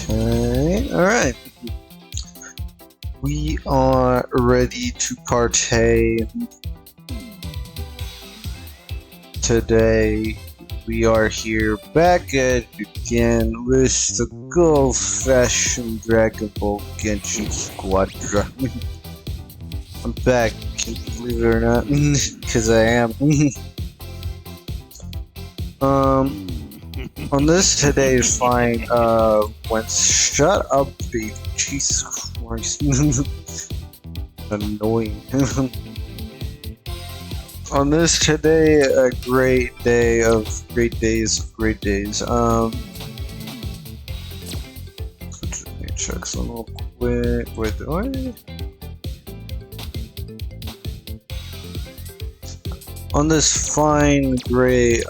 Okay, alright. We are ready to partake. Today, we are here back at again with the good old-fashioned Dragon Ball Genshin Squadron. I'm back, can you believe it or not? Because I am. On this today's fine, shut up, baby. Jesus Christ. Annoying. On this today, a great day of great days. Let me check some real quick. Wait, do I? On this fine, great,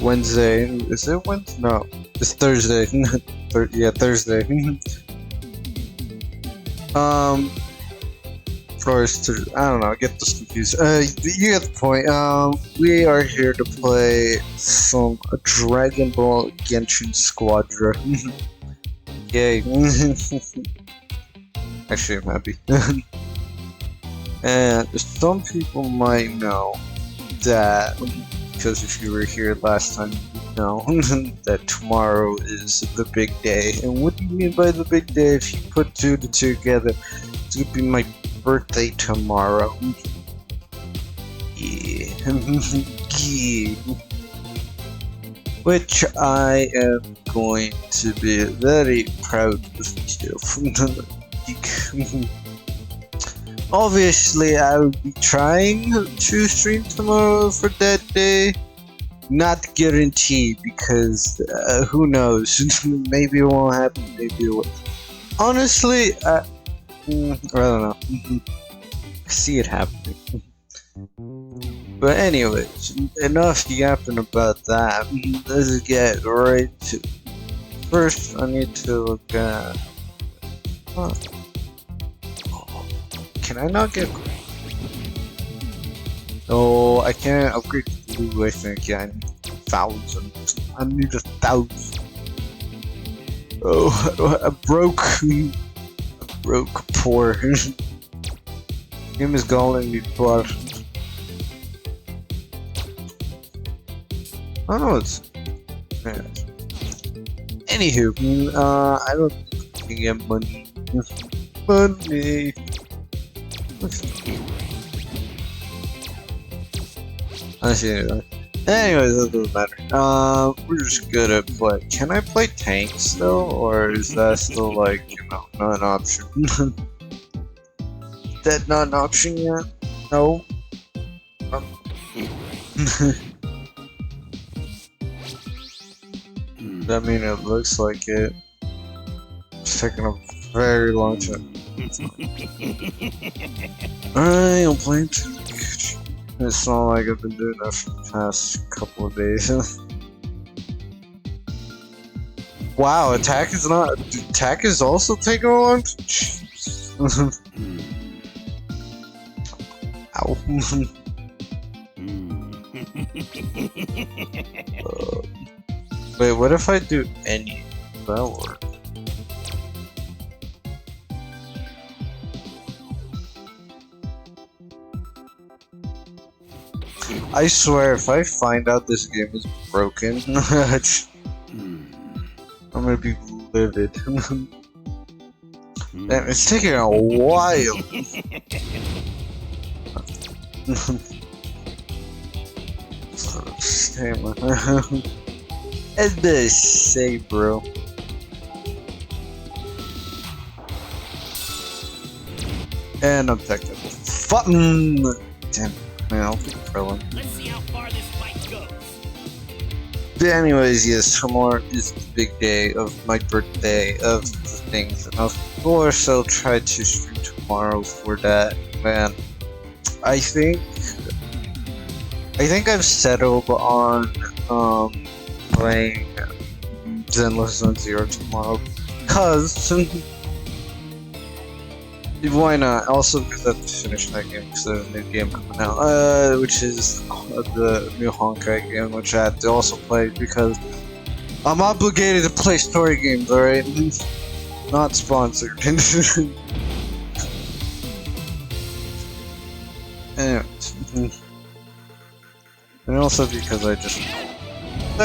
Wednesday. Is it Wednesday? No, it's Thursday. Yeah, Thursday. Or it's I don't know. I get this confused. You get the point. We are here to play some Dragon Ball Genshin Squadron. Yay! Actually, I'm happy. And some people might know that, because if you were here last time, you know that tomorrow is the big day. And what do you mean by the big day? If you put two to two together, it's gonna be my birthday tomorrow. Yeah. Yeah. Which I am going to be very proud of myself. Obviously, I will be trying to stream tomorrow for that day. Not guaranteed, because who knows? Maybe it won't happen, maybe it will. Honestly, I don't know. I see it happening. But anyways, enough yapping about that. Let's get right to. First, I need to look at. Huh. Can I not get? No, I can't upgrade to blue. I think yeah, I need 1,000. I need 1,000. Oh, I broke. Poor. Game is calling me poor. I don't know. It's. Yeah. Anywho, I don't think I can get money. Money. I see it. Anyways, that doesn't matter. We're just good at play. Can I play tanks though, or is that still like, you know, not an option? That not an option yet? No. I mean, it looks like it. It's taking a very long time. Alright, I'm playing tank. It's not like I've been doing that for the past couple of days. Wow, attack is also taking a long time. Ow. Wait, what if I do any? That'll work. I swear, if I find out this game is broken, I'm gonna be livid. Damn, it's taking a while. And they say, bro. And I'm technical. Damn. Man, I'll be thrilling. Let's see how far this fight goes. But anyways, yes, tomorrow is the big day of my birthday, of the things, and of course I'll try to stream tomorrow for that. Man, I think I've settled on playing Zenless Zone Zero tomorrow, cause Why not? Also because I have to finish that game because there's a new game coming out, which is the new Honkai game, which I have to also play because I'm obligated to play story games, alright? Not sponsored. Anyways. And also because I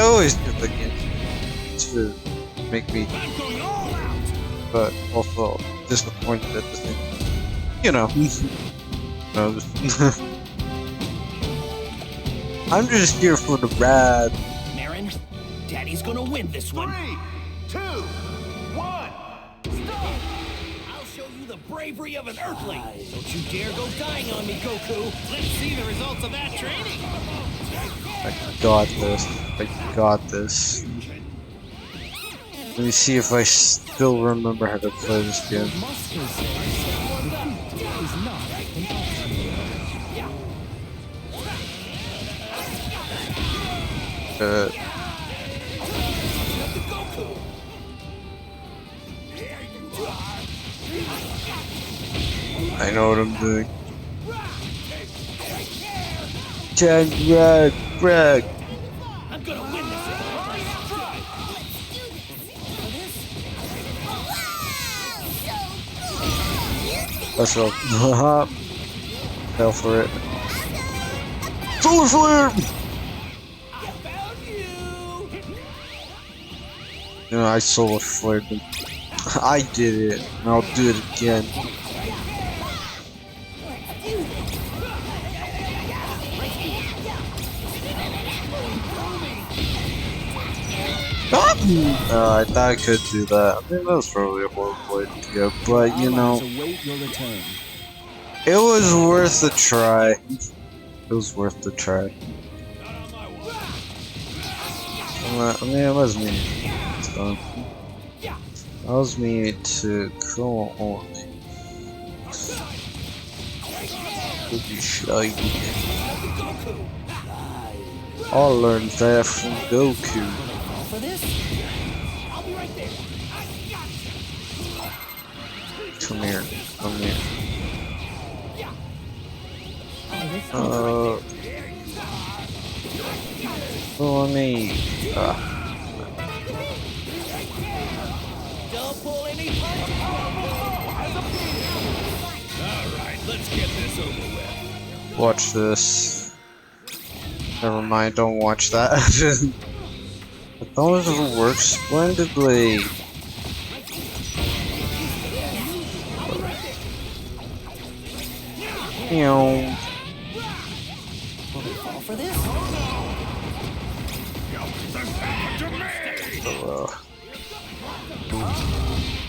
always do the game to make me, I'm going all out. but also disappointed at the same time. You know. No, I'm just here for the ride. Marin, Daddy's gonna win this one. 3, 2, 1, stop! I'll show you the bravery of an Earthling. Don't you dare go dying on me, Goku. Let's see the results of that training. I got this. I got this. Let me see if I still remember how to play this game. I know what I'm doing. Tag Greg. I'm gonna win this one. Let's go. Fell for it. Solar Flare! Found you. You know, I solar flared them. I did it, and I'll do it again. I thought I could do that. I mean, that was probably a horrible way to go, but you know, it was worth a try. It was worth the try. I mean, it was me. So, that was me to go on. Could be shy. I'll learn that from Goku. For this? I'll be right there. Come here. Come here. Follow me. Don't pull any punches. All right, let's get this over with. Watch this. Never mind, don't watch that. But those will work splendidly. You know. For this?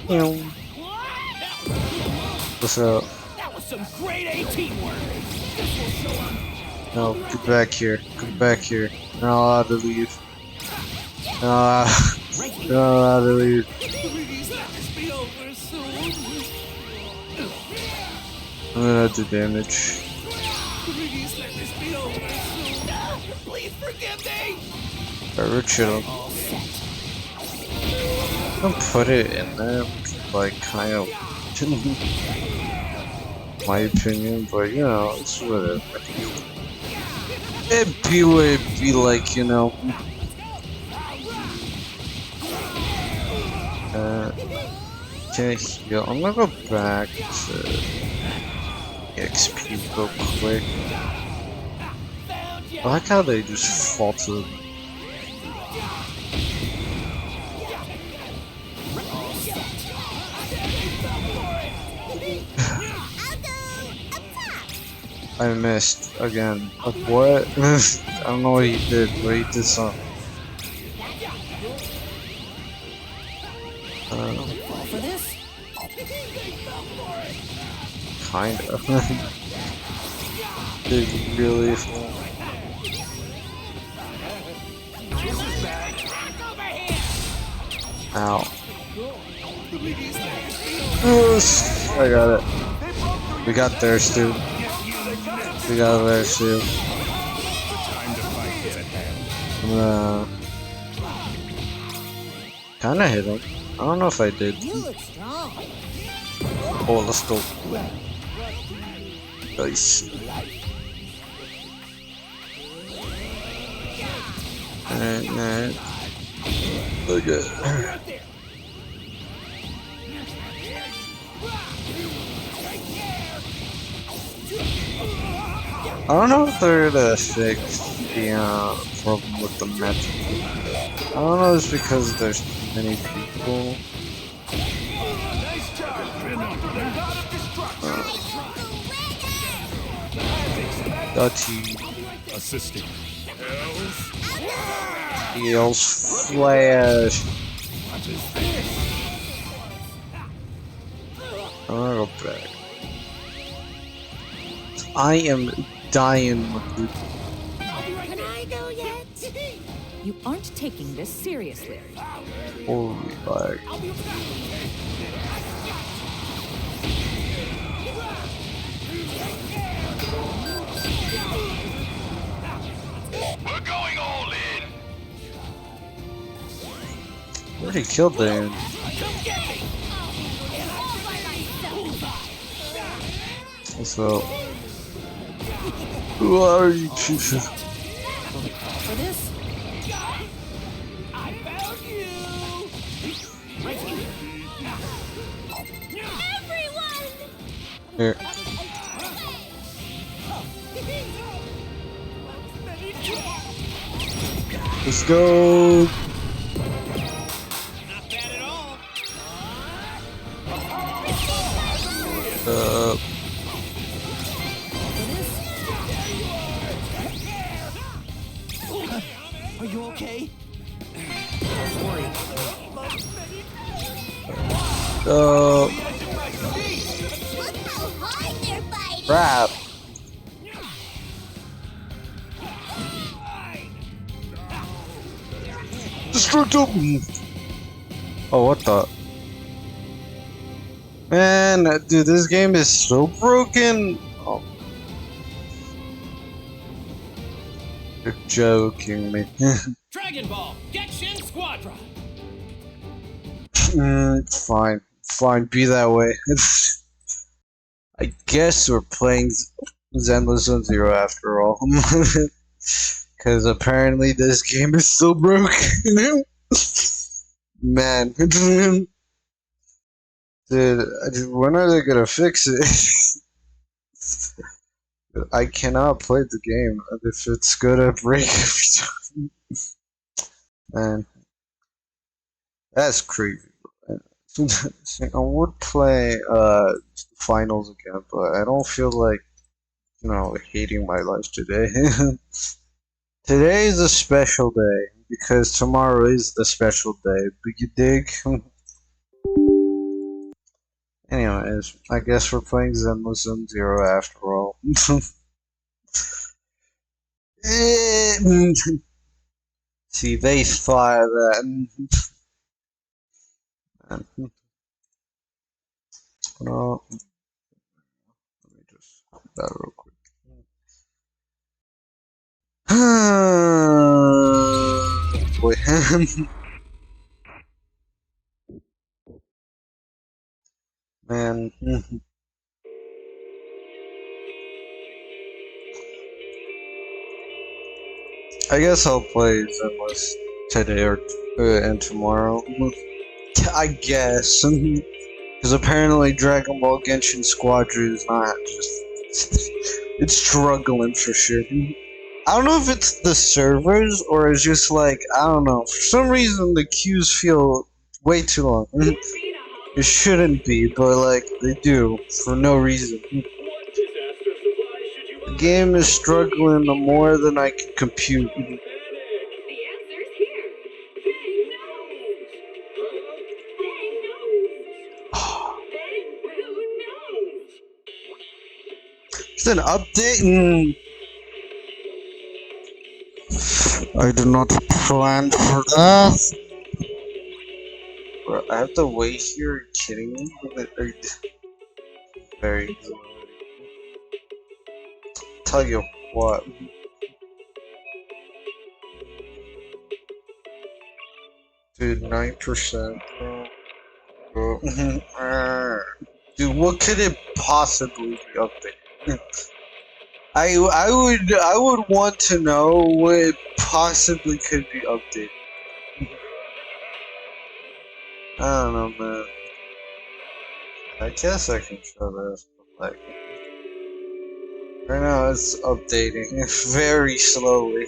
You know. What's up? That was some great A teamwork. This will show up. No, get back here. Get back here. You're not allowed to leave. You're not allowed to leave. Please let this be over soon. I'm gonna do damage. Please let this be over soon. Please forgive me. Richard, don't put it in there. Like, kind of. My opinion, but you know, it's whatever. It'd be what it'd be like, you know. Can I heal? I'm gonna go back to XP real quick. I like how they just fall to the I missed again. Like what? I don't know what he did, but he did something. For this? Kinda. Did really fall. Ow. Yes, I got it. We got theirs too. We got theirs too. I'm gonna kinda hit him. I don't know if I did. You look strong. Oh, let's go. Nice. Alright. Okay. I don't know if they're gonna fix the problem with the magic. I don't know if it's because there's too many people. Nice job. God of destruction. Dutchy Assisting. heals flash. I'm gonna go back. I am dying. Can I go yet? You aren't taking this seriously. Holy fuck. We're going all in. Already killed them. So, who are you? Jesus. For this, I found you. Right here. Everyone! Here. Let's go. Not bad at all. Are you okay? Uh, Look how hard they're fighting! crap. Destructo. Oh, what the? Man, dude, this game is so broken. Oh. You're joking me. Dragon Ball, Genshin Squadron. Fine. Fine, be that way. I guess we're playing Zenless Zone Zero after all. Because apparently this game is so broken. Man. Dude, when are they gonna fix it? I cannot play the game if it's gonna break every time. Man. That's crazy. I would play finals again, but I don't feel like, you know, hating my life today. Today is a special day because tomorrow is the special day. But you dig? Anyways, I guess we're playing Zenless Zone Zero after all. See, they thought that. No, let me just do that real quick. Boy, man. I guess I'll play Zenless today or and tomorrow. I guess. Because apparently Dragon Ball Genshin Squadron is not just... it's struggling for sure. I don't know if it's the servers or it's just like, I don't know. For some reason the queues feel way too long. It shouldn't be, but like, they do. For no reason. The game is struggling more than I can compute. It's an update. I did not plan for that. Bro, I have to wait here. Are you kidding me? Very good. Tell you what. Dude, 9%, bro. bro. Dude, what could it possibly be updated? I would want to know what it possibly could be updated. I don't know, man. I guess I can show this, but like right now it's updating very slowly.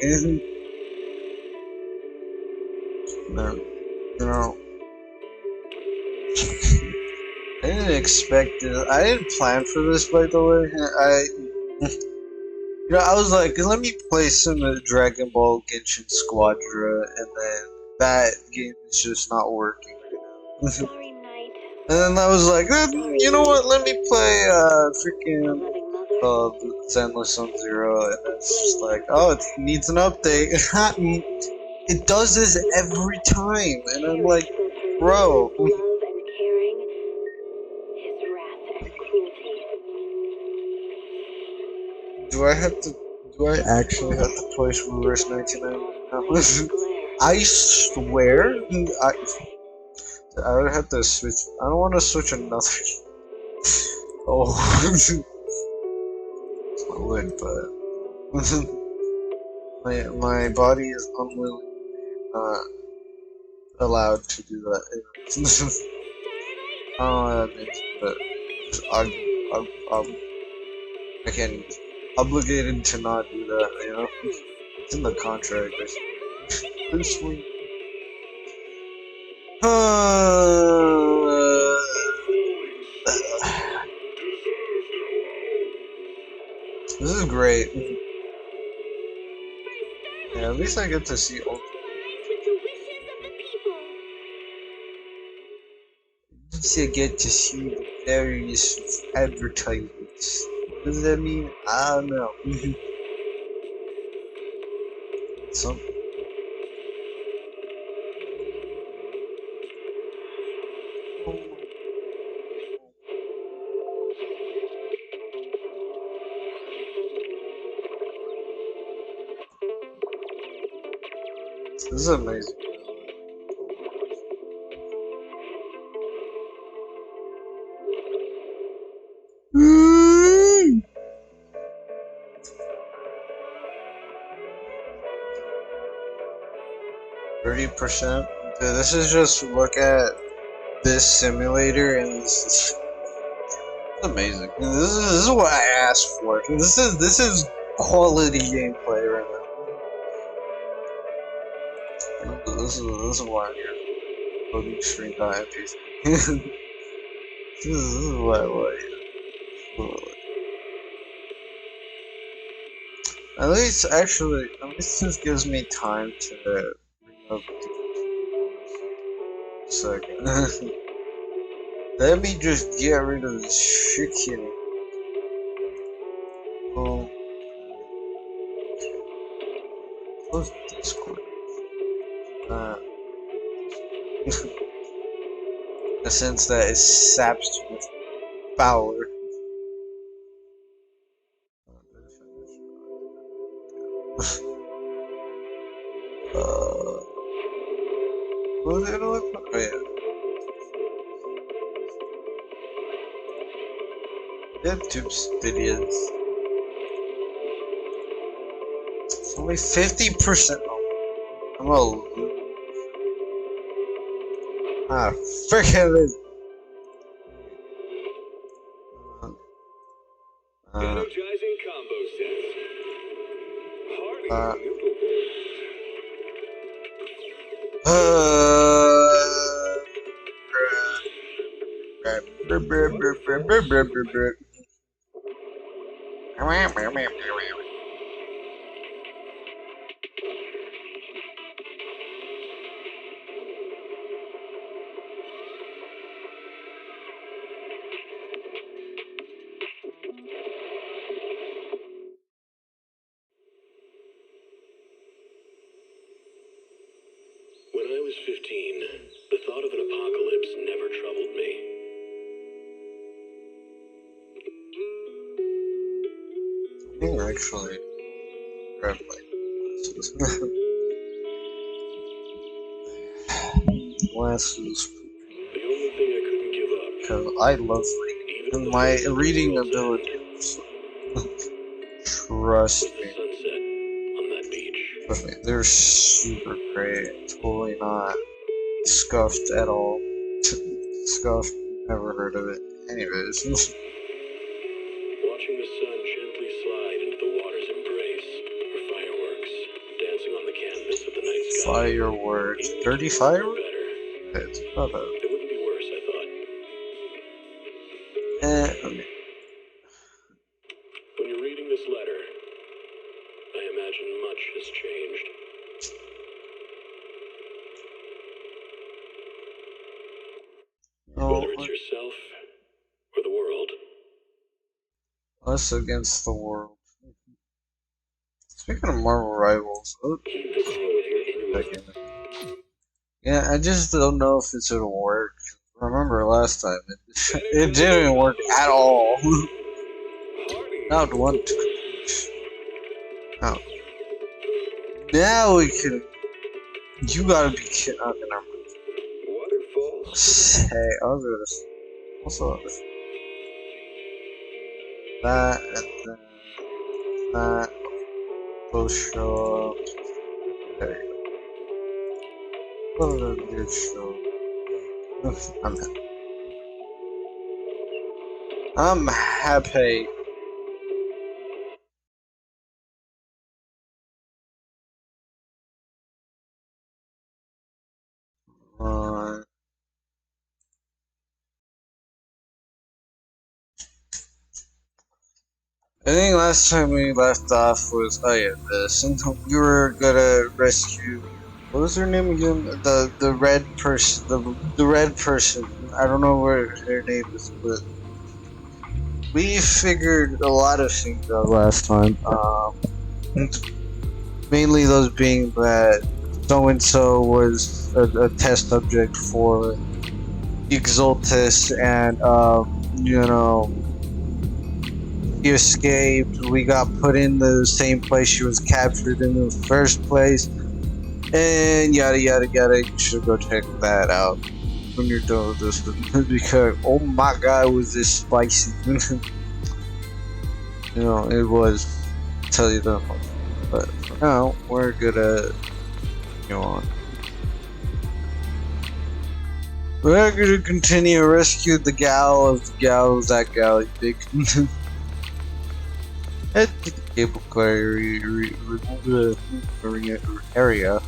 No, you know, I didn't expect this. I didn't plan for this, by the way. You know, I was like, let me play some Dragon Ball Genshin Squadra, and then that game is just not working right now. Sorry, Knight. And then I was like, you know what? Let me play freaking Zenless Zone Zero, and it's just like, oh, it needs an update. It does this every time, and I'm like, bro. Love and caring, his wrath and cruelty. Do I actually have to play Reverse 1999? I swear, I would have to switch. I don't want to switch another. Oh, I would, but my body is unwilling, not allowed to do that. I don't know what that means, but I can obligated to not do that. You know, it's in the contract. This one. This is great. Yeah, at least I get to see all. At least I get to see the various advertisements. What does that mean? I don't know. Some. This is amazing. Mm. 30%. Dude, this is just look at this simulator, and this is amazing. This is what I asked for. This is quality gameplay right now. This is why I'm here. Loading stream.mp3. This is what I like. At least this gives me time to bring up a second. Let me just get rid of this freaking. Oh. Close Discord. In the sense that it saps too much power. What was I gonna look for? Oh, yeah. YouTube videos. It's only 50%. I'm gonna lose. Ah, freaking it. Energizing combo sets. Harvey When I was 15, the thought of an apocalypse never troubled me. Actually, grab my glasses. Glasses. The only thing I couldn't give because I love reading. And my reading ability. Trust Was the me. sunset on that beach. Trust me. They're super great. Totally not scuffed at all. Scuffed. Never heard of it. Anyways. Watching the sun gently slide into the water's embrace were fireworks dancing on the canvas of the night sky. Fireworks. Even if Dirty it were fireworks? better, It's not bad. it wouldn't be worse, I thought. Okay. When you're reading this letter, I imagine much has changed. Oh, Whether it's yourself or the world. us against the world. Speaking of Marvel Rivals, Keep the glow of your inner yeah, I just don't know if it's gonna work. Remember last time, it didn't work at all. Not one. Oh. Now we can. You gotta be kidding. Okay, never mind. waterfalls. Hey, I'll do this. Also, that and then that. Both show up. There you go. Both of them did show up. I'm happy. I'm happy. I think last time we left off was this. We were gonna rescue. What was her name again? The red person. The red person. I don't know what her name is, but we figured a lot of things out last time. Mainly those being that so and so was a test subject for Exultus, and you know. She escaped. We got put in the same place she was captured in the first place, and yada yada yada. You should go check that out when you're done with this because oh my god, was this spicy! You know, it was. I'll tell you that much. But for now, we're gonna go on. We're gonna continue to rescue the gal of the gal of that gal. Big. Head to the cable car area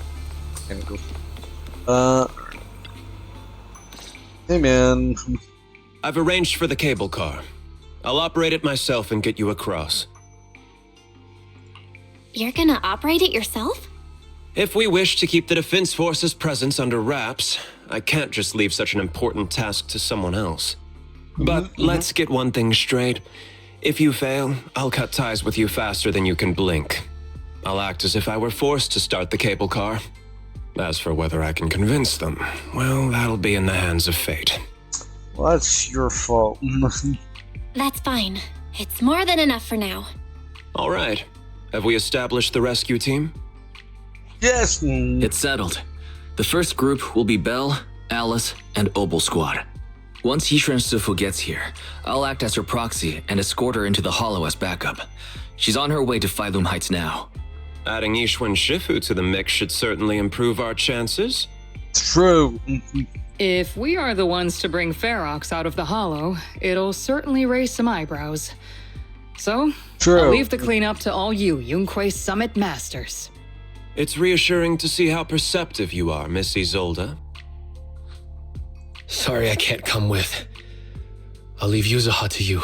and go. Hey man. I've arranged for the cable car. I'll operate it myself and get you across. You're gonna operate it yourself? If we wish to keep the Defense Force's presence under wraps, I can't just leave such an important task to someone else. But let's get one thing straight. If you fail, I'll cut ties with you faster than you can blink. I'll act as if I were forced to start the cable car. As for whether I can convince them, well, that'll be in the hands of fate. Well, that's your fault. That's fine. It's more than enough for now. All right. Have we established the rescue team? Yes. It's settled. The first group will be Belle, Alice, and Opal Squad. Once Yishuan Sifu gets here, I'll act as her proxy and escort her into the Hollow as backup. She's on her way to Phylum Heights now. Adding Yishuan Shifu to the mix should certainly improve our chances. True. If we are the ones to bring Ferox out of the Hollow, it'll certainly raise some eyebrows. So, True. I'll leave the cleanup to all you Yunque Summit Masters. It's reassuring to see how perceptive you are, Miss Isolde. Sorry I can't come with. I'll leave Yuzuha to you.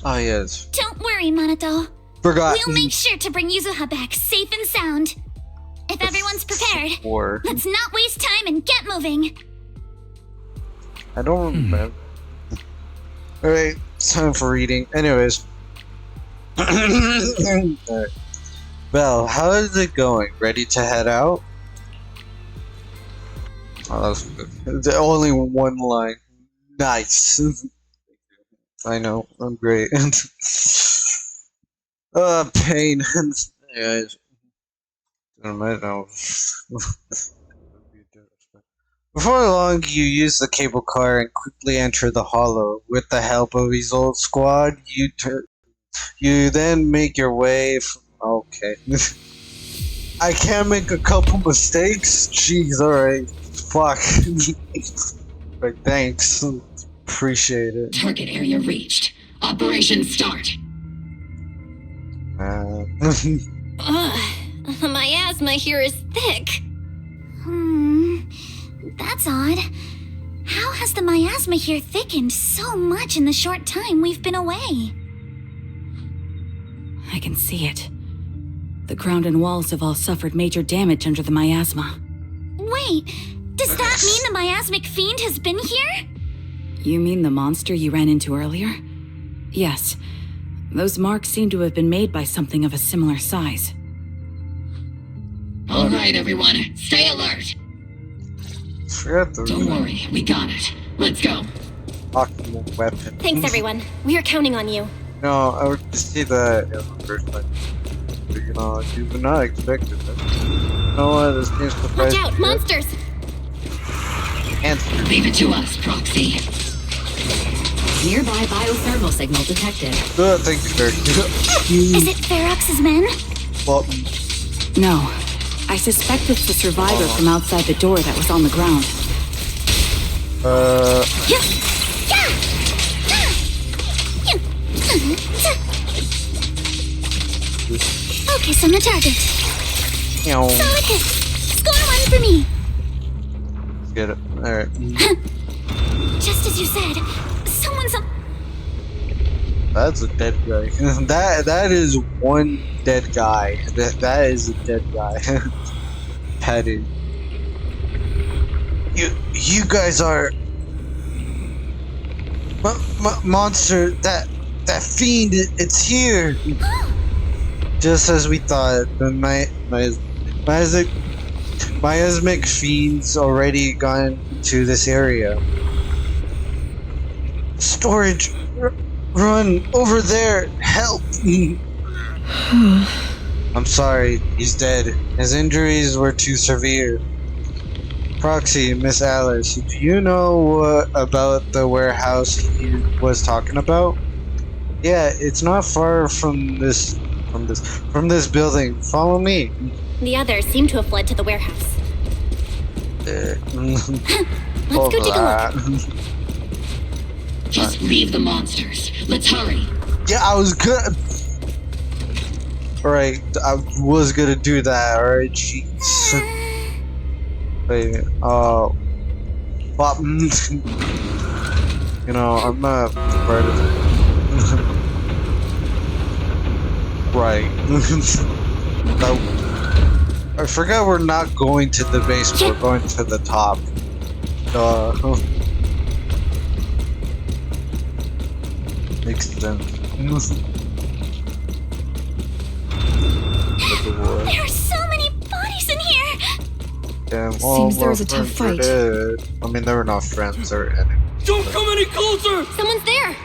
Ah, yes. Don't worry, Monato. Forgot. We'll make sure to bring Yuzuha back safe and sound. If everyone's prepared, Or let's not waste time and get moving. I don't remember. Alright, it's time for reading. Anyways. Alright. Belle, how is it going? Ready to head out? Oh, that was good. Only one line. Nice. I know, I'm great. Pain. Yeah, I might know. Before long, you use the cable car and quickly enter the hollow. With the help of Isolde Squad, you then make your way. Okay. I can make a couple mistakes? Jeez, alright. Fuck. But thanks. Appreciate it. Target area reached. Operation start. The miasma here is thick. That's odd. How has the miasma here thickened so much in the short time we've been away? I can see it. The ground and walls have all suffered major damage under the miasma. Wait, does that mean the miasmic fiend has been here? You mean the monster you ran into earlier? Yes. Those marks seem to have been made by something of a similar size. All right, everyone, stay alert. Don't worry, we got it. Let's go. Fucking weapon. Thanks, everyone. We are counting on you. No, I would just see that in the first place. But, you know, you would not expect it. You know what? This game's surprised. Watch out, monsters! Answer. Leave it to us, Proxy. Nearby biothermal signal detected. Thank you, very Is it Ferox's men? Well, No. I suspect it's the survivor from outside the door that was on the ground. Focus on the target. Solid hit. Score 1 for me. Let's get it. Alright. Just as you said, someone's up. That's a dead guy. that is one dead guy. That is a dead guy. Petty. You guys are monster. That fiend. It's here. Just as we thought. The miasmic fiend's already gone to this area. Storage. Run over there! Help! I'm sorry, he's dead. His injuries were too severe. Proxy, Miss Alice, do you know about the warehouse he was talking about? Yeah, it's not far from this building. Follow me. The others seem to have fled to the warehouse. Let's go take a look. Just leave the monsters. Let's hurry. Yeah, I was good. Alright, I was gonna do that. Alright, jeez. Wait, but, you know, I'm not part of it. Right. I forgot we're not going to the basement. We're going to the top. Makes sense. There are so many bodies in here! Damn, Seems there was a tough fight. I mean, they were not friends or enemies. Don't come any closer! Someone's there!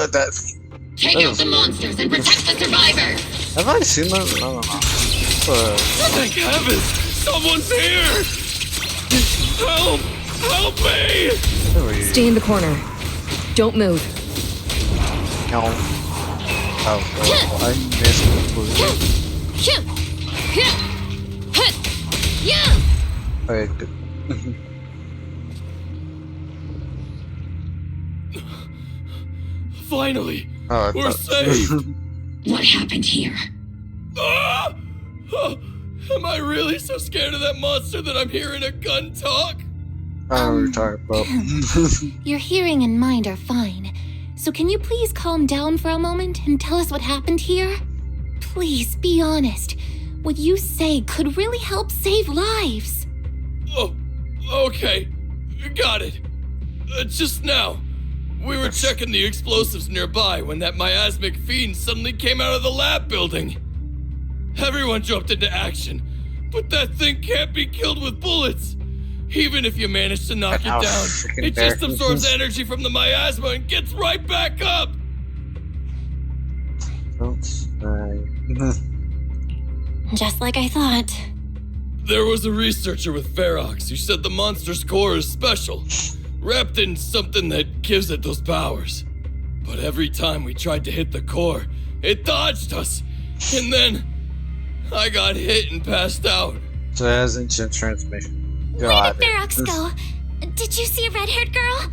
That's... Take out the monsters and protect the survivors! Have I seen that? I don't know. Thank heavens! Someone's here! Help! Help me! Stay in the corner. Don't move. No. Oh, I missed the clue. Alright, good. Finally! Oh, We're safe! What happened here? Ah! Am I really so scared of that monster that I'm hearing a gun talk? I don't know what you're talking about. Your hearing and mind are fine. So can you please calm down for a moment and tell us what happened here? Please, be honest. What you say could really help save lives. Oh, okay. Got it. Just now, we were checking the explosives nearby when that miasmic fiend suddenly came out of the lab building. Everyone jumped into action, but that thing can't be killed with bullets. Even if you manage to knock it down, it just absorbs energy from the miasma and gets right back up. Just like I thought. There was a researcher with Ferox who said the monster's core is special, wrapped in something that gives it those powers. But every time we tried to hit the core, it dodged us. And then I got hit and passed out. So it has instant transmission. Where did Ferox go? Did you see a red-haired girl?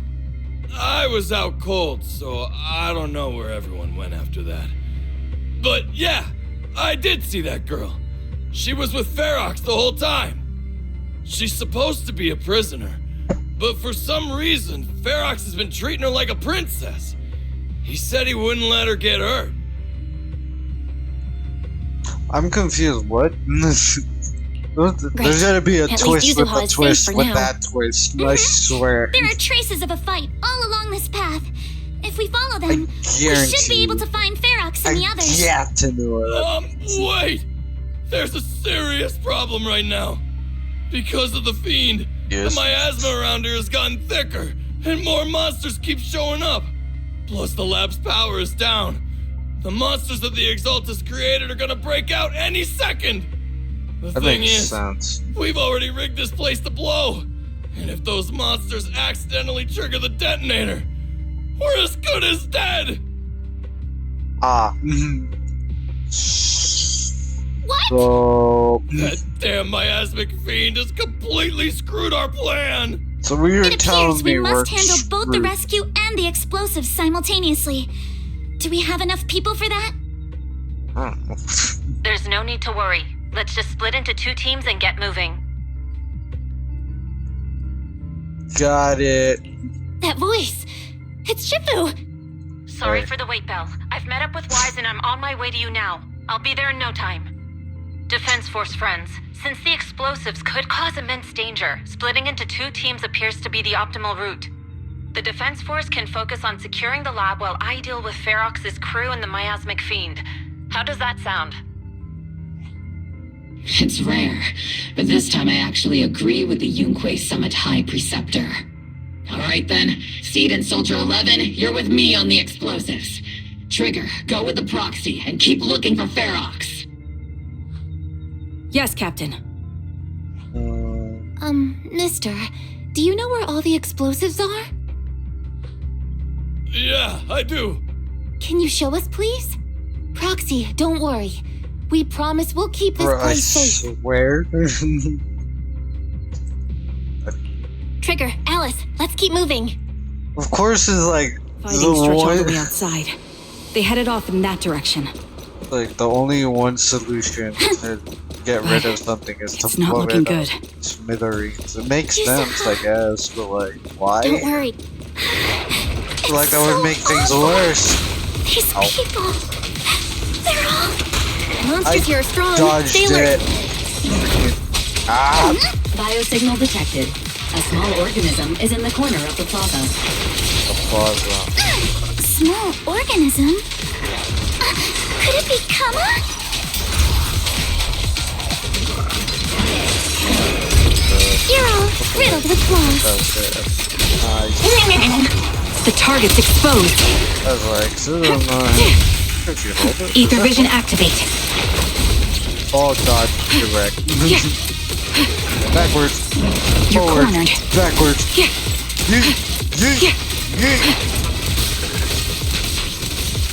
I was out cold, so I don't know where everyone went after that. But yeah, I did see that girl. She was with Ferox the whole time. She's supposed to be a prisoner, but for some reason, Ferox has been treating her like a princess. He said he wouldn't let her get hurt. I'm confused. What? There's gotta be a At twist least with Yuzuha a is twist safe for with now. that twist. I swear. There are traces of a fight all along this path. If we follow them, we should guarantee be able to find Ferox and the others. Yeah, to know it. Wait! There's a serious problem right now. Because of the fiend, Yes. the miasma around here has gotten thicker, and more monsters keep showing up. Plus the lab's power is down. The monsters that the Exaltus created are gonna break out any second. The That thing makes is, sense. we've already rigged this place to blow. And if those monsters accidentally trigger the detonator, we're as good as dead. Ah. What? So. That damn miasmic fiend has completely screwed our plan. So we were It telling appears we me we're must handle both the screwed. rescue and the explosives simultaneously. Do we have enough people for that? I don't know. There's no need to worry. Let's just split into 2 teams and get moving. Got it. That voice! It's Shifu! Sorry Right. for the wait, Belle. I've met up with Wise and I'm on my way to you now. I'll be there in no time. Defense Force friends, since the explosives could cause immense danger, splitting into 2 teams appears to be the optimal route. The Defense Force can focus on securing the lab while I deal with Ferox's crew and the miasmic fiend. How does that sound? It's rare, but this time I actually agree with the Yunque Summit High Preceptor. Alright then, Seed and Soldier 11, you're with me on the explosives. Trigger, go with the proxy and keep looking for Ferox. Yes, Captain. Mister, do you know where all the explosives are? Yeah, I do. Can you show us, please? Proxy, don't worry. We promise we'll keep this Bro, I place safe. swear. Trigger, Alice, let's keep moving. Of course, it's like Fighting the stretch all the one, way outside. They headed off in that direction. like the only one solution to get rid of something is to It's not blow looking it good. up. Smithereens. It makes Yuzuha. sense, I guess, but like, why? Don't worry. Like that would make things worse. These Ow. people. They're all. Monsters here are strong. Dodged They alert. it. Ah! Biosignal detected. A small organism is in the corner of the plaza. Applause. Small organism? Could it be Kama? You're all riddled with flaws. The target's exposed. I was like, so if you hold it. Ether vision activate. Oh god, direct. Backwards. You're Forward. cornered. Backwards. Yeah. Yeet. Yeet. Yeet.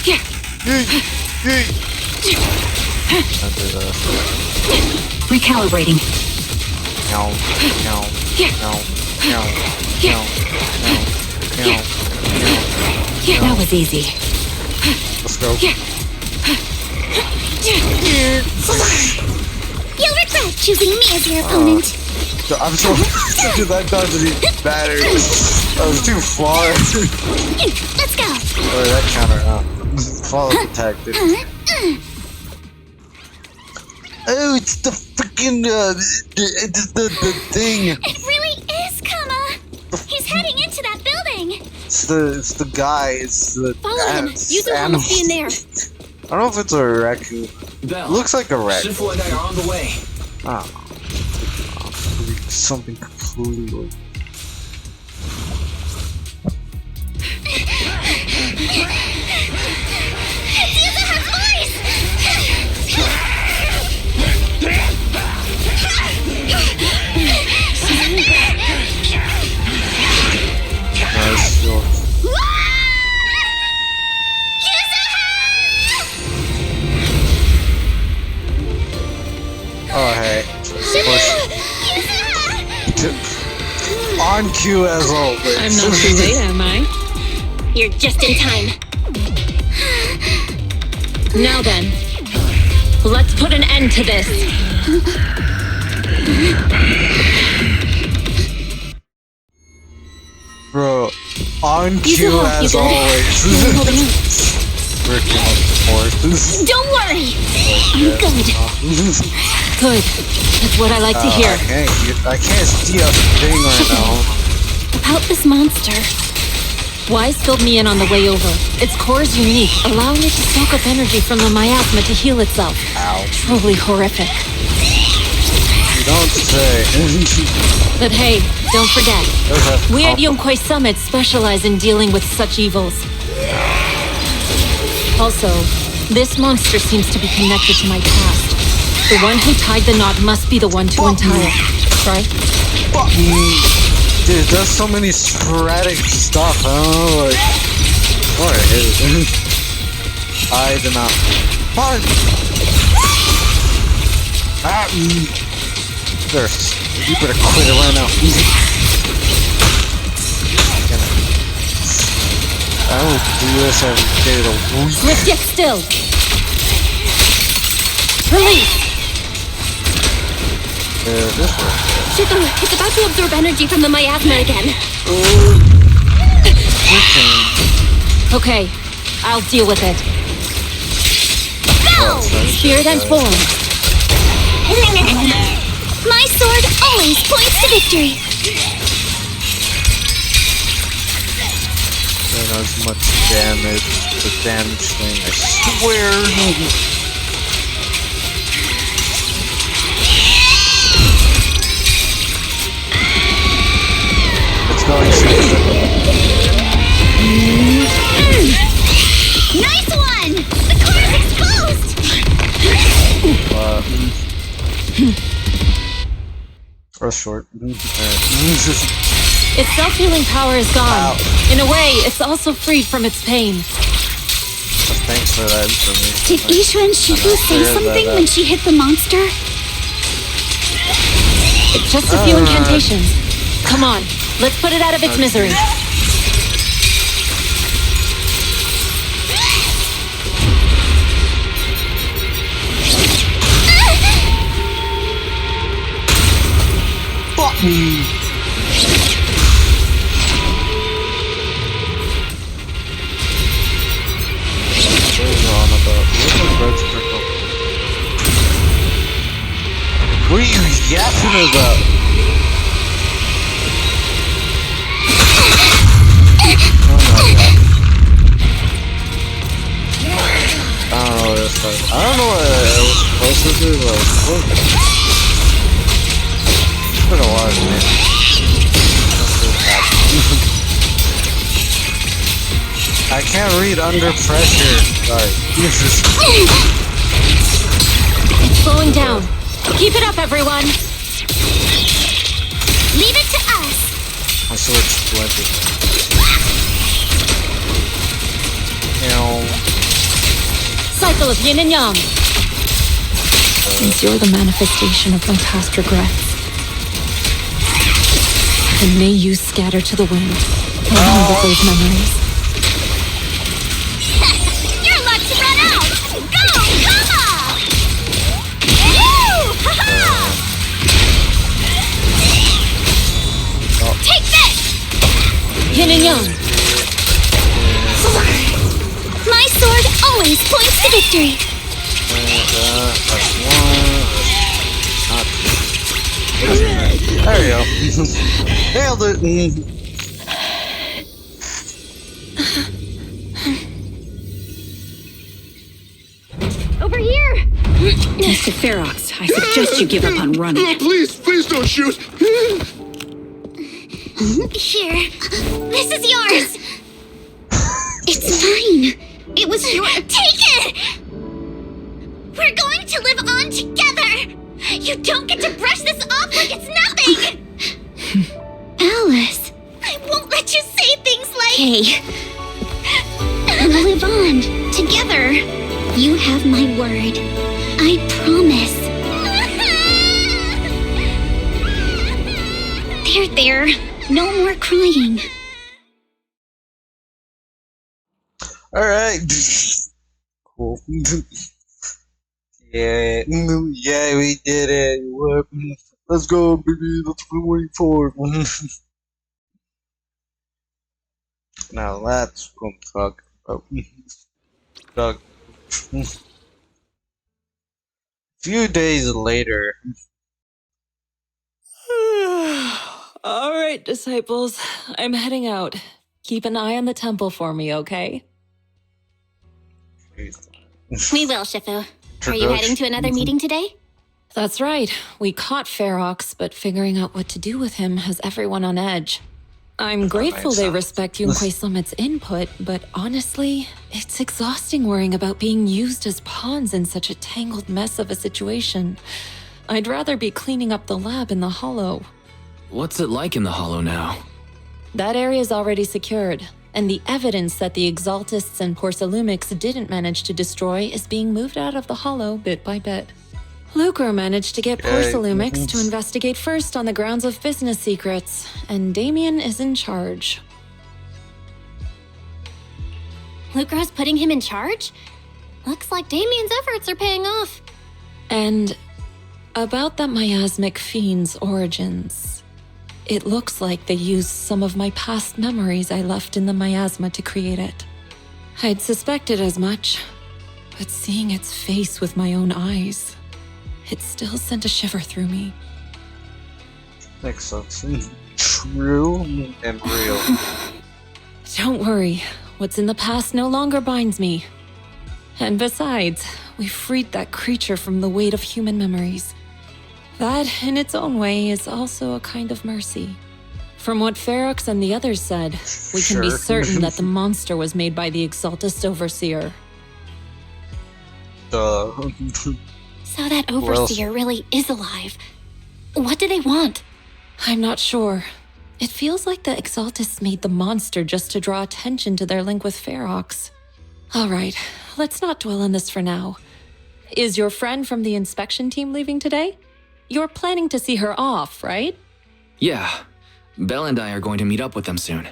Yeah. Yeet. Yeet. Under the Recalibrating. meow, meow, Yeah. meow, meow, Yeah. meow, meow, meow. Yeah, that was easy. Let's go. Yeah. You'll regret choosing me as your opponent. So I'm so dude, that doesn't even matter. That was too far. Let's go. Or that counter follow the tactic. Oh, it's the freaking the thing. It really is Kama. He's heading into that building. It's the guy. It's the Follow him. Yuzuha animal. must be in there. I don't know if it's a raccoon. Belle, Looks like a raccoon. Shifu and I are on the way. I don't know. Something completely. It's Yuzuha's voice. On cue as always. I'm not too late, am I? You're just in time. Now then, let's put an end to this. Bro, on You cue go, you as good? always. I'm holding on. Working on the forces. Don't worry. I'm good. Good. That's what I like to hear. I can't see a thing right now. About this monster. Wise filled me in on the way over. Its core is unique, allowing it to soak up energy from the miasma to heal itself. Ow. Truly horrific. You don't say. But hey, don't forget, we at Yunquay Summit specialize in dealing with such evils. Also, this monster seems to be connected to my past. The one who tied the knot must be the one to untie it, right? Fuck me. Dude, there's so many sporadic stuff. I don't know, like, what is it? I do not. Fuck. There's. You better quit it right now. I will do this every day of the week. Swift yet still. Release. This way. Shuko, it's about to absorb energy from the miasma again. Okay, I'll deal with it. Go! Spirit and form. My sword always points to victory. That does much damage. The damage thing, I swear. It's going super. Nice one! The core is exposed! Or short. Its self-healing power is gone. Ow. In a way, it's also freed from its pain. Thanks for that information. Did Ishra and Shuko say something when she hit the monster? It's just a few incantations. Come on, let's put it out of its misery. Fuck me. What are you yapping about? I don't know what it's like. I don't know what it was supposed to do, but it's been a while, man. I can't read under pressure. Sorry. It's slowing down. Keep it up, everyone. Leave it to us. My sword's splendid. Cycle of yin and yang. Since you're the manifestation of my past regrets, and may you scatter to the wind along with those memories. Your luck's run out. Go, Kama! Woo! Ha-ha! Take this! Yin and yang. My sword always points to victory. There you go. Nailed it. Over here! Mr. Ferox, I suggest you give up on running. Please don't shoot. Here. This is yours. It's mine. It was your. Take it! We're going to live on together! You don't get to brush this off like it's nothing! Alice. I won't let you say things like. Hey. We'll live on together. You have my word. I promise. There. No more crying. Alright. Cool. Yeah, yeah, we did it. What? Let's go, baby. That's what we're waiting for. Now that's what I'm talking about. Few days later. All right, disciples. I'm heading out. Keep an eye on the temple for me, okay? We will, Shifu. Are you heading to another meeting today? That's right. We caught Ferox, but figuring out what to do with him has everyone on edge. I'm grateful they respect Yunque Summit's input, but honestly, it's exhausting worrying about being used as pawns in such a tangled mess of a situation. I'd rather be cleaning up the lab in the Hollow. What's it like in the Hollow now? That area's already secured, and the evidence that the Exaltists and Porcelumics didn't manage to destroy is being moved out of the Hollow bit by bit. Lucre managed to get Porcelumics to investigate first on the grounds of business secrets, and Damien is in charge. Lucre's putting him in charge? Looks like Damien's efforts are paying off. And about that miasmic fiend's origins. It looks like they used some of my past memories I left in the miasma to create it. I'd suspected as much, but seeing its face with my own eyes, it still sent a shiver through me. Makes sense. True and real. Don't worry, what's in the past no longer binds me. And besides, we freed that creature from the weight of human memories. That, in its own way, is also a kind of mercy. From what Ferox and the others said, we can be certain that the monster was made by the Exaltist Overseer. So that Overseer really is alive. What do they want? I'm not sure. It feels like the Exaltists made the monster just to draw attention to their link with Ferox. All right, let's not dwell on this for now. Is your friend from the inspection team leaving today? You're planning to see her off, right? Yeah. Belle and I are going to meet up with them soon.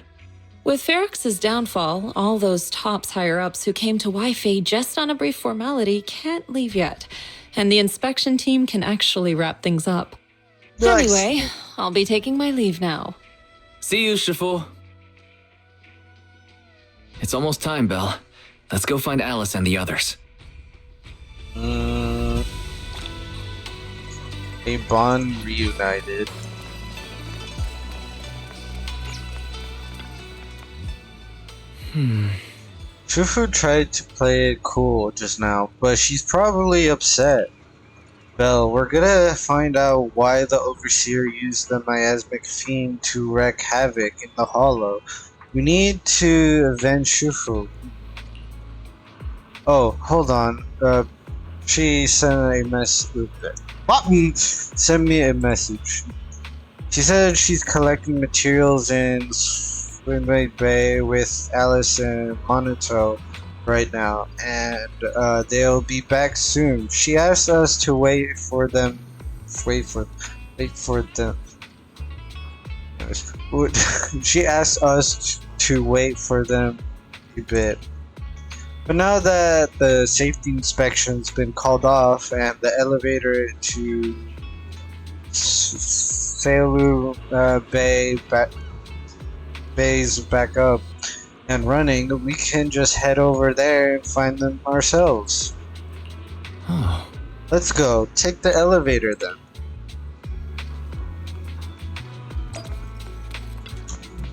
With Ferox's downfall, all those tops higher-ups who came to Wi-Fi just on a brief formality can't leave yet, and the inspection team can actually wrap things up. Nice. Anyway, I'll be taking my leave now. See you, Shifu. It's almost time, Belle. Let's go find Alice and the others. A bond reunited. Fufu tried to play it cool just now, but she's probably upset. Belle, we're gonna find out why the Overseer used the miasmic fiend to wreak havoc in the Hollow. We need to avenge Fufu. Oh, hold on. She sent a message. Send me a message. She said she's collecting materials in Swinblade Bay with Alice and Monato right now, and they'll be back soon. She asked us to wait for them. She asked us to wait for them a bit. But now that the safety inspection's been called off and the elevator to Selu Bay's back up and running, we can just head over there and find them ourselves. Oh. Let's go. Take the elevator then.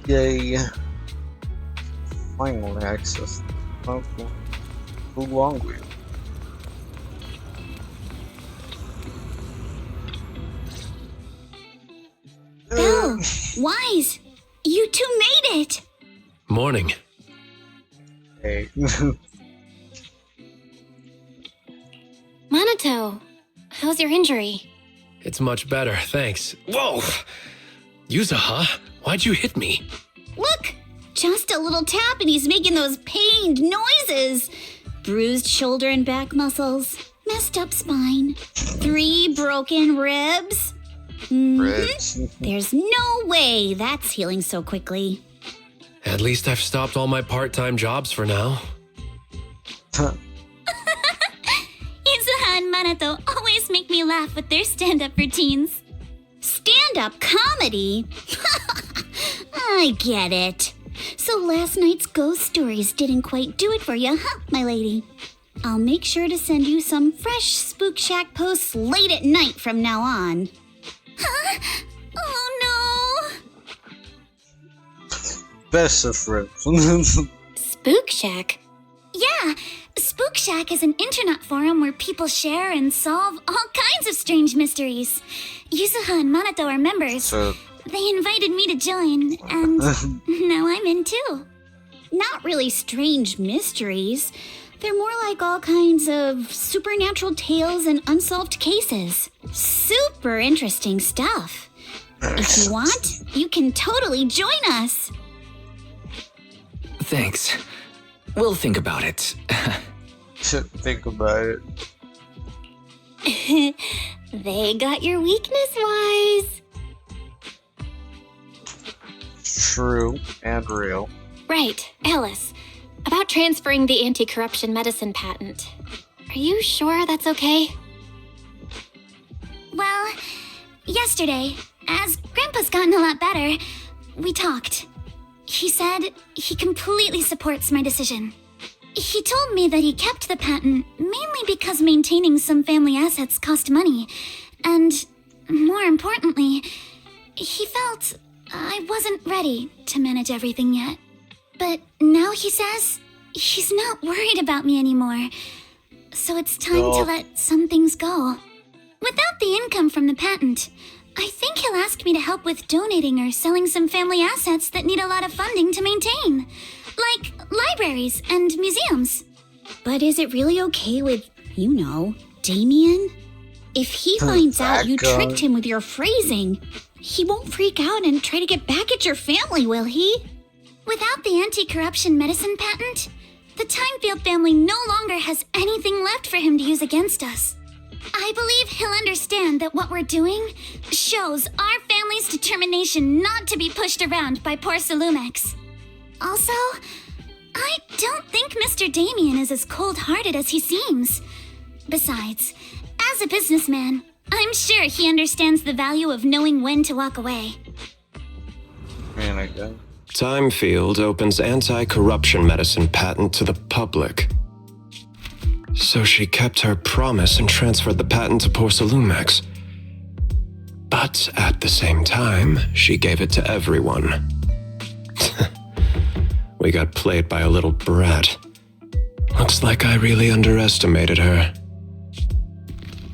Yay. Finally access. Okay. Luangwi. Belle! Wise! You two made it! Morning. Hey. Monato, how's your injury? It's much better, thanks. Whoa! Yuza, huh? Why'd you hit me? Look! Just a little tap and he's making those pained noises. Bruised shoulder and back muscles. Messed up spine. 3 broken ribs. Reds. There's no way that's healing so quickly. At least I've stopped all my part-time jobs for now. Izuha and Manato always make me laugh with their stand-up routines. Stand-up comedy? I get it. So last night's ghost stories didn't quite do it for you, huh, my lady? I'll make sure to send you some fresh Spook Shack posts late at night from now on. Huh? Oh no! Best of friends. Spook Shack? Yeah, Spook Shack is an internet forum where people share and solve all kinds of strange mysteries. Yuzuha and Manato are members. So, They invited me to join, and now I'm in too. Not really strange mysteries. They're more like all kinds of supernatural tales and unsolved cases. Super interesting stuff. If you want, you can totally join us. Thanks. We'll think about it. think about it. They got your weakness, Wise. True and real. Right, Alice. About transferring the anti-corruption medicine patent. Are you sure that's okay? Well, yesterday, as Grandpa's gotten a lot better, we talked. He said he completely supports my decision. He told me that he kept the patent mainly because maintaining some family assets cost money, and more importantly, he felt I wasn't ready to manage everything yet. But now he says he's not worried about me anymore, so it's time to let some things go. Without the income from the patent, I think he'll ask me to help with donating or selling some family assets that need a lot of funding to maintain, like libraries and museums. But is it really okay with, Damien? If he finds out you tricked him with your phrasing, he won't freak out and try to get back at your family, will he? Without the anti-corruption medicine patent, the Timefield family no longer has anything left for him to use against us. I believe he'll understand that what we're doing shows our family's determination not to be pushed around by poor Salumex. Also, I don't think Mr. Damien is as cold-hearted as he seems. Besides, as a businessman, I'm sure he understands the value of knowing when to walk away. Man, I guess. Timefield opens anti-corruption medicine patent to the public. So she kept her promise and transferred the patent to poor Salumex. But at the same time, she gave it to everyone. We got played by a little brat. Looks like I really underestimated her.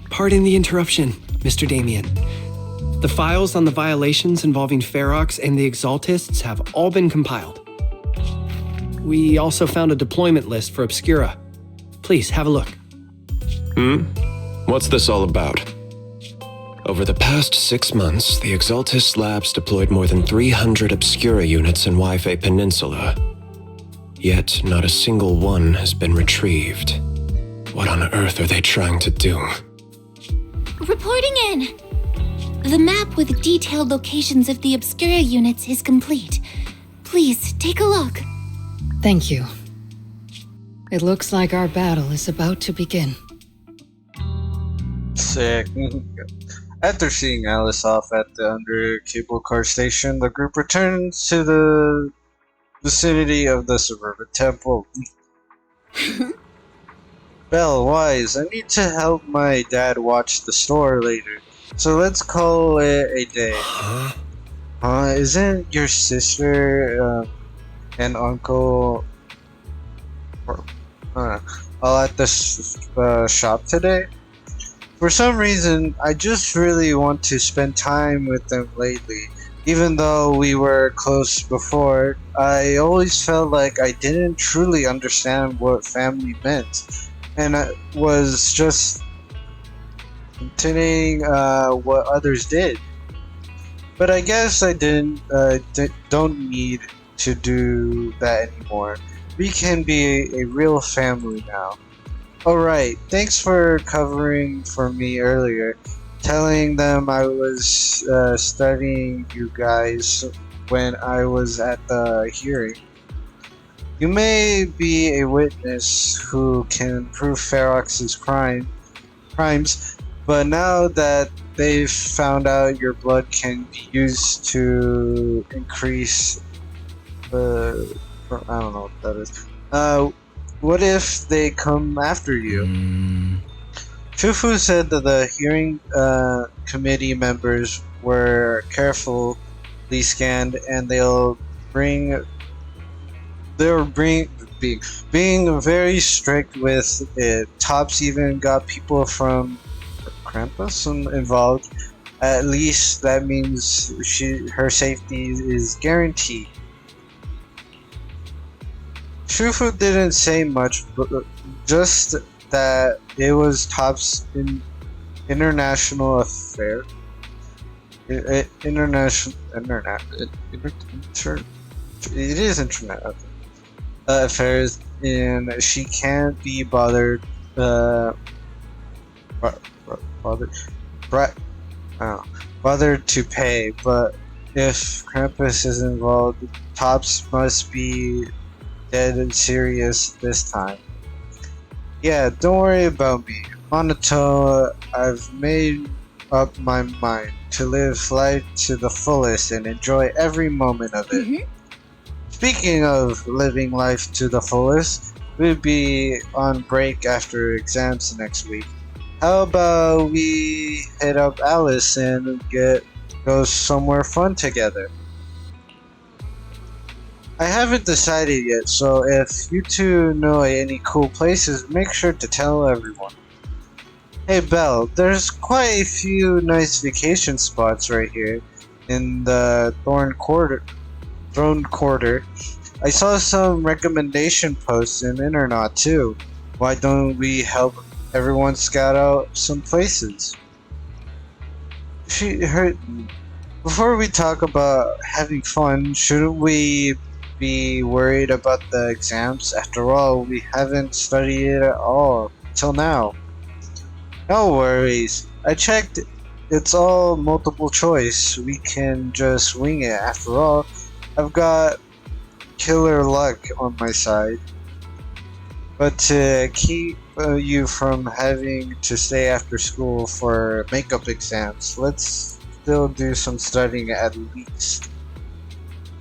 Pardon the interruption, Mr. Damien. The files on the violations involving Ferox and the Exaltists have all been compiled. We also found a deployment list for Obscura. Please, have a look. What's this all about? Over the past 6 months, the Exaltist Labs deployed more than 300 Obscura units in Waifei Peninsula. Yet, not a single one has been retrieved. What on earth are they trying to do? Reporting in. The map with detailed locations of the Obscura units is complete. Please, take a look. Thank you. It looks like our battle is about to begin. Sick. After seeing Alice off at the under cable car station, the group returns to the vicinity of the suburban temple. Belle, Wise, I need to help my dad watch the store later, so let's call it a day. Isn't your sister and uncle all at the shop today? For some reason, I just really want to spend time with them lately. Even though we were close before, I always felt like I didn't truly understand what family meant, and I was just continuing what others did. But I guess I don't need to do that anymore. We can be a real family now. Alright, thanks for covering for me earlier. telling them I was studying you guys when I was at the hearing. You may be a witness who can prove Ferox's crimes, but now that they've found out your blood can be used to increase I don't know what that is. What if they come after you? Fufu said that the hearing committee members were carefully scanned, and being very strict with it. Tops even got people from Krampus involved. At least that means her safety is guaranteed. Shufu didn't say much, but just that it was Top's international affair. It is internet affairs, and she can't be bothered bothered to pay. But if Krampus is involved, Tops must be dead and serious this time. Yeah, don't worry about me. Monotone, I've made up my mind to live life to the fullest and enjoy every moment of it. Speaking of living life to the fullest, we'll be on break after exams next week. How about we hit up Alice and go somewhere fun together? I haven't decided yet, so if you two know any cool places, make sure to tell everyone. Hey Belle, there's quite a few nice vacation spots right here in the Throne Quarter. I saw some recommendation posts in Internet too. Why don't we help everyone scout out some places? Before we talk about having fun, shouldn't we be worried about the exams? After all, we haven't studied it at all till now. No worries. I checked. It's all multiple choice. We can just wing it. After all, I've got killer luck on my side. But to keep you from having to stay after school for makeup exams, let's still do some studying at least.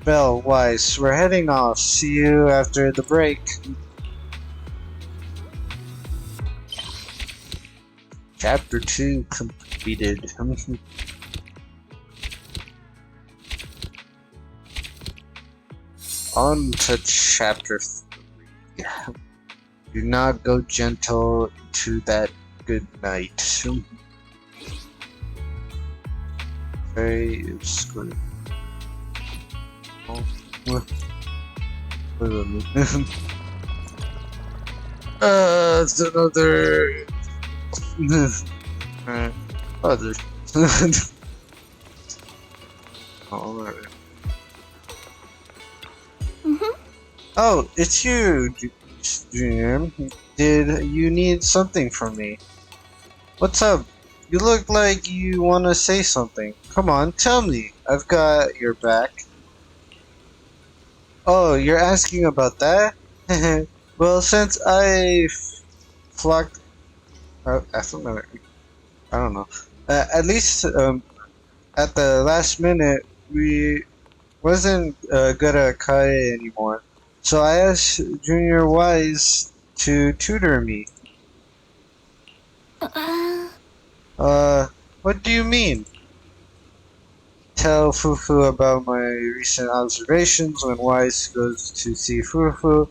Belle, Weiss, we're heading off. See you after the break. Chapter 2 completed. On to Chapter 3. Do not go gentle into that good night. Very obscure. It's another other. Alright. Oh, it's you, Junior. Did you need something from me? What's up? You look like you want to say something. Come on, tell me. I've got your back. Oh, you're asking about that? Well, since I flocked... I don't know. At least at the last minute, we wasn't good at Kai anymore. So I asked Junior Wise to tutor me. What do you mean? Tell Fufu about my recent observations when Wise goes to see Fufu.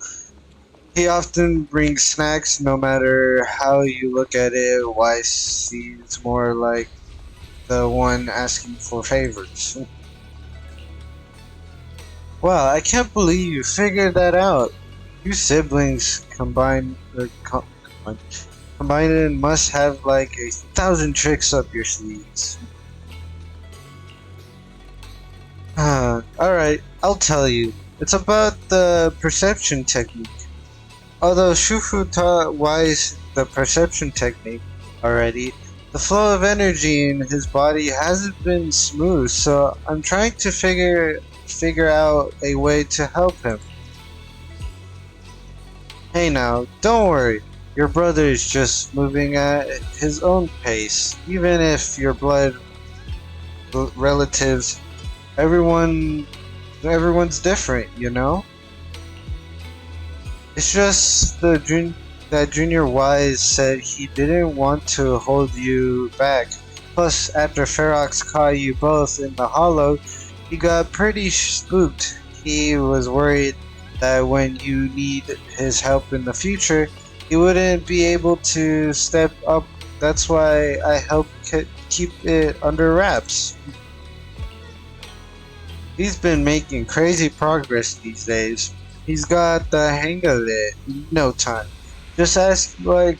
He often brings snacks. No matter how you look at it, Wise seems more like the one asking for favors. Wow, I can't believe you figured that out. You siblings combined must have like 1,000 tricks up your sleeves. Alright, I'll tell you. It's about the perception technique. Although Shufu taught Wise the perception technique already, The flow of energy in his body hasn't been smooth, so I'm trying to figure out a way to help him. Hey now, don't worry. Your brother is just moving at his own pace. Even if your blood relatives, everyone's different, you know? It's just that Junior Wise said he didn't want to hold you back. Plus, after Ferox caught you both in the hollow, he got pretty spooked. He was worried that when you need his help in the future, he wouldn't be able to step up. That's why I helped keep it under wraps. He's been making crazy progress these days. He's got the hang of it in no time. Just act like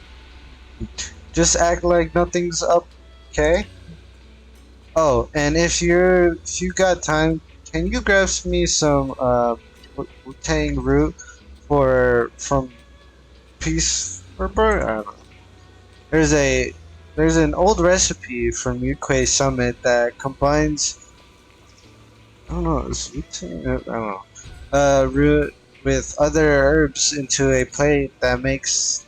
nothing's up, okay? Oh, and if you got time, can you grab me some Wu-Tang root from Peace for Bird? I don't know. There's an old recipe from Yunque Summit that combines, I don't know, it's Wu-Tang, I don't know, root with other herbs into a plate that makes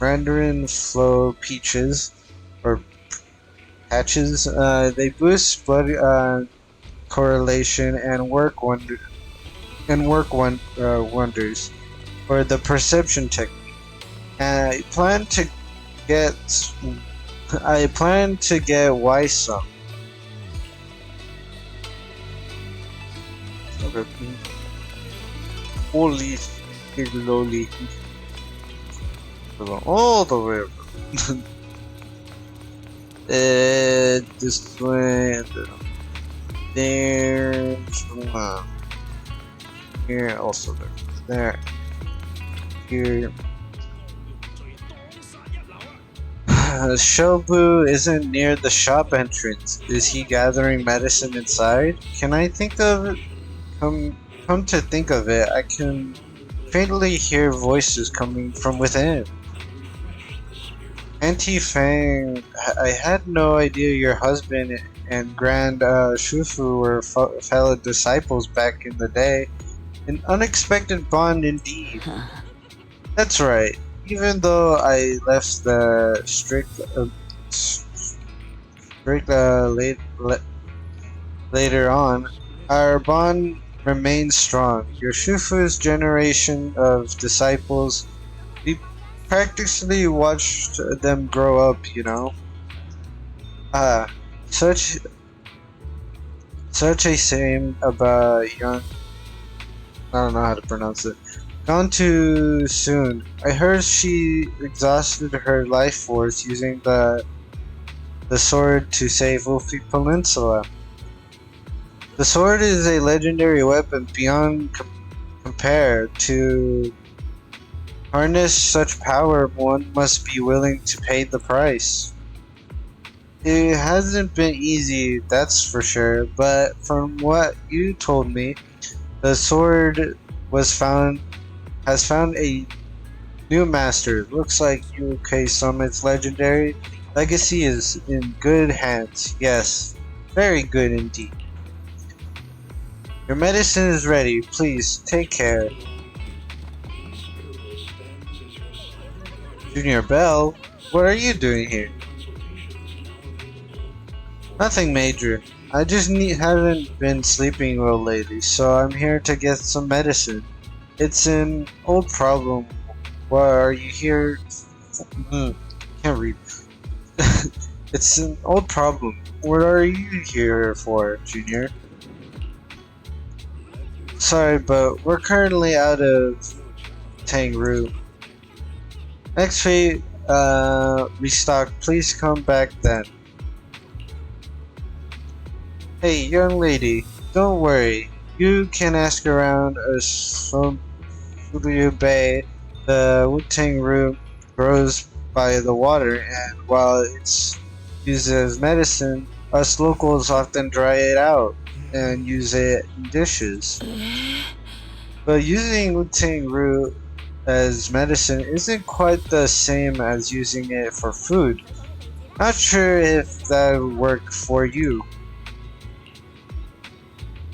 Mandarin flow peaches or patches. They boost blood correlation and work wonders for the perception technique. And I plan to get Wise some. Holy lowly. All the way. This way, and then there's one. Here, also there. Here. Shobu isn't near the shop entrance. Is he gathering medicine inside? Can I think of it? Come to think of it, I can faintly hear voices coming from within. Auntie Fang, I had no idea your husband and Grand Shufu were fellow disciples back in the day. An unexpected bond indeed. That's right. Even though I left the later on, our bond remains strong. Your Shufu's generation of disciples, we practically watched them grow up, you know. Such a shame about young. I don't know how to pronounce it. Gone too soon. I heard she exhausted her life force using the sword to save Wolfie Peninsula. The sword is a legendary weapon beyond compare. To harness such power, one must be willing to pay the price. It hasn't been easy, that's for sure, but from what you told me, the sword has found a new master. Looks like UK Summit's legendary legacy is in good hands. Yes, very good indeed. Your medicine is ready. Please take care. Junior Bell, what are you doing here? Nothing major. I just haven't been sleeping well lately, so I'm here to get some medicine. It's an old problem. Why are you here? Can't read. It's an old problem. What are you here for, Junior? Sorry, but we're currently out of Tang root. Next week, restock. Please come back then. Hey, young lady, don't worry. You can ask around Suliu Bay. The Wu-Tang root grows by the water, and while it's used as medicine, us locals often dry it out and use it in dishes. But using Wu-Tang root as medicine isn't quite the same as using it for food. Not sure if that would work for you.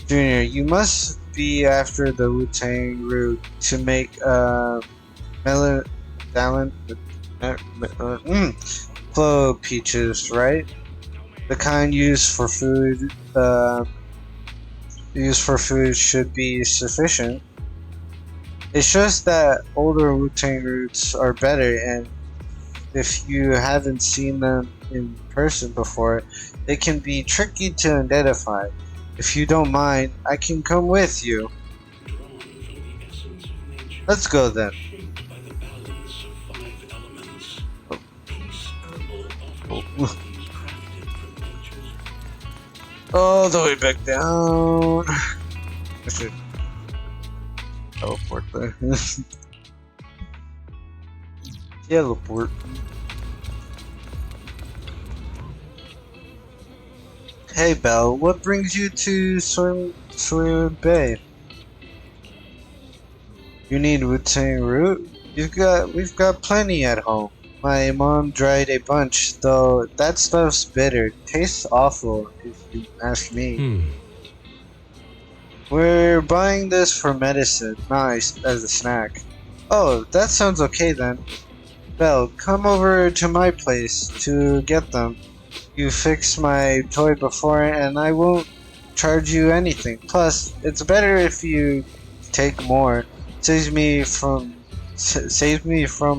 Junior, you must be after the Wu-Tang route to make flow peaches, right? The kind used for food should be sufficient. It's just that older Wu-Tang roots are better, and if you haven't seen them in person before, they can be tricky to identify. If you don't mind, I can come with you. Let's go then. All the way back down. I should teleport there. Teleport. Hey Belle, what brings you to Swim Bay? You need Wu-Tang root? We've got plenty at home. My mom dried a bunch, though that stuff's bitter. Tastes awful, if you ask me. We're buying this for medicine, not as a snack. Oh, that sounds okay then. Belle, come over to my place to get them. You fixed my toy before and I won't charge you anything. Plus, it's better if you take more. Saves me from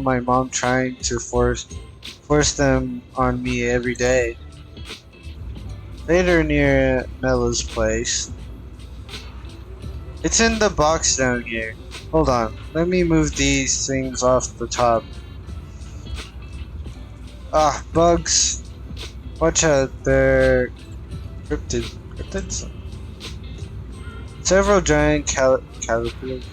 my mom trying to force them on me every day. Later near Melo's place. It's in the box down here. Hold on, let me move these things off the top. Ah, bugs. Watch out, they're cryptids. Several giant caterpillars.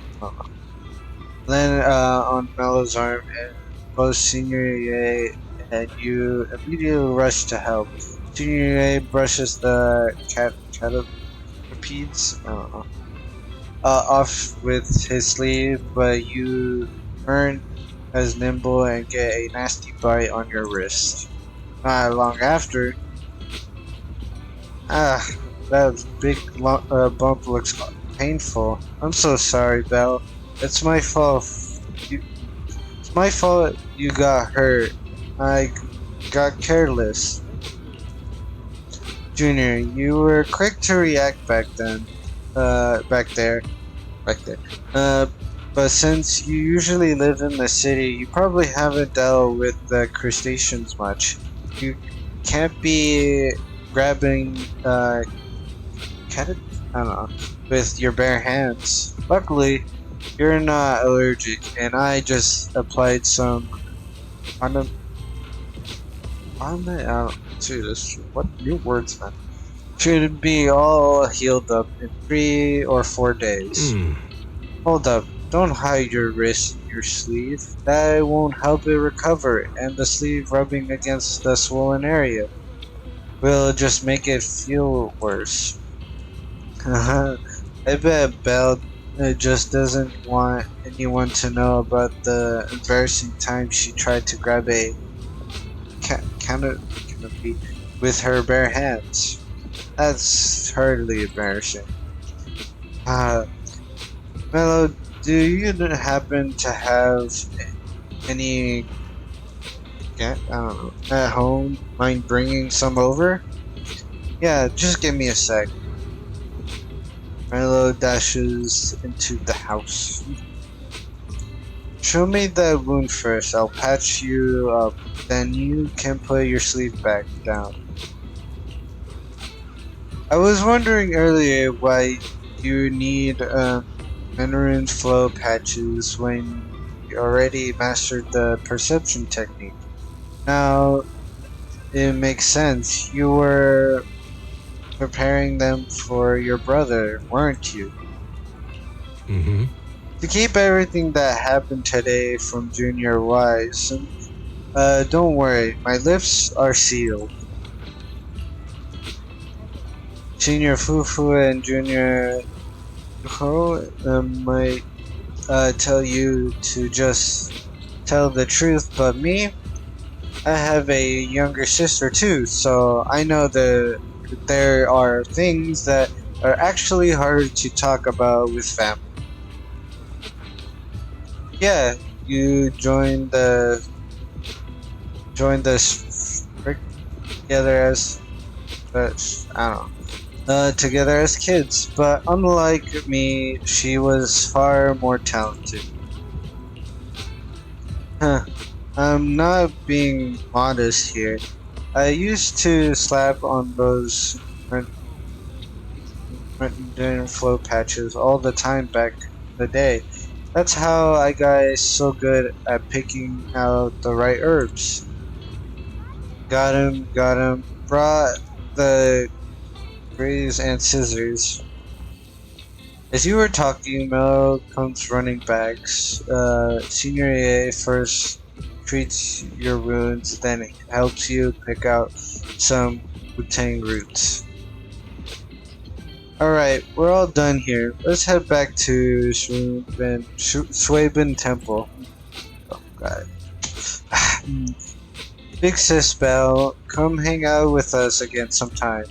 Then on Melo's arm, and both Senior Ye and you immediately rush to help. Senior Ye brushes the caterpillars off with his sleeve, but you aren't as nimble and get a nasty bite on your wrist. Not long after, that big bump looks painful. I'm so sorry, Belle. It's my fault. It's my fault you got hurt. I got careless. Junior, you were quick to react back there. But since you usually live in the city, you probably haven't dealt with the crustaceans much. You can't be grabbing with your bare hands. Luckily, you're not allergic, and I just applied some what new words, man? Should be all healed up in 3 or 4 days. Hold up, don't hide your wrist in your sleeve. That won't help it recover, and the sleeve rubbing against the swollen area will just make it feel worse. I bet Belle just doesn't want anyone to know about the embarrassing time she tried to grab a canopy with her bare hands. That's hardly embarrassing. Melo, do you happen to have any at home? Mind bringing some over? Yeah, just give me a sec. Milo dashes into the house. Show me that wound first. I'll patch you up. Then you can put your sleeve back down. I was wondering earlier why you need Mandarin flow patches when you already mastered the perception technique. Now, it makes sense. You were preparing them for your brother, weren't you? Mm-hmm. To keep everything that happened today from Junior wise, don't worry, my lips are sealed. Senior Fufu and Junior might tell you to just tell the truth, but me, I have a younger sister too, so I know that there are things that are actually hard to talk about with family. Yeah, you joined the together as I don't know, together as kids, but unlike me, she was far more talented. Huh. I'm not being modest here. I used to slap on those random flow patches all the time back in the day. That's how I got so good at picking out the right herbs. Got him. Brought the graze and scissors. As you were talking, Mel comes running back. Senior A first treats your wounds, then helps you pick out some Wu-Tang roots. Alright, we're all done here. Let's head back to Swaben Temple. Oh god. Big Sis Belle, come hang out with us again sometime.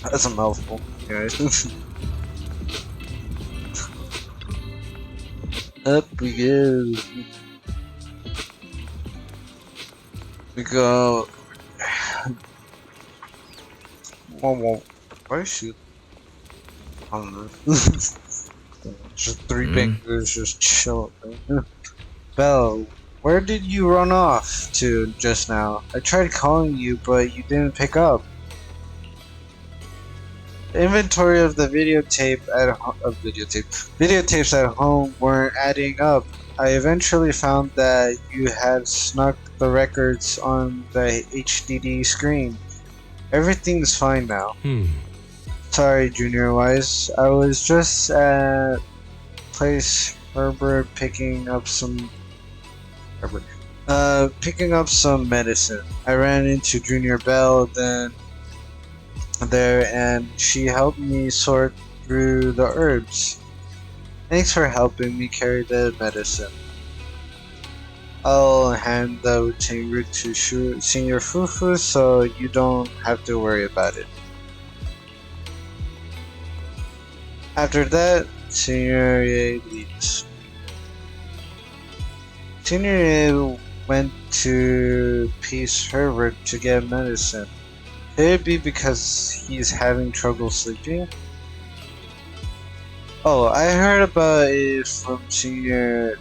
That's a mouthful, guys. Up we go. We go. Whoa. Why is she? I don't know. Just three fingers just chill. Belle, where did you run off to just now? I tried calling you, but you didn't pick up. The inventory of the videotapes at home weren't adding up. I eventually found that you had snuck the records on the HDD screen. Everything's fine now. Sorry, Junior Wise. I was just at place Herbert picking up some medicine. I ran into Junior Belle there and she helped me sort through the herbs. Thanks for helping me carry the medicine. I'll hand the Wu-Tang root to Senior Fufu so you don't have to worry about it. After that, Senior Ye leaves. Senior Ye went to Peace Herbert to get medicine. Could it be because he's having trouble sleeping? Oh, I heard about it from Senior...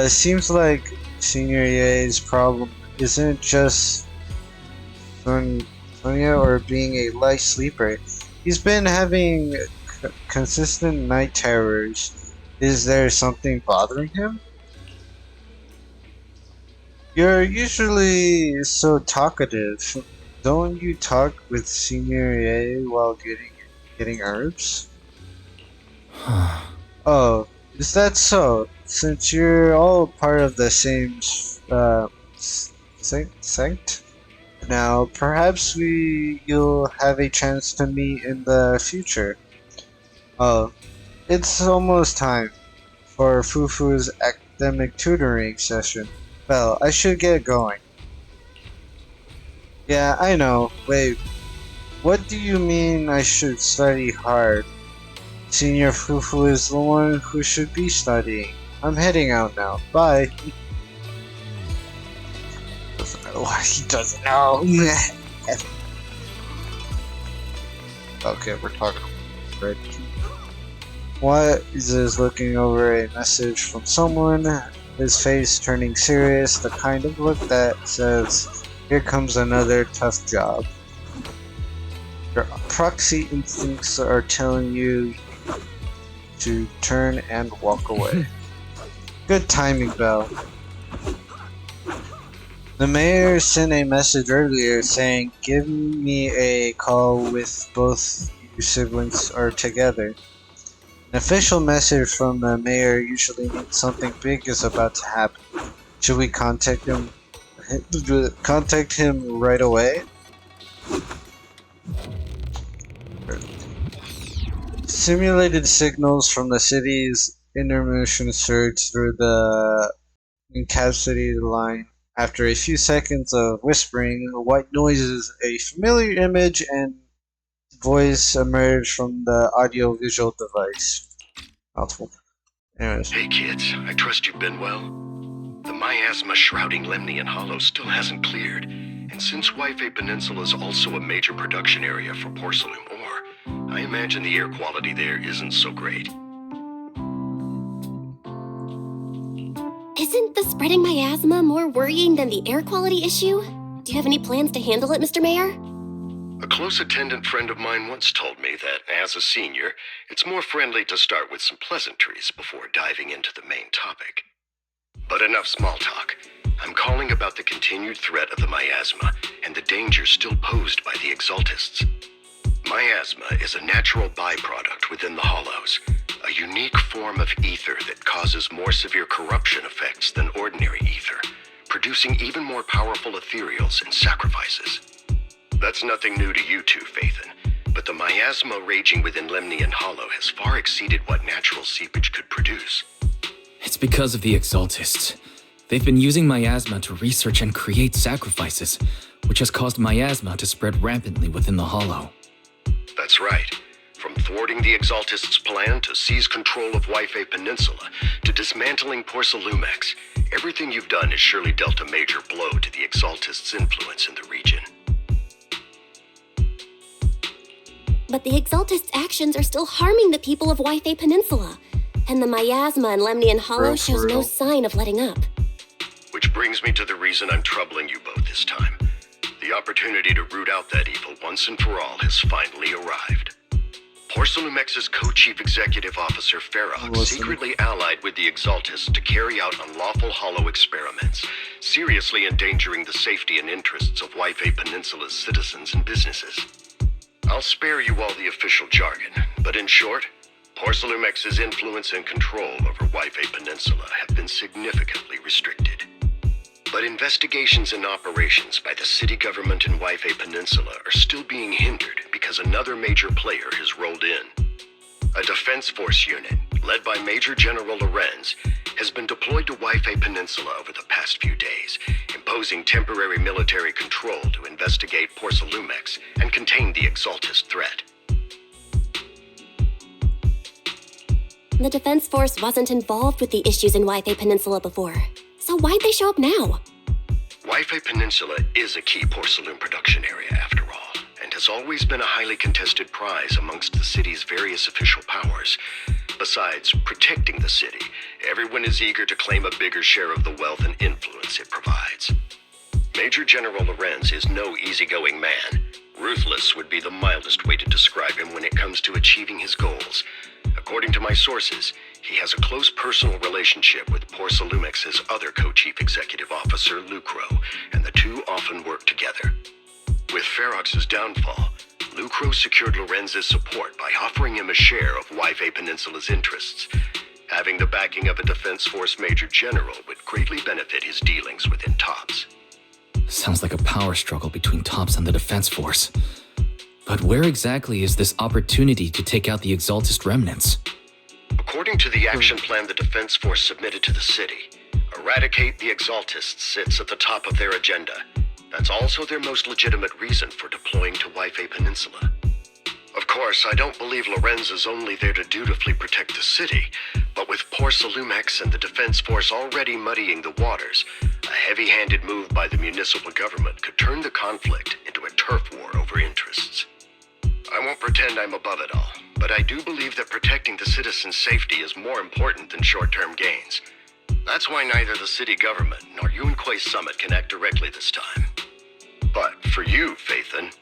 seems like Senior Ye's problem isn't just insomnia or being a light sleeper. He's been having consistent night terrors. Is there something bothering him? You're usually so talkative. Don't you talk with Senior Ye while getting herbs? Oh, is that so? Since you're all part of the same sect now, perhaps you'll have a chance to meet in the future. Oh, it's almost time for Fufu's academic tutoring session. Well, I should get going. Yeah, I know. Wait, what do you mean I should study hard? Senior Fufu is the one who should be studying. I'm heading out now. Bye. Doesn't know what he doesn't know. Okay, we're talking about Fred. What is this looking over a message from someone? His face turning serious, the kind of look that says, here comes another tough job. Your proxy instincts are telling you to turn and walk away. Good timing, Belle. The mayor sent a message earlier saying, give me a call with both your siblings are together. An official message from the mayor usually means something big is about to happen. Should we contact him right away? Simulated signals from the city's intermission surge through the encapsulated line. After a few seconds of whispering, white noises, a familiar image and voice emerged from the audio-visual device. Mouthful. Anyways. Hey kids, I trust you've been well. The miasma shrouding Lemnian Hollow still hasn't cleared, and since Wi-Fi Peninsula is also a major production area for porcelain ore, I imagine the air quality there isn't so great. Isn't the spreading miasma more worrying than the air quality issue? Do you have any plans to handle it, Mr. Mayor? A close attendant friend of mine once told me that, as a senior, it's more friendly to start with some pleasantries before diving into the main topic. But enough small talk. I'm calling about the continued threat of the miasma and the danger still posed by the Exaltists. Miasma is a natural byproduct within the Hollows, a unique form of ether that causes more severe corruption effects than ordinary ether, producing even more powerful ethereals and sacrifices. That's nothing new to you two, Phaethon, but the miasma raging within Lemnian Hollow has far exceeded what natural seepage could produce. It's because of the Exaltists. They've been using miasma to research and create sacrifices, which has caused miasma to spread rampantly within the Hollow. That's right. From thwarting the Exaltists' plan to seize control of Wi-Fi Peninsula to dismantling Porcelumex, everything you've done has surely dealt a major blow to the Exaltists' influence in the region. But the Exaltists' actions are still harming the people of Wi-Fi Peninsula, and the miasma in Lemnian Hollow shows no sign of letting up. Which brings me to the reason I'm troubling you both this time. The opportunity to root out that evil once and for all has finally arrived. Porcelumex's co-chief executive officer Ferox secretly allied with the Exaltists to carry out unlawful hollow experiments, seriously endangering the safety and interests of Wi-Fi Peninsula's citizens and businesses. I'll spare you all the official jargon, but in short, Porcelumex's influence and control over Wi-Fi Peninsula have been significantly restricted. But investigations and operations by the city government in Wi-Fi Peninsula are still being hindered because another major player has rolled in. A defense force unit, led by Major General Lorenz, has been deployed to Wi-Fi Peninsula over the past few days, imposing temporary military control to investigate Porcelumex and contain the Exaltist threat. The Defense Force wasn't involved with the issues in Wi-Fi Peninsula before, so why'd they show up now? Wi-Fi Peninsula is a key porcelain production area after all, and has always been a highly contested prize amongst the city's various official powers. Besides protecting the city, everyone is eager to claim a bigger share of the wealth and influence it provides. Major General Lorenz is no easygoing man. Ruthless would be the mildest way to describe him when it comes to achieving his goals. According to my sources, he has a close personal relationship with Porcelumex's other co-chief executive officer, Lucro, and the two often work together. With Ferox's downfall, Lucro secured Lorenz's support by offering him a share of Wi-Fi Peninsula's interests. Having the backing of a Defense Force Major General would greatly benefit his dealings within TOPS. Sounds like a power struggle between TOPS and the Defense Force. But where exactly is this opportunity to take out the Exaltist remnants? According to the action plan the Defense Force submitted to the city, eradicate the Exaltists sits at the top of their agenda. That's also their most legitimate reason for deploying to Wi-Fi Peninsula. Of course, I don't believe Lorenz is only there to dutifully protect the city, but with Porcelumex and the Defense Force already muddying the waters, a heavy-handed move by the municipal government could turn the conflict into a turf war over interests. I won't pretend I'm above it all, but I do believe that protecting the citizens' safety is more important than short-term gains. That's why neither the city government nor Yunquay Summit can act directly this time. But for you, Phaethon...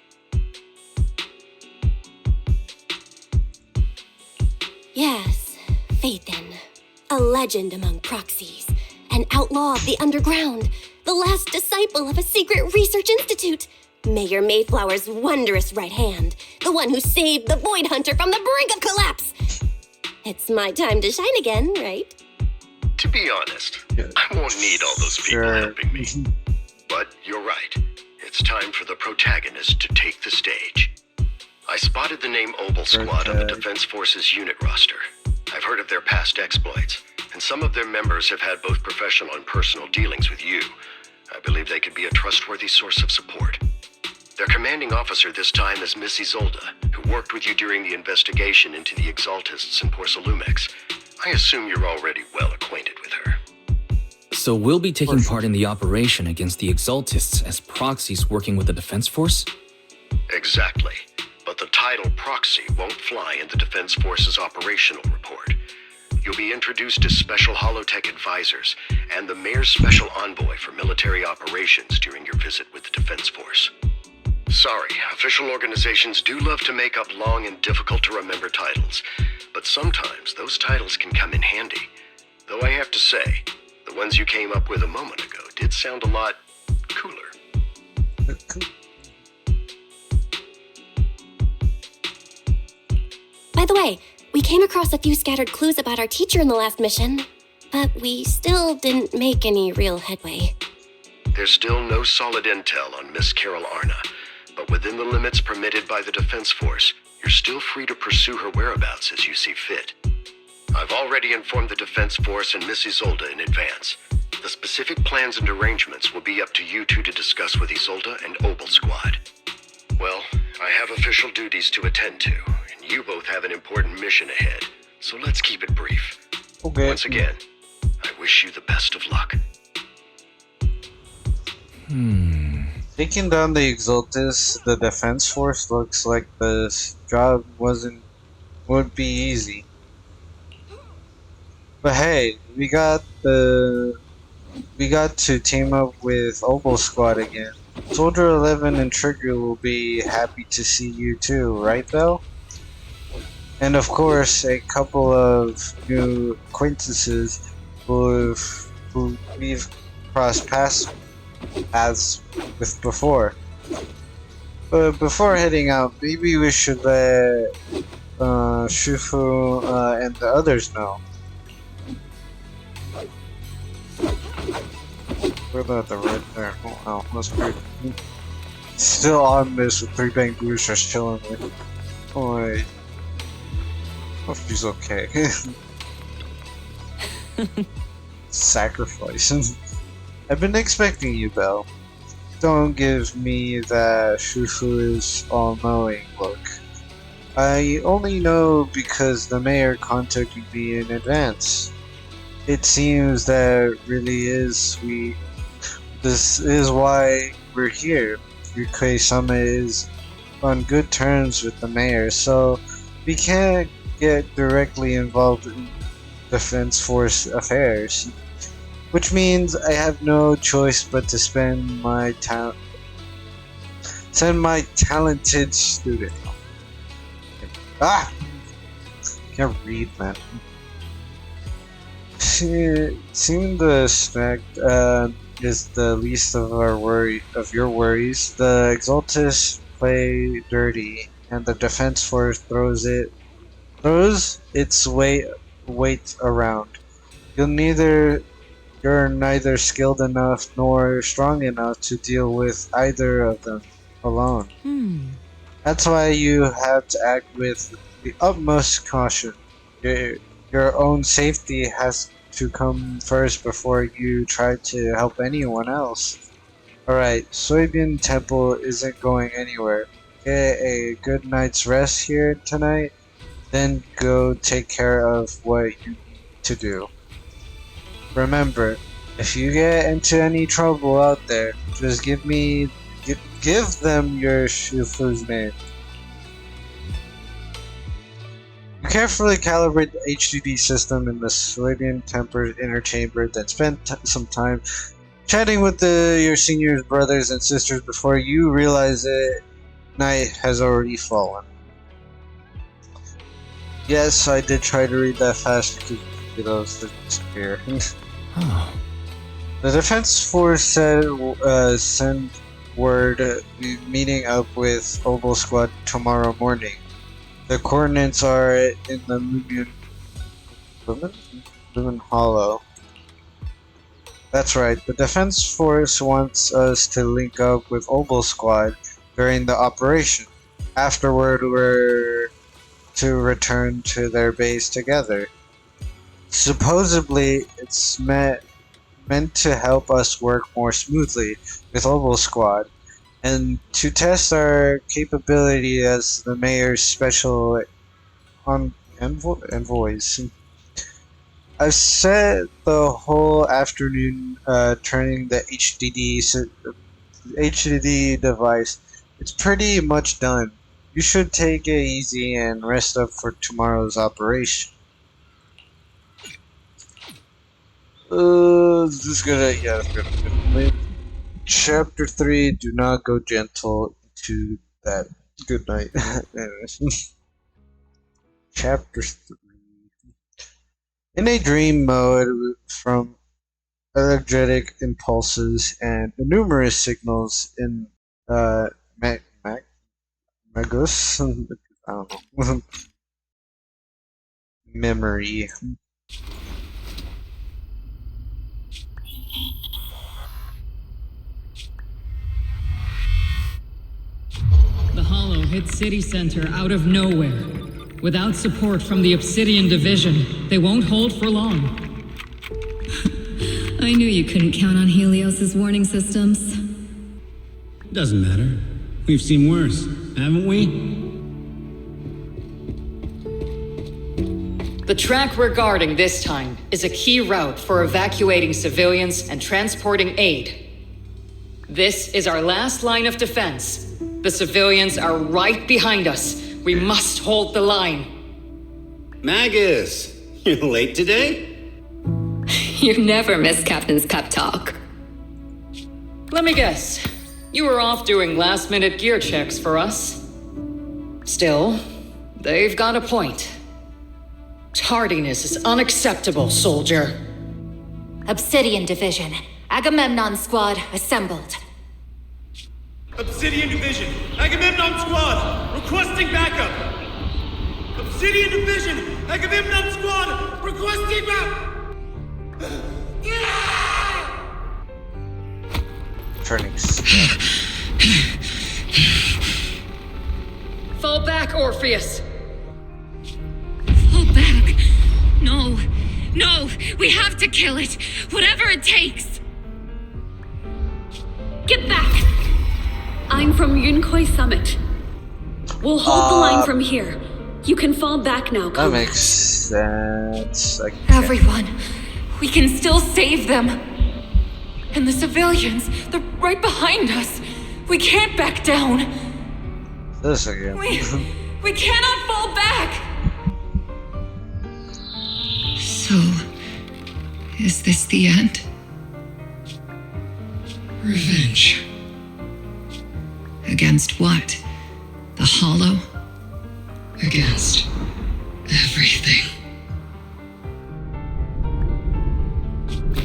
Yes, Phaethon. A legend among proxies. An outlaw of the underground. The last disciple of a secret research institute. Mayor Mayflower's wondrous right hand. The one who saved the Void Hunter from the brink of collapse. It's my time to shine again, right? To be honest, I won't need all those people helping me. But you're right. It's time for the protagonist to take the stage. I spotted the name Obel Squad on the Defense Force's unit roster. I've heard of their past exploits, and some of their members have had both professional and personal dealings with you. I believe they could be a trustworthy source of support. Their commanding officer this time is Miss Isolde, who worked with you during the investigation into the Exaltists in Porcelumex. I assume you're already well acquainted with her. So we'll be taking part in the operation against the Exaltists as proxies working with the Defense Force? Exactly. But the title proxy won't fly in the Defense Force's operational report. You'll be introduced as Special Holotech Advisors and the Mayor's Special Envoy for Military Operations during your visit with the Defense Force. Sorry, official organizations do love to make up long and difficult-to-remember titles, but sometimes those titles can come in handy. Though I have to say, the ones you came up with a moment ago did sound a lot cooler. By the way, we came across a few scattered clues about our teacher in the last mission, but we still didn't make any real headway. There's still no solid intel on Miss Carol Arna, but within the limits permitted by the Defense Force, you're still free to pursue her whereabouts as you see fit. I've already informed the Defense Force and Miss Isolde in advance. The specific plans and arrangements will be up to you two to discuss with Isolde and Obel Squad. Well, I have official duties to attend to, and you both have an important mission ahead, so let's keep it brief. Okay. Once again, I wish you the best of luck. Taking down the Exaltis, the Defense Force, looks like the job would be easy. But hey, we got to team up with Obel Squad again. Soldier 11 and Trigger will be happy to see you too, right Belle? And of course, a couple of new acquaintances who we've crossed paths with before. But before heading out, maybe we should let Shufu and the others know. What about the red there? Oh, wow, that's good. Still on this with 3 Bang Boosters chilling with. Boy. Hope she's okay. Sacrificing. I've been expecting you, Belle. Don't give me that Shufu is all-knowing look. I only know because the mayor contacted me in advance. It seems that really is sweet. This is why we're here. Yunkei-sama is on good terms with the mayor, so we can't get directly involved in Defense Force affairs. Which means I have no choice but to send my talented student. Can't read, man. Seeing the snack is the least of your worries. The Exaltis play dirty, and the Defense Force throws its weight around. You're neither skilled enough nor strong enough to deal with either of them alone. That's why you have to act with the utmost caution. Your own safety has to come first before you try to help anyone else. Alright, Soybean Temple isn't going anywhere. Get a good night's rest here tonight, then go take care of what you need to do. Remember, if you get into any trouble out there, just give them your Shufu's name. You carefully calibrate the HDD system in the Soybean tempered inner chamber, then spend some time chatting with your seniors, brothers, and sisters before you realize that night has already fallen. Yes, I did try to read that fast because those didn't disappear. The Defense Force send word meeting up with Obel Squad tomorrow morning. The coordinates are in the Lumen Hollow. That's right, the Defense Force wants us to link up with Obel Squad during the operation. Afterward, we're to return to their base together. Supposedly, it's meant to help us work more smoothly with Obel Squad, and to test our capability as the mayor's special envoys. I've spent the whole afternoon turning the HDD device. It's pretty much done. You should take it easy and rest up for tomorrow's operation. This is gonna. Chapter 3, do not go gentle into that. Good night. Anyways. Chapter 3. In a dream mode, from energetic impulses and numerous signals in Magus, I don't know, memory. The Hollow hit City Center out of nowhere. Without support from the Obsidian Division, they won't hold for long. I knew you couldn't count on Helios's warning systems. Doesn't matter. We've seen worse, haven't we? The track we're guarding this time is a key route for evacuating civilians and transporting aid. This is our last line of defense. The civilians are right behind us. We must hold the line. Magus, you're late today? You never miss Captain's pep talk. Let me guess. You were off doing last-minute gear checks for us. Still, they've got a point. Tardiness is unacceptable, soldier. Obsidian Division. Agamemnon Squad assembled. Obsidian Division, Agamemnon Squad, requesting backup! Obsidian Division, Agamemnon Squad, requesting backup! Turning. Fall back, Orpheus! Fall back? No. No, we have to kill it. Whatever it takes. Get back! I'm from Yunkoi Summit. We'll hold the line from here. You can fall back now, That makes sense. Everyone, we can still save them. And the civilians, they're right behind us. We can't back down. This again. We cannot fall back. So, is this the end? Revenge. Against what? The Hollow? Against everything.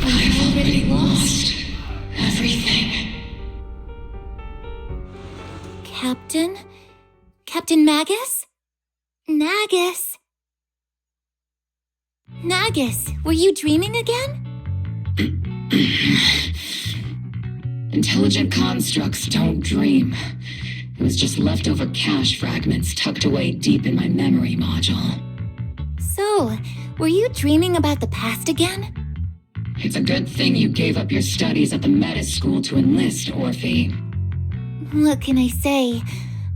I've already lost everything. Captain? Captain Magus? Nagus? Nagus, were you dreaming again? Intelligent constructs don't dream. It was just leftover cache fragments tucked away deep in my memory module. So, were you dreaming about the past again? It's a good thing you gave up your studies at the Meta School to enlist, Orphe. What can I say?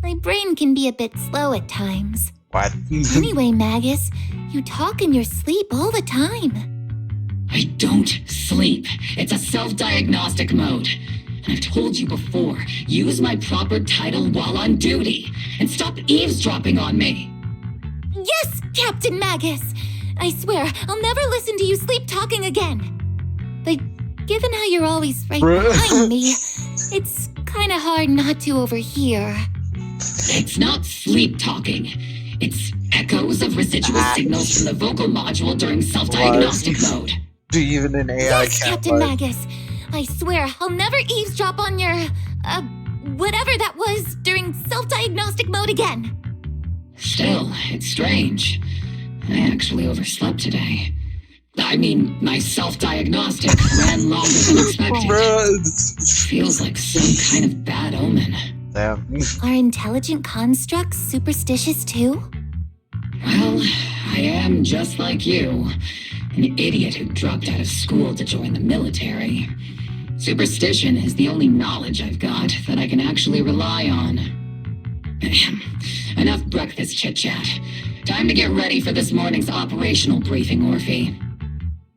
My brain can be a bit slow at times. What? Anyway, Magus, you talk in your sleep all the time. I don't sleep. It's a self-diagnostic mode. And I've told you before, use my proper title while on duty, and stop eavesdropping on me. Yes, Captain Magus! I swear, I'll never listen to you sleep talking again. But given how you're always right behind me, it's kinda hard not to overhear. It's not sleep talking. It's echoes of residual signals from the vocal module during self-diagnostic mode. Do even an AI Yes, can't Captain lie. Magus. I swear, I'll never eavesdrop on your, whatever that was during self-diagnostic mode again. Still, it's strange. I actually overslept today. I mean, my self-diagnostic ran longer than expected. Feels like some kind of bad omen. Damn. Are intelligent constructs superstitious too? Well, I am just like you. An idiot who dropped out of school to join the military. Superstition is the only knowledge I've got that I can actually rely on. Enough breakfast chit-chat. Time to get ready for this morning's operational briefing, Orphe.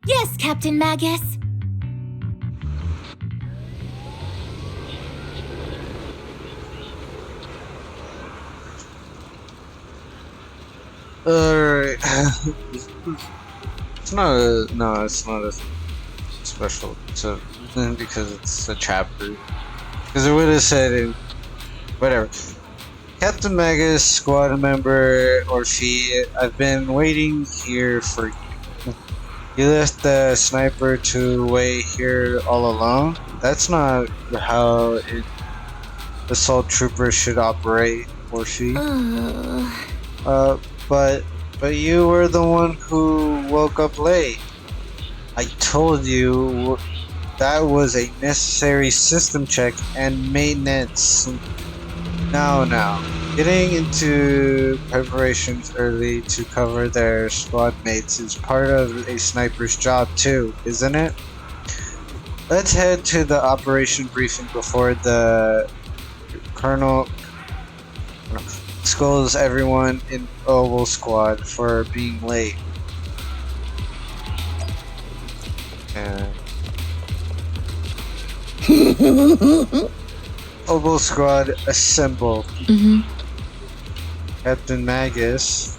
Yes, Captain Magus. Alright. It's not a special, so because it's a chapter. Because it would have said in whatever. Captain Magus, squad member Orphe, I've been waiting here for you. You left the sniper to wait here all alone? That's not how assault troopers should operate, Orphe. But you were the one who woke up late. I told you that was a necessary system check and maintenance. Now, getting into preparations early to cover their squad mates is part of a sniper's job too, isn't it? Let's head to the operation briefing before the Colonel scolds everyone in Oval Squad for being late. And Oval Squad assemble. Captain Magus.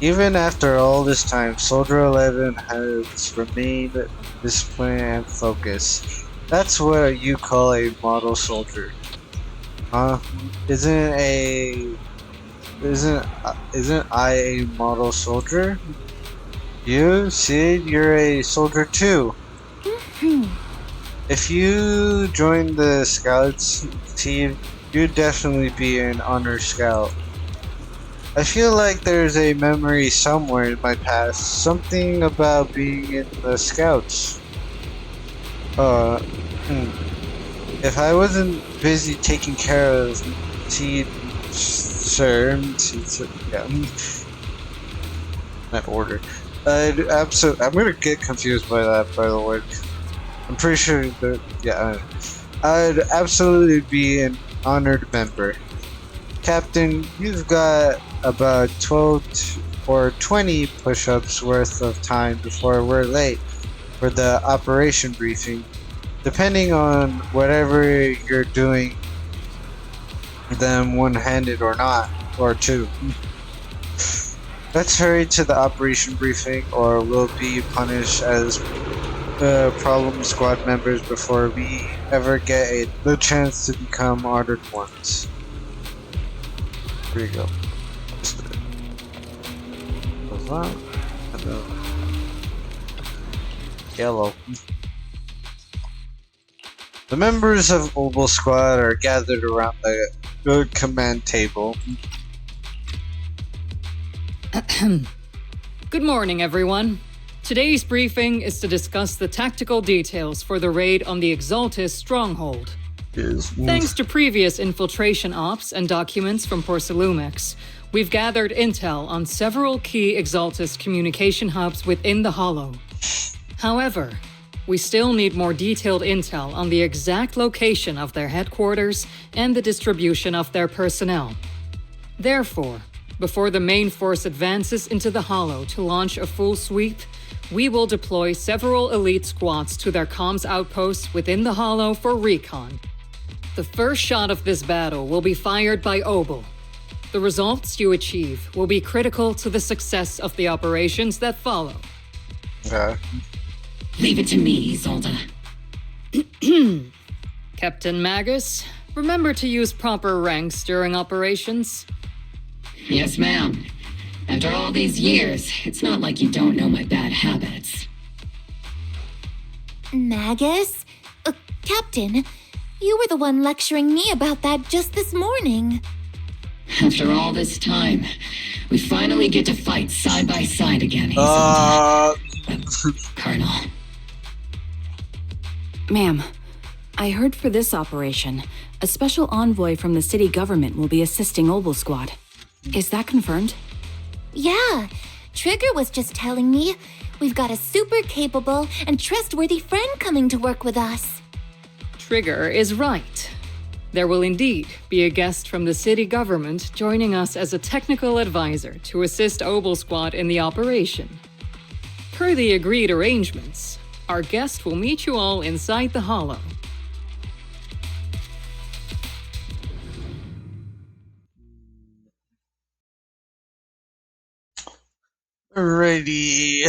Even after all this time, Soldier 11 has remained disciplined and focused. That's what you call a model soldier. Huh? Isn't I a model soldier? You, Sid, you're a soldier too. If you join the scouts team, you'd definitely be an honor scout. I feel like there's a memory somewhere in my past, something about being in the scouts. If I wasn't busy taking care of that order. I'm gonna get confused by that, by the way. I'm pretty sure that, I'd absolutely be an honored member. Captain, you've got about 12 or 20 push-ups worth of time before we're late for the operation briefing. Depending on whatever you're doing, them one-handed or not, or two. Let's hurry to the operation briefing, or we'll be punished as problem squad members before we ever get the chance to become honored ones. Here you go. Yellow. The members of Oval Squad are gathered around the command table. Good morning, everyone. Today's briefing is to discuss the tactical details for the raid on the Exaltis stronghold. Thanks to previous infiltration ops and documents from Porcelumex, we've gathered intel on several key Exaltis communication hubs within the Hollow. However, we still need more detailed intel on the exact location of their headquarters and the distribution of their personnel. Therefore, before the main force advances into the Hollow to launch a full sweep, we will deploy several elite squads to their comms outposts within the Hollow for recon. The first shot of this battle will be fired by Obel. The results you achieve will be critical to the success of the operations that follow. Leave it to me, Isolde. Captain Magus, remember to use proper ranks during operations? Yes, ma'am. After all these years, it's not like you don't know my bad habits. Magus? Captain, you were the one lecturing me about that just this morning. After all this time, we finally get to fight side by side again, Isolde. Colonel. Ma'am, I heard for this operation, a special envoy from the city government will be assisting Oval Squad. Is that confirmed? Yeah, Trigger was just telling me we've got a super capable and trustworthy friend coming to work with us. Trigger is right. There will indeed be a guest from the city government joining us as a technical advisor to assist Obel Squad in the operation. Per the agreed arrangements, our guest will meet you all inside the Hollow. Alrighty.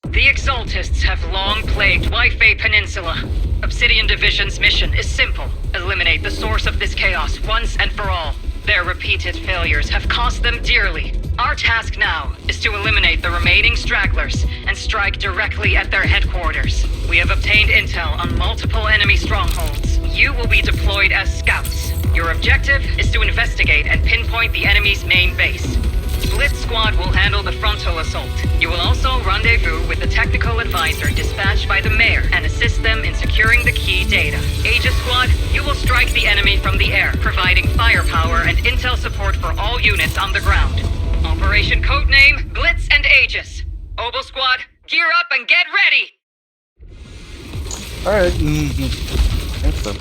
The Exaltists have long plagued Waifei Peninsula. Obsidian Division's mission is simple. Eliminate the source of this chaos once and for all. Their repeated failures have cost them dearly. Our task now is to eliminate the remaining stragglers and strike directly at their headquarters. We have obtained intel on multiple enemy strongholds. You will be deployed as scouts. Your objective is to investigate and pinpoint the enemy's main base. Blitz Squad will handle the frontal assault. You will also rendezvous with the technical advisor dispatched by the mayor and assist them in securing the key data. Aegis Squad, you will strike the enemy from the air, providing firepower and intel support for all units on the ground. Operation codename Blitz and Aegis. Obel Squad, gear up and get ready! Alright.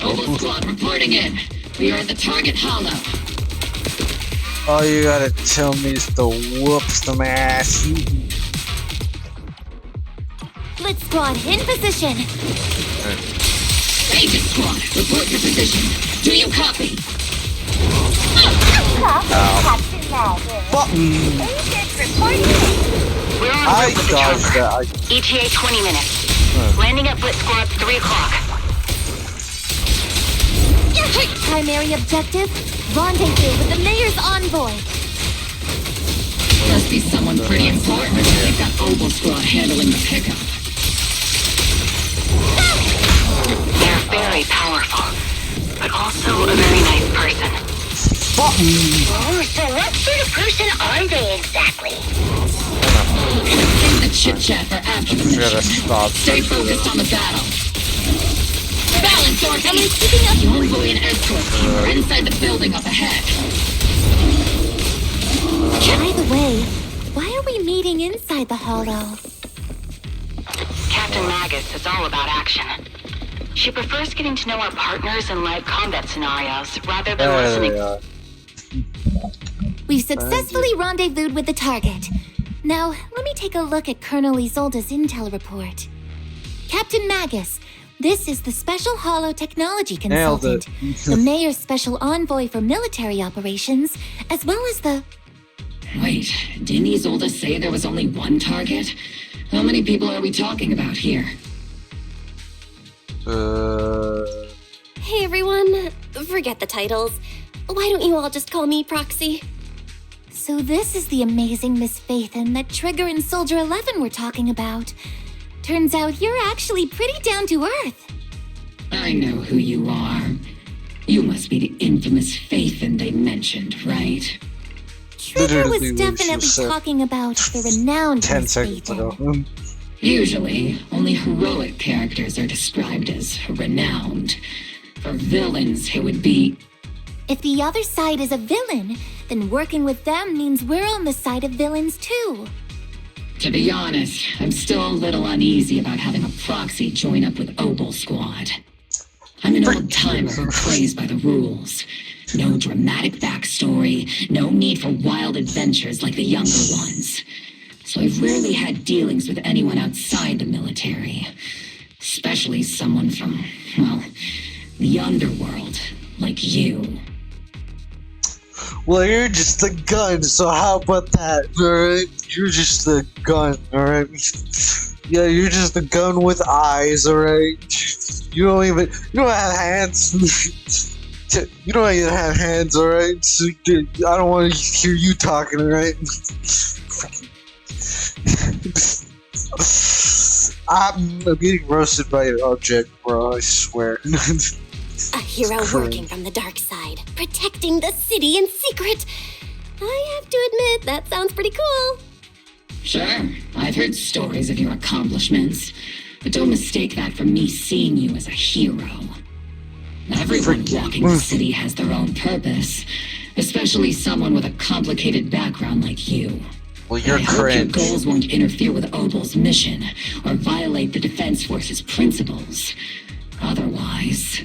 Obel Squad reporting in. We are at the target hollow. All you gotta tell me is to whoop some ass. Blitz Squad in position. Aegis Squad, report your position. Do you copy? We're on route with the chopper. ETA 20 minutes. Landing at Blitz Squad 3 o'clock. Primary objective, rendezvous with the mayor's envoy. Must be someone pretty important if they've got Obel Squad handling the pickup. They're very powerful, but also a very nice person. Oh, so what sort of person are they exactly? Save the chit-chat for after the mission. Stay focused on the battle. Balance, Orky! The envoy and escort team are inside the building up ahead. By the way, why are we meeting inside the Hollow? Captain Magus is all about action. She prefers getting to know our partners in live combat scenarios rather than listening. We've successfully rendezvoused with the target. Now, let me take a look at Colonel Isolde's intel report. Captain Magus, this is the Special Hollow Technology Consultant, the Mayor's Special Envoy for Military Operations, as well as the... Wait, didn't Isolde say there was only one target? How many people are we talking about here? Hey everyone, forget the titles. Why don't you all just call me Proxy? So this is the amazing Miss Phaethon that Trigger and Soldier 11 were talking about. Turns out you're actually pretty down to earth. I know who you are. You must be the infamous Phaethon they mentioned, right? Trigger was definitely talking about the renowned Miss Phaethon. Usually, only heroic characters are described as renowned. For villains, it would be... If the other side is a villain, then working with them means we're on the side of villains too. To be honest, I'm still a little uneasy about having a proxy join up with Obel Squad. I'm an old-timer who plays by the rules. No dramatic backstory, no need for wild adventures like the younger ones. So I've rarely had dealings with anyone outside the military. Especially someone from, well, the underworld, like you. Well, you're just a gun, so how about that, alright? You're just a gun, alright? Yeah, you're just a gun with eyes, alright? You don't have hands. You don't even have hands, alright? So, I don't want to hear you talking, alright? I'm getting roasted by an object, bro, I swear. A hero working from the dark side, protecting the city in secret. I have to admit, that sounds pretty cool. Sure, I've heard stories of your accomplishments, but don't mistake that for me seeing you as a hero. Everyone walking the city has their own purpose, especially someone with a complicated background like you. Well, you're I hope your cringe. goals won't interfere with Obel's mission or violate the Defense Force's principles. Otherwise...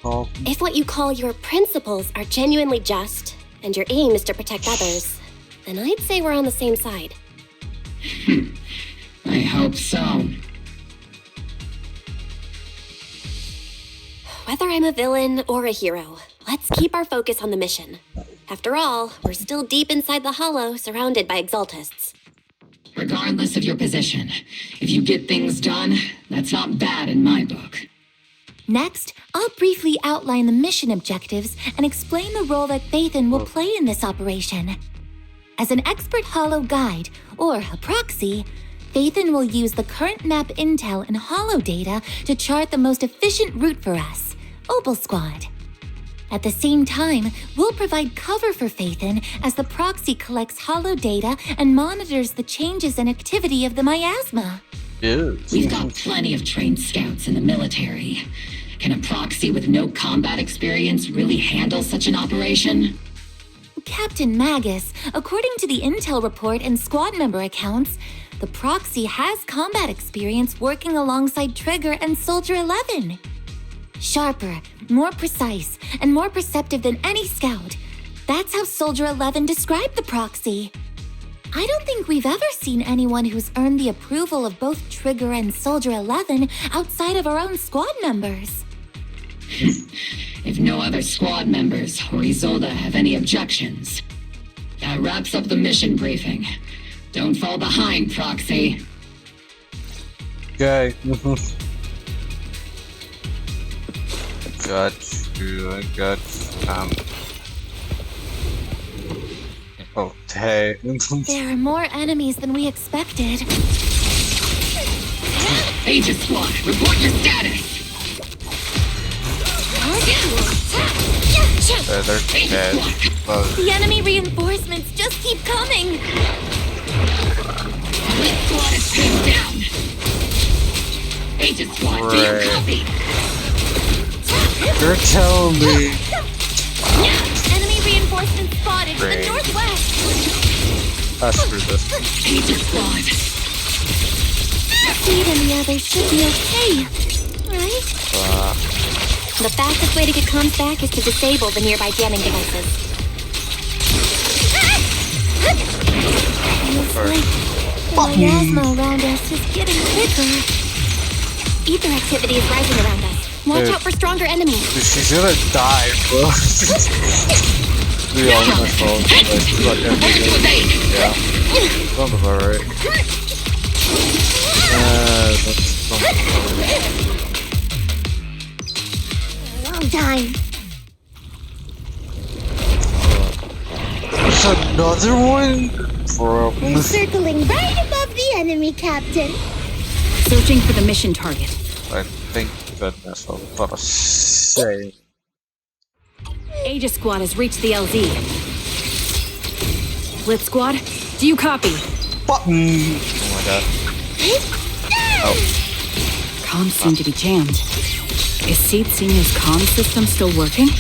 Oh. If what you call your principles are genuinely just, and your aim is to protect others, then I'd say we're on the same side. I hope so. Whether I'm a villain or a hero, let's keep our focus on the mission. After all, we're still deep inside the Hollow, surrounded by Exaltists. Regardless of your position, if you get things done, that's not bad in my book. Next, I'll briefly outline the mission objectives and explain the role that Phaethon will play in this operation. As an expert Hollow guide, or a proxy, Phaethon will use the current map intel and Hollow data to chart the most efficient route for us, Obel Squad. At the same time, we'll provide cover for Phaethon as the proxy collects Hollow data and monitors the changes and activity of the miasma. We've got plenty of trained scouts in the military. Can a proxy with no combat experience really handle such an operation? Captain Magus, according to the intel report and squad member accounts, the proxy has combat experience working alongside Trigger and Soldier 11. Sharper, more precise, and more perceptive than any scout. That's how Soldier 11 described the proxy. I don't think we've ever seen anyone who's earned the approval of both Trigger and Soldier 11 outside of our own squad members. If no other squad members or Isolde have any objections, that wraps up the mission briefing. Don't fall behind, Proxy. Okay. I got okay. There are more enemies than we expected. Aegis Squad, report your status! They're dead. The enemy reinforcements just keep coming! This squad is pinned down! Aegis Squad, do you copy? You're telling me. Enemy reinforcements spotted to the northwest! Screw this. Aegis Squad! Speed and the others should be okay, right? The fastest way to get comms back is to disable the nearby jamming devices. Looks like the miasma around us is getting thicker. Ether activity is rising around us. Watch out for stronger enemies. Dude, she's gonna die, bro. We all my fault. Yeah. Sounds about right. Long time. There's another one? Bro. We're circling right above the enemy, Captain. Searching for the mission target. I think goodness, I was about to say. Aegis Squad has reached the LZ. Blitz Squad, do you copy? Button! Oh my god. Oh. Comms seem to be jammed. Is Seed Senior's comm system still working?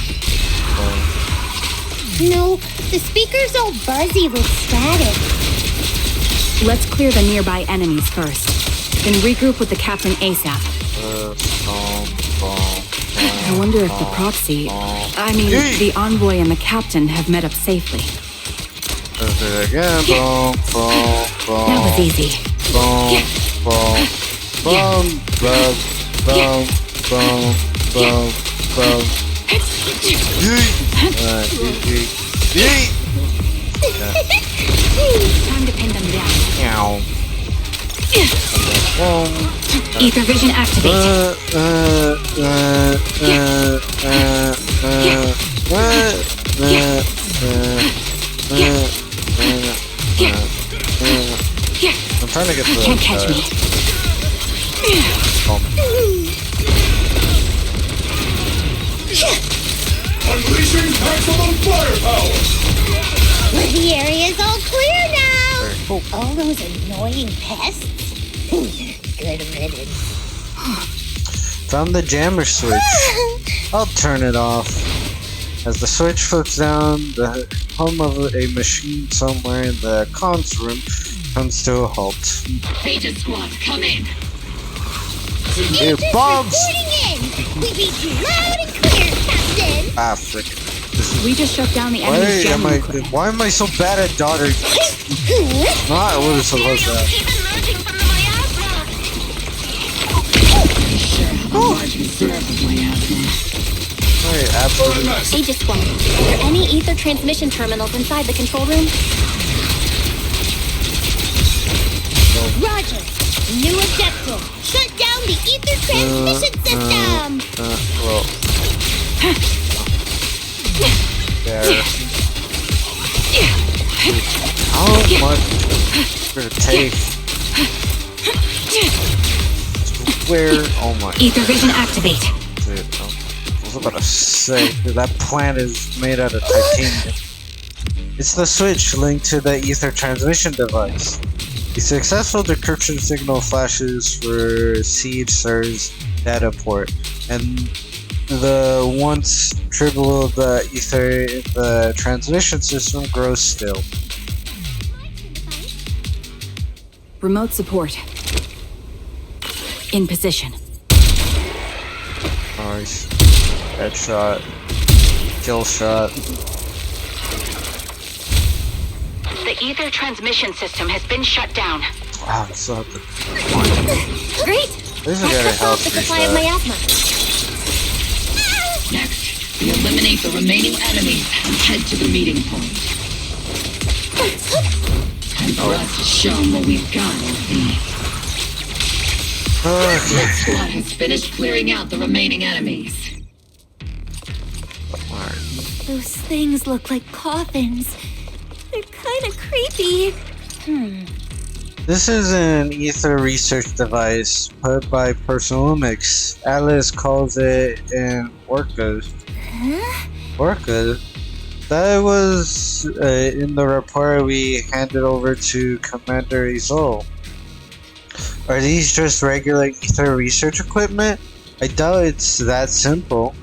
No, the speaker's all buzzy with static. Let's clear the nearby enemies first, then regroup with the captain ASAP. I wonder if the proxy, the envoy and the captain have met up safely. Again. That was easy. Time to pin them down. Ether vision activate. I'm trying to get the. Can't catch me. Unleashing maximum firepower! The area's all clear now! All those annoying pests? Good riddance. Found the jammer switch. I'll turn it off. As the switch flips down, the hum of a machine somewhere in the comms room comes to a halt. Beta squad, come in. Hey, bombs! We read you loud and clear, Captain! Ah, frick. We just shut down the enemy's jamming equipment. Why am I so bad at dodging? Not what it's supposed to happen. Wait, absolutely. Aegis Squad, are there any ether transmission terminals inside the control room? Roger! New objective! Shut down the ether transmission system! Well. There. How much did it take? Where? Oh my. Ether vision activate. Dude, I was about to say, dude, that plant is made out of titanium. It's the switch linked to the ether transmission device. The successful decryption signal flashes for Siege Sir's data port, and the once triple the ether in the transmission system grows still. Remote support. In position. Nice. Headshot. Kill shot. The ether transmission system has been shut down. Wow, I still have to. Great! This is That gonna cuts help off the supply of miasma. Next, we eliminate the remaining enemies and head to the meeting point. Time for us to show them what we've got, LP. Red Squad has finished clearing out the remaining enemies. Those things look like coffins. They're kind of creepy. This is an ether research device put by Personalumix. Alice calls it an Orca. Huh? Orca? That was in the report we handed over to Commander Izol. Are these just regular ether research equipment? I doubt it's that simple.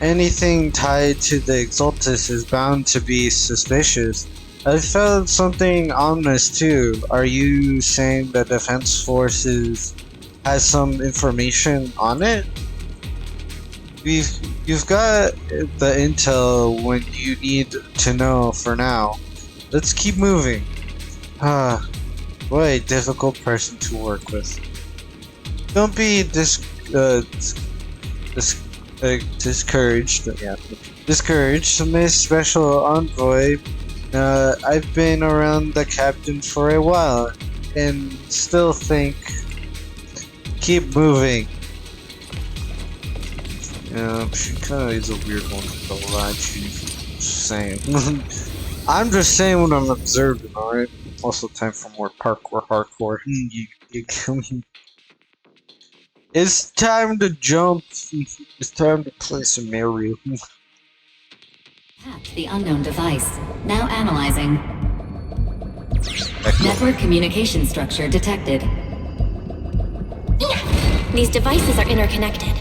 Anything tied to the Exaltus is bound to be suspicious. I felt something ominous too. Are you saying the Defense Forces has some information on it? You've got the intel when you need to know for now. Let's keep moving. What a difficult person to work with. Don't be discouraged. Yeah, discouraged, Miss Special Envoy. I've been around the captain for a while, and still think. Keep moving. She kind of is a weird one. The lie she's saying. I'm just saying what I'm observing. All right. Also, time for more parkour, hardcore. You kill me. It's time to jump. It's time to play some Mario. Tapped the unknown device. Now analyzing. Network communication structure detected. These devices are interconnected,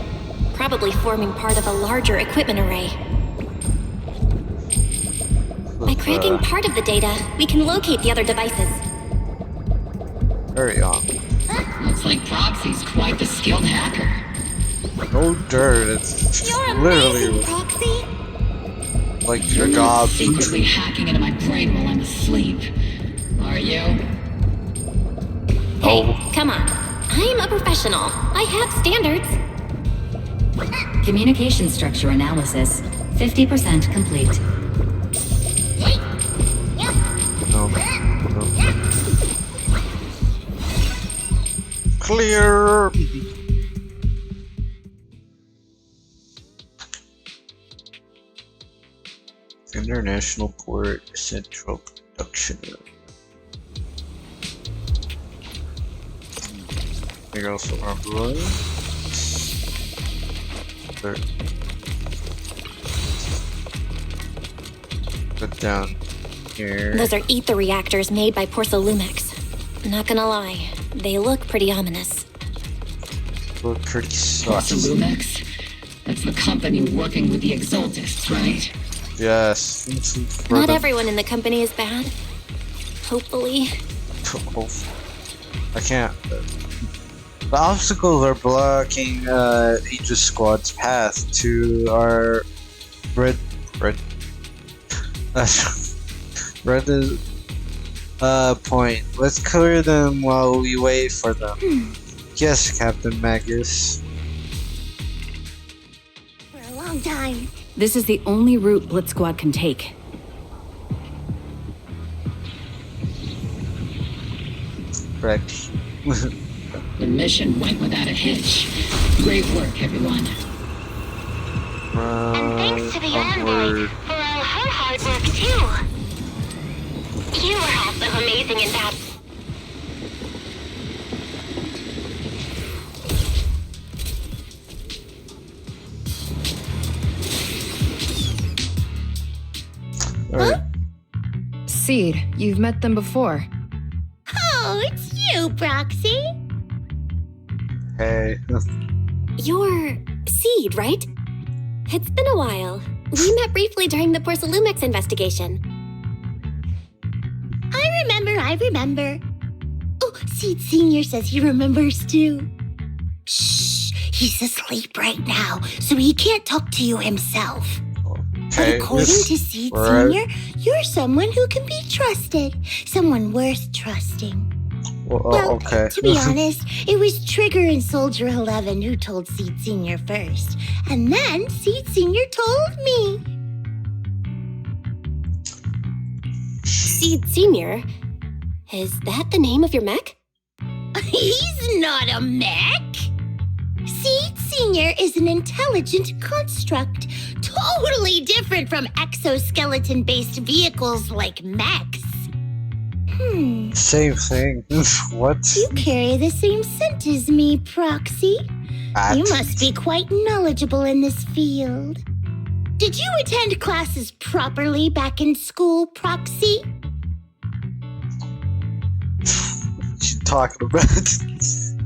probably forming part of a larger equipment array. By cracking part of the data, we can locate the other devices. Very on. Looks like Proxy's quite the skilled hacker. No dirt. It's You're literally amazing, Proxy! like You're your not gob. secretly hacking into my brain while I'm asleep, are you? Hey, come on. I'm a professional. I have standards. Communication structure analysis 50% complete. No. Clear. International Port Central Production. They also are blue. Put down here. Those are ether reactors made by Porcelumex. Not gonna lie, they look pretty ominous. We're pretty sus. Lumex? That's the company working with the Exaltists, right? Yes. Not everyone in the company is bad. Hopefully. I can't. The obstacles are blocking Aegis Squad's path to our red point. Let's clear them while we wait for them. Yes, Captain Magus. For a long time. This is the only route Blitz Squad can take. Correct. The mission went without a hitch. Great work, everyone. And thanks to the envoy for all her hard work, too. You were also amazing in that. Seed, you've met them before. Oh, it's you, Proxy. Hey. You're Seed, right? It's been a while. We met briefly during the Porcelumex investigation. I remember. Oh, Seed Sr. says he remembers too. Shh, he's asleep right now, so he can't talk to you himself. But according to Seed Sr., you're someone who can be trusted. Someone worth trusting. Well, okay. To be honest, it was Trigger and Soldier 11 who told Seed Sr. first. And then Seed Sr. told me. Seed Sr.? Is that the name of your mech? He's not a mech. Seed Sr. is an intelligent construct, totally different from exoskeleton-based vehicles like mechs. Same thing. What? You carry the same scent as me, Proxy. You must be quite knowledgeable in this field. Did you attend classes properly back in school, Proxy? What you talking about?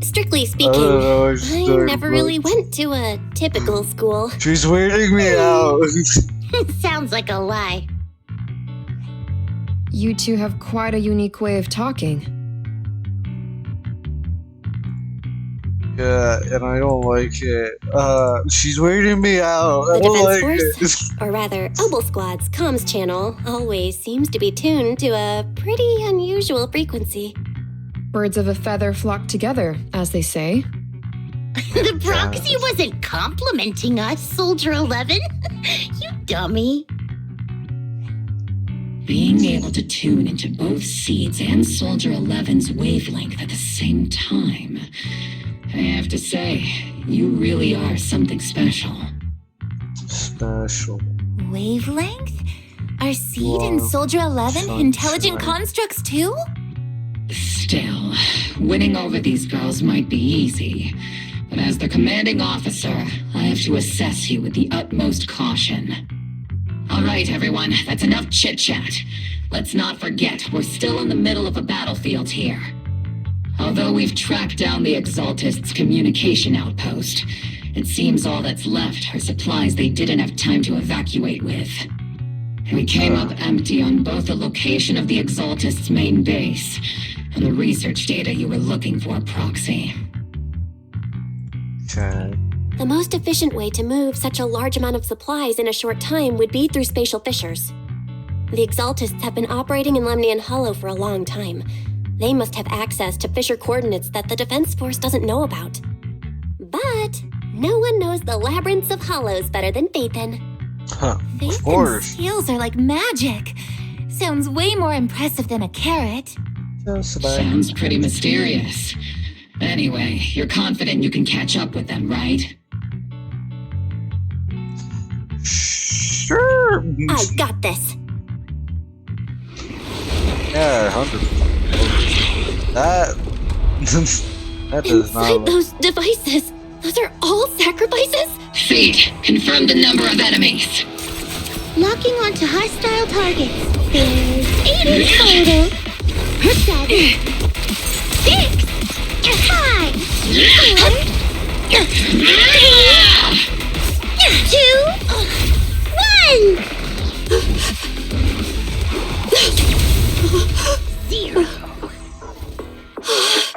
Strictly speaking, I never really went to a typical school. She's weirding me out. Sounds like a lie. You two have quite a unique way of talking. Yeah, and I don't like it. She's weirding me out. The I don't like Defense Force, or rather, Obel Squad's comms channel, always seems to be tuned to a pretty unusual frequency. Birds of a feather flock together, as they say. The Proxy wasn't complimenting us, Soldier 11. You dummy. Being able to tune into both Seeds and Soldier 11's wavelength at the same time. I have to say, you really are something special. Special. Wavelength? Are Seed and Soldier 11 intelligent constructs too? Still, winning over these girls might be easy. But as the commanding officer, I have to assess you with the utmost caution. All right, everyone, that's enough chit-chat. Let's not forget, we're still in the middle of a battlefield here. Although we've tracked down the Exaltists' communication outpost, it seems all that's left are supplies they didn't have time to evacuate with. We came up empty on both the location of the Exaltists' main base and the research data you were looking for, Proxy. Okay. The most efficient way to move such a large amount of supplies in a short time would be through spatial fissures. The Exaltists have been operating in Lemnian Hollow for a long time. They must have access to fissure coordinates that the Defense Force doesn't know about. But no one knows the labyrinths of hollows better than Phaethon. Huh, Phaethon's skills are like magic. Sounds way more impressive than a carrot. Sounds pretty mysterious. Anyway, you're confident you can catch up with them, right? Sure. I got this. Yeah, 100%. That does not. Inside those devices, those are all sacrifices? Seed, confirm the number of enemies. Locking onto hostile targets. There's 8 in total. 7, 6, 5, 4, 0.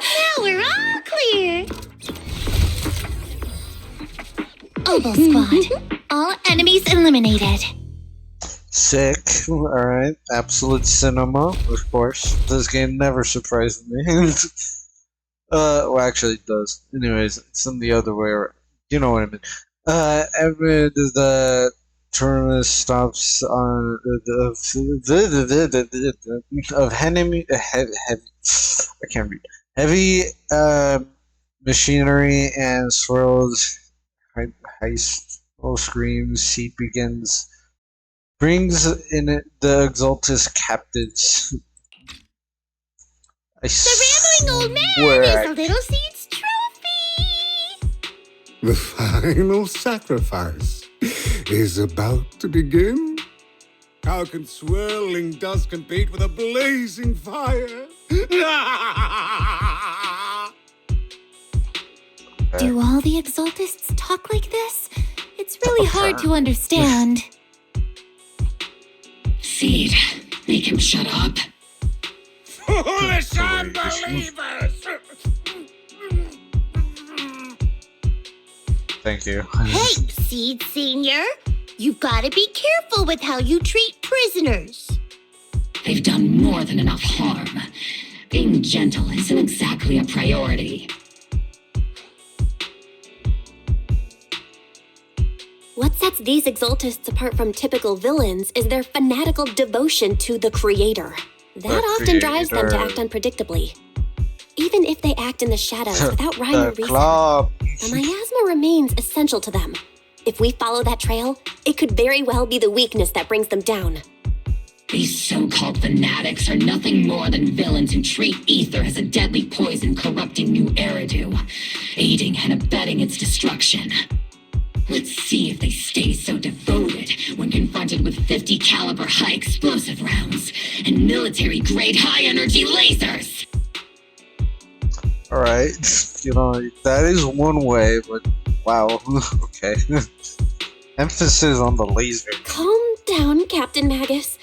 Now we're all clear. Oboe Squad. All enemies eliminated. Sick. Alright. Absolute cinema, of course. This game never surprised me. Well, actually it does. Anyways, it's in the other way around. You know what I mean. The tournament stops on of heavy, I can't read. Heavy machinery and swirls heist screams. Siege begins. Brings in the Exaltus captives. The rambling old man is a Little Seed's trophy. The final sacrifice is about to begin. How can swirling dust compete with a blazing fire? Do all the Exaltists talk like this? It's really hard to understand. Seed, make him shut up. Foolish unbelievers! Thank you. Hey, Seed Senior. You've got to be careful with how you treat prisoners. They've done more than enough harm. Being gentle isn't exactly a priority. What sets these Exaltists apart from typical villains is their fanatical devotion to the Creator. That often drives them to act unpredictably. Even if they act in the shadows without rhyme or reason, the miasma remains essential to them. If we follow that trail, it could very well be the weakness that brings them down. These so-called fanatics are nothing more than villains who treat ether as a deadly poison corrupting New Eridu, aiding and abetting its destruction. Let's see if they stay so devoted when confronted with 50 caliber high explosive rounds and military-grade high-energy lasers! Alright, that is one way, but wow, okay. Emphasis on the laser. Calm down, Captain Magus.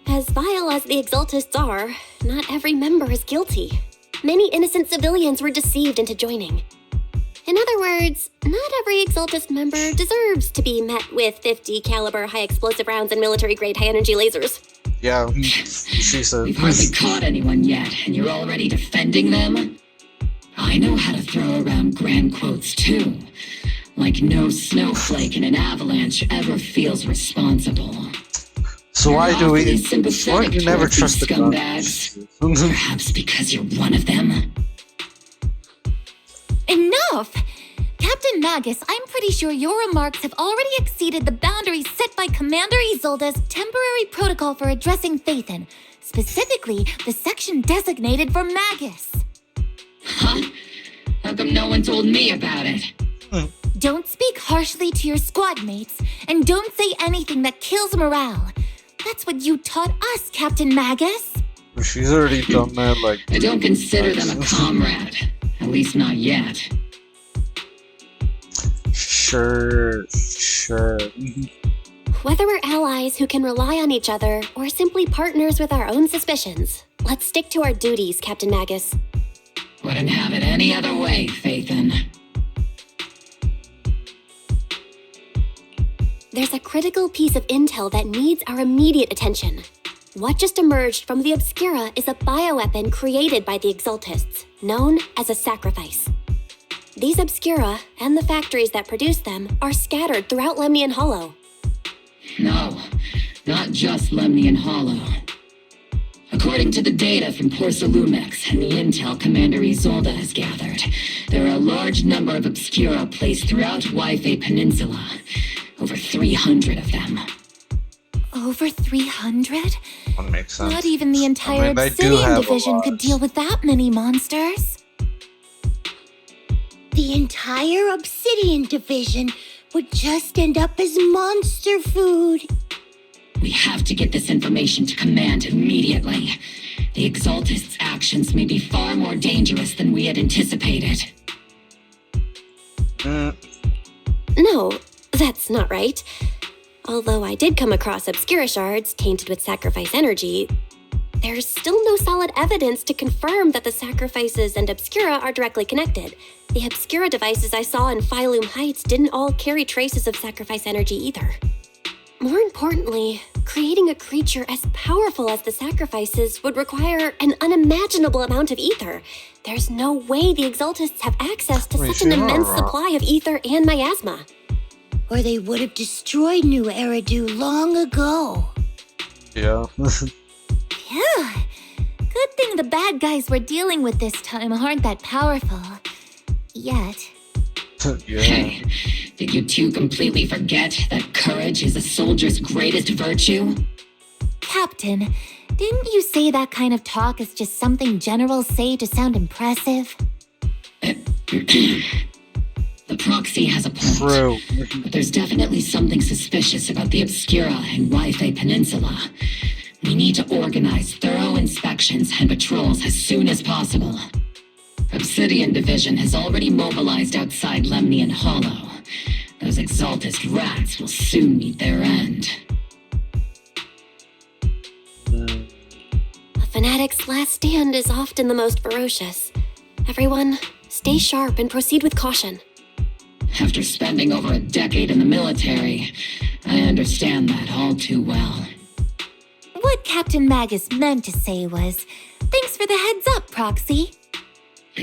As vile as the Exaltists are, not every member is guilty. Many innocent civilians were deceived into joining. In other words, not every Exaltist member deserves to be met with 50 caliber high explosive rounds and military-grade high-energy lasers. Yeah, she said. We've hardly caught anyone yet, and you're already defending them? I know how to throw around grand quotes too. Like no snowflake in an avalanche ever feels responsible. So why do we never towards trust these the scumbags? Perhaps because you're one of them? Enough! Captain Magus, I'm pretty sure your remarks have already exceeded the boundaries set by Commander Isolde's temporary protocol for addressing Phaethon, specifically the section designated for Magus. Huh? How come no one told me about it? Don't speak harshly to your squad mates, and don't say anything that kills morale. That's what you taught us, Captain Magus. She's already done that, like... I don't consider them a comrade. At least not yet. Sure. Whether we're allies who can rely on each other or simply partners with our own suspicions, let's stick to our duties, Captain Magus. Wouldn't have it any other way, Phaethon. There's a critical piece of intel that needs our immediate attention. What just emerged from the Obscura is a bioweapon created by the Exaltists, known as a sacrifice. These Obscura, and the factories that produce them, are scattered throughout Lemnian Hollow. No, not just Lemnian Hollow. According to the data from Porcelumex and the intel Commander Isolde has gathered, there are a large number of Obscura placed throughout Yfei Peninsula. Over 300 of them. Over 300? That makes sense. Not even the entire Obsidian division could deal with that many monsters. The entire Obsidian division would just end up as monster food. We have to get this information to Command immediately. The Exaltists' actions may be far more dangerous than we had anticipated. No, that's not right. Although I did come across Obscura shards tainted with sacrifice energy, there's still no solid evidence to confirm that the sacrifices and Obscura are directly connected. The Obscura devices I saw in Phylum Heights didn't all carry traces of sacrifice energy either. More importantly, creating a creature as powerful as the sacrifices would require an unimaginable amount of ether. There's no way the Exaltists have access to such an immense supply of ether and miasma. Or they would have destroyed New Eridu long ago. Yeah. Yeah. Good thing the bad guys we're dealing with this time aren't that powerful. Yet. Hey, did you two completely forget that courage is a soldier's greatest virtue? Captain, didn't you say that kind of talk is just something generals say to sound impressive? The proxy has a point. But there's definitely something suspicious about the Obscura and Wi-Fi Peninsula. We need to organize thorough inspections and patrols as soon as possible. Obsidian Division has already mobilized outside Lemnian Hollow. Those Exaltist rats will soon meet their end. A fanatic's last stand is often the most ferocious. Everyone, stay sharp and proceed with caution. After spending over a decade in the military, I understand that all too well. What Captain Magus meant to say was, thanks for the heads up, Proxy.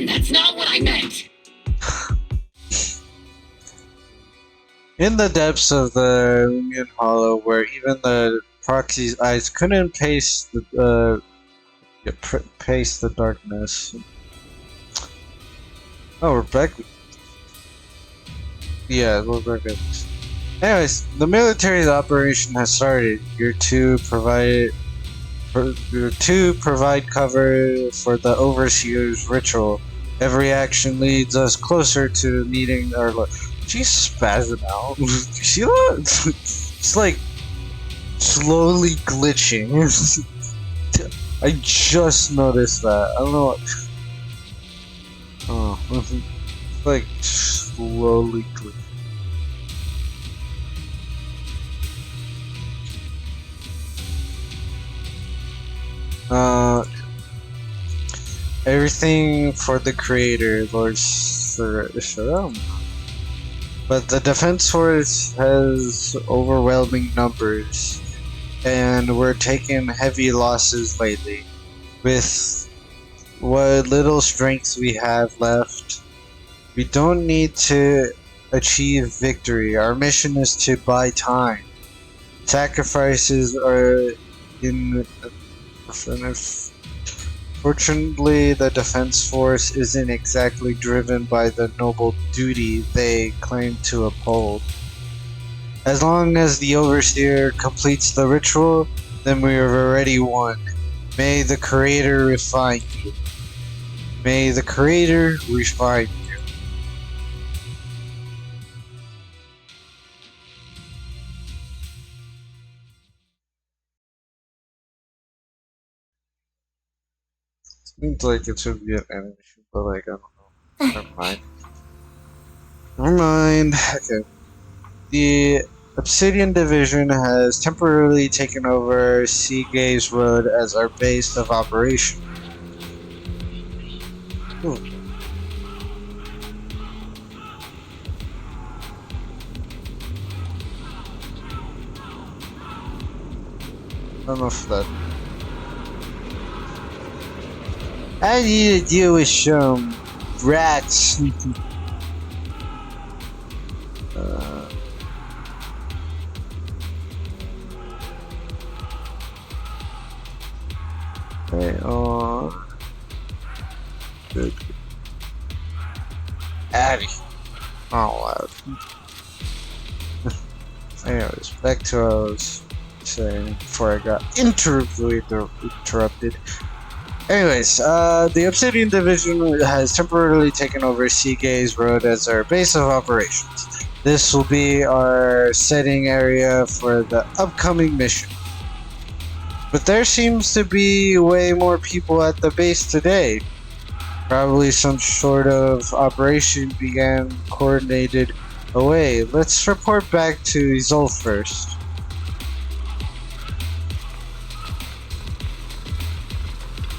That's not what I meant! In the depths of the Lemnian Hollow, where even the proxy's eyes couldn't pace the darkness. Oh, we're back. Yeah, we're back. Anyways, the military's operation has started. You're to provide cover for the Overseer's ritual. Every action leads us closer to meeting our. She's spazzing out. You see that? It's like slowly glitching. I just noticed that. I don't know what. Oh, it's like slowly glitching. Everything for the creator, Lord Sharam. But the Defense Force has overwhelming numbers, and we're taking heavy losses lately. With what little strength we have left, we don't need to achieve victory. Our mission is to buy time. Sacrifices are in. Fortunately, the Defense Force isn't exactly driven by the noble duty they claim to uphold. As long as the Overseer completes the ritual, then we have already won. May the Creator refine you. May the Creator refine you. Seems like it should be an animation, but like, I don't know. Never mind. Never mind. Okay. The Obsidian Division has temporarily taken over Seagaze Road as our base of operation. Ooh. Enough of that. I need to deal with some rats. Okay, good. Addy. Oh, loud. Anyways, back to what I was saying before I got interrupted. Anyways, the Obsidian Division has temporarily taken over Seagaze Road as our base of operations. This will be our setting area for the upcoming mission. But there seems to be way more people at the base today. Probably some sort of operation began coordinated away. Let's report back to Isolde first.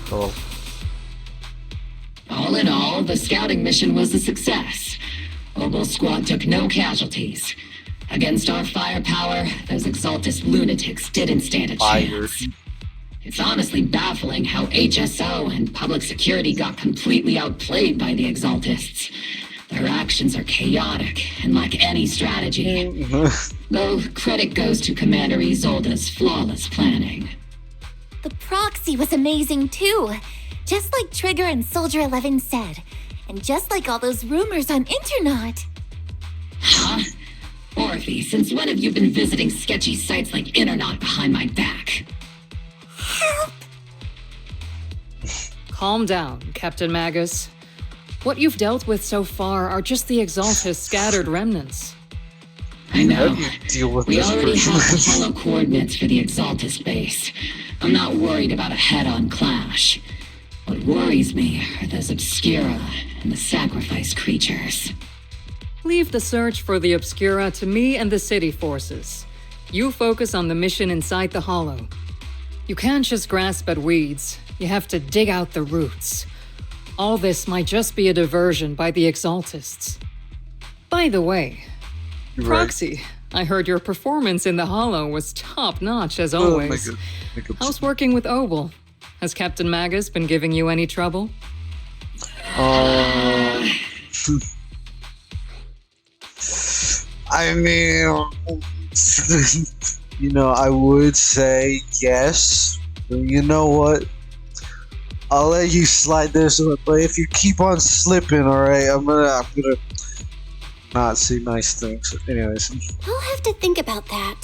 Cool. All in all, the scouting mission was a success. Obel Squad took no casualties. Against our firepower, those Exaltus lunatics didn't stand a chance. It's honestly baffling how HSO and public security got completely outplayed by the Exaltists. Their actions are chaotic and lack any strategy. Though credit goes to Commander Isolde's flawless planning. The proxy was amazing too. Just like Trigger and Soldier 11 said. And just like all those rumors on Internet. Huh? Orphe, since when have you been visiting sketchy sites like Internet behind my back? Help! Calm down, Captain Magus. What you've dealt with so far are just the Exaltus scattered remnants. I know. Deal with We this already person. have the hollow coordinates for the Exaltus base. I'm not worried about a head-on clash. What worries me are those Obscura and the sacrifice creatures. Leave the search for the Obscura to me and the city forces. You focus on the mission inside the Hollow. You can't just grasp at weeds. You have to dig out the roots. All this might just be a diversion by the Exaltists. By the way, You're Proxy, I heard your performance in the Hollow was top-notch as Oh my always. god. How's working with Obel? Has Captain Magus been giving you any trouble? I mean, you know, I would say yes. But you know what? I'll let you slide this one, but if you keep on slipping, alright, I'm gonna not say nice things. Anyways. I'll have to think about that.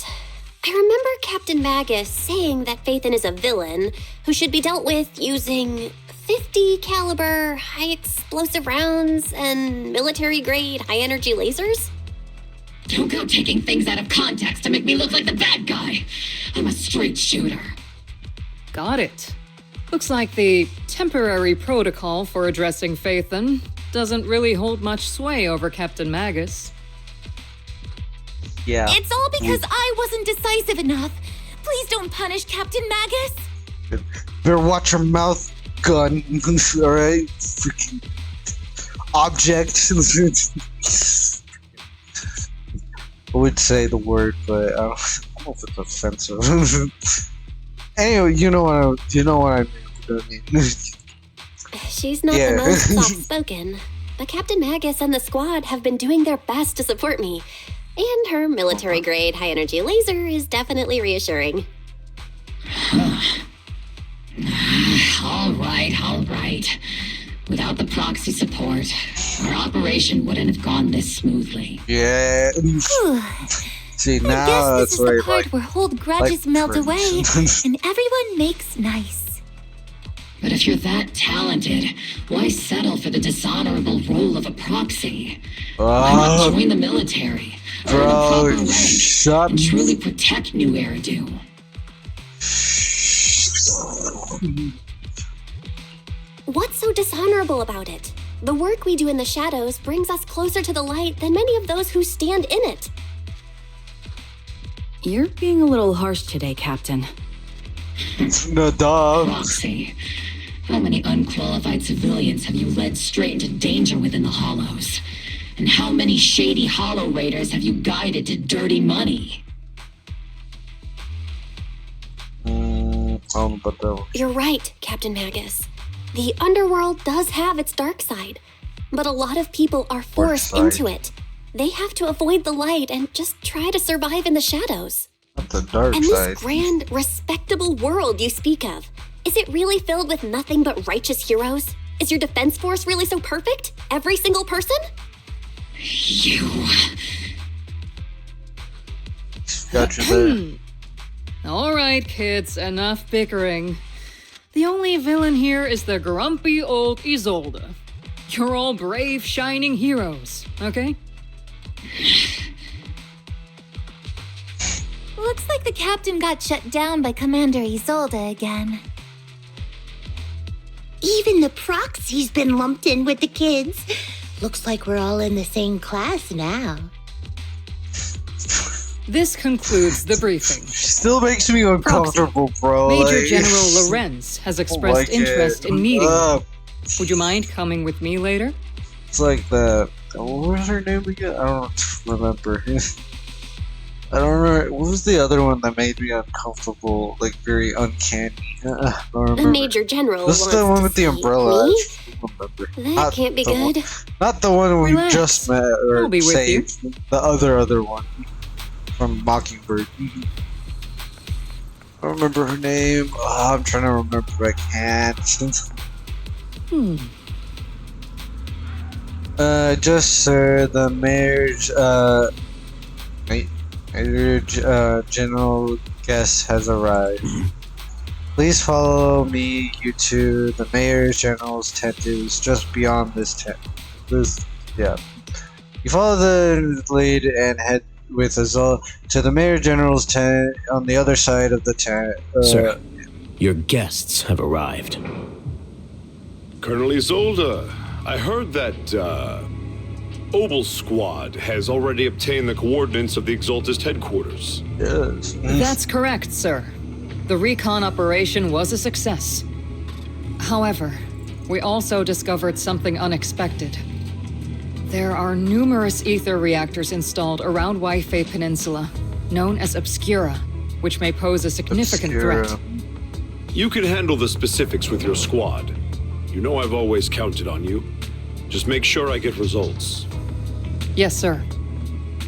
I remember Captain Magus saying that Phaethon is a villain who should be dealt with using 50 caliber high explosive rounds and military grade high energy lasers. Don't go taking things out of context to make me look like the bad guy. I'm a straight shooter. Got it. Looks like the temporary protocol for addressing Phaethon doesn't really hold much sway over Captain Magus. Yeah. It's all because I wasn't decisive enough. Please don't punish Captain Magus. Better watch your mouth, gun. Alright? Freaking object. I would say the word, but I don't know if it's offensive. Anyway, you know what I mean. She's not Yeah. the most soft-spoken, but Captain Magus and the squad have been doing their best to support me. And her military-grade high-energy laser is definitely reassuring. All right. Without the proxy support, our operation wouldn't have gone this smoothly. Yeah. See, I now guess that's this is the where part where old grudges like melt friends. away and everyone makes nice. But if you're that talented, why settle for the dishonorable role of a proxy? Why not join the military? Earn a proper rank shut and truly protect New Eridu. What's so dishonorable about it? The work we do in the shadows brings us closer to the light than many of those who stand in it. You're being a little harsh today, Captain. No, duh. Proxy, how many unqualified civilians have you led straight into danger within the Hollows? And how many shady Hollow Raiders have you guided to dirty money? I don't know about that one. You're right, Captain Magus. The underworld does have its dark side, but a lot of people are forced side. into it. They have to avoid the light and just try to survive in the shadows. Not the dark And side. this grand, respectable world you speak of, is it really filled with nothing but righteous heroes? Is your defense force really so perfect? Every single person? You. Got you there. All right, kids, enough bickering. The only villain here is the grumpy old Isolde. You're all brave, shining heroes, okay? Looks like the captain got shut down by Commander Isolde again. Even the proxy's been lumped in with the kids. Looks like we're all in the same class now. This concludes the briefing. Still makes me uncomfortable, bro. Major like- General Lorenz has expressed like interest it. in meeting you. Ugh. Would you mind coming with me later? It's like the what was her name again? I don't remember. I don't remember. What was the other one that made me uncomfortable? Like very uncanny. I don't The remember. Major General This is wants the one to with the see umbrella. me? I don't remember. That can't be the one- good. not the one we Relax. just met or I'll be with you. saved. The other one from Mockingbird. I don't remember her name. Oh, I'm trying to remember. I can't. Just sir, the mayor's Major General guest has arrived. Please follow me, you two. The mayor's general's tent is just beyond this tent. Yeah. You follow the lead and head with Azul to the mayor general's tent on the other side of the tent. Sir, your guests have arrived. Colonel Isolde, I heard that, Obel Squad has already obtained the coordinates of the Exaltist headquarters. Yes. That's correct, sir. The recon operation was a success. However, we also discovered something unexpected. There are numerous ether reactors installed around Waifei Peninsula, known as Obscura, which may pose a significant threat. You can handle the specifics with your squad. You know I've always counted on you. Just make sure I get results. Yes, sir.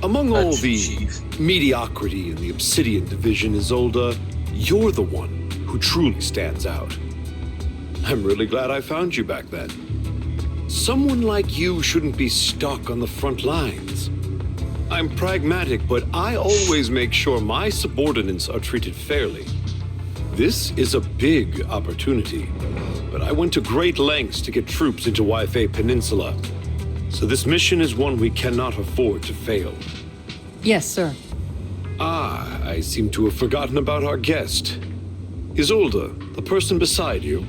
Among all the mediocrity in the Obsidian Division, Isolde, you're the one who truly stands out. I'm really glad I found you back then. Someone like you shouldn't be stuck on the front lines. I'm pragmatic, but I always make sure my subordinates are treated fairly. This is a big opportunity, but I went to great lengths to get troops into Waifei Peninsula. So this mission is one we cannot afford to fail. Yes, sir. Ah, I seem to have forgotten about our guest. Isolde, the person beside you.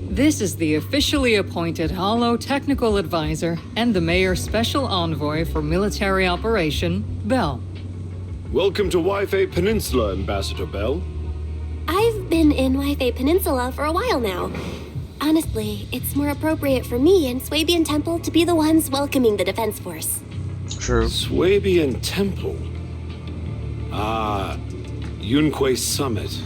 This is the officially appointed Hollow Technical Advisor and the Mayor's Special Envoy for Military Operation, Bell. Welcome to Waifei Peninsula, Ambassador Bell. I've been in Waifei Peninsula for a while now. Honestly, it's more appropriate for me and Swabian Temple to be the ones welcoming the Defense Force. True. Swabian Temple. Ah, Yunque Summit.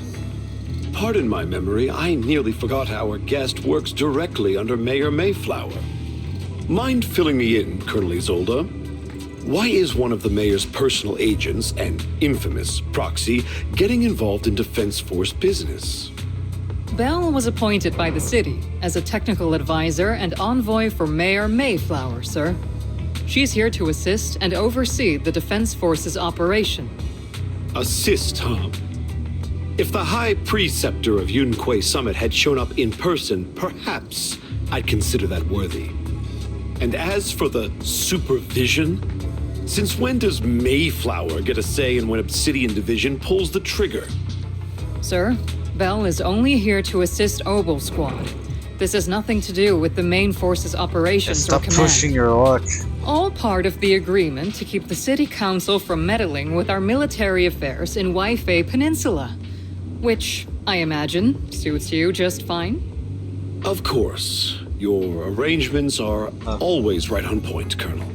Pardon my memory, I nearly forgot our guest works directly under Mayor Mayflower. Mind filling me in, Colonel Isolde? Why is one of the mayor's personal agents, an infamous proxy, getting involved in Defense Force business? Bell was appointed by the city as a technical advisor and envoy for Mayor Mayflower, sir. She's here to assist and oversee the Defense Force's operation. Assist, huh? If the High Preceptor of Yunque Summit had shown up in person, perhaps I'd consider that worthy. And as for the supervision, since when does Mayflower get a say in when Obsidian Division pulls the trigger? Sir, Bell is only here to assist Obel Squad. This has nothing to do with the main force's operations Stop or command. pushing your luck. All part of the agreement to keep the city council from meddling with our military affairs in Waifei Peninsula. Which, I imagine, suits you just fine? Of course. Your arrangements are always right on point, Colonel.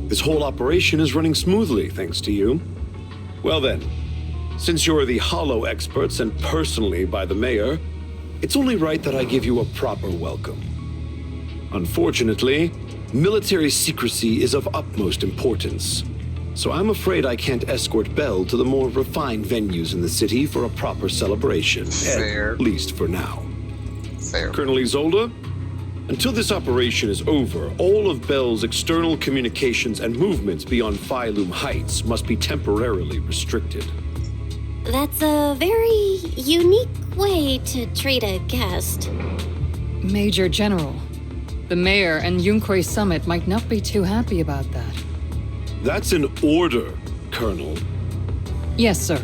This whole operation is running smoothly, thanks to you. Well then, since you're the Hollow experts and personally by the mayor, it's only right that I give you a proper welcome. Unfortunately, military secrecy is of utmost importance, so I'm afraid I can't escort Bell to the more refined venues in the city for a proper celebration, at least for now. Fair. Colonel Isolde, until this operation is over, all of Bell's external communications and movements beyond Phylum Heights must be temporarily restricted. That's a very unique way to treat a guest. Major General, the mayor and Yunque Summit might not be too happy about that. That's an order, Colonel. Yes, sir.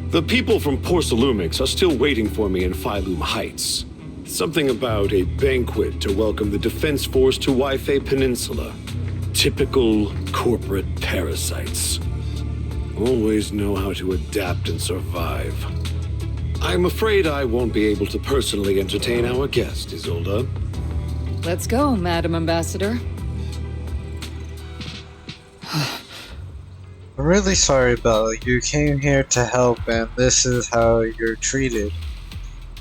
The people from Porcelumix are still waiting for me in Phylum Heights. Something about a banquet to welcome the Defense Force to Waifei Peninsula. Typical corporate parasites. Always know how to adapt and survive. I'm afraid I won't be able to personally entertain our guest, Isolde. Let's go, Madam Ambassador. I'm really sorry, Belle. You came here to help, and this is how you're treated.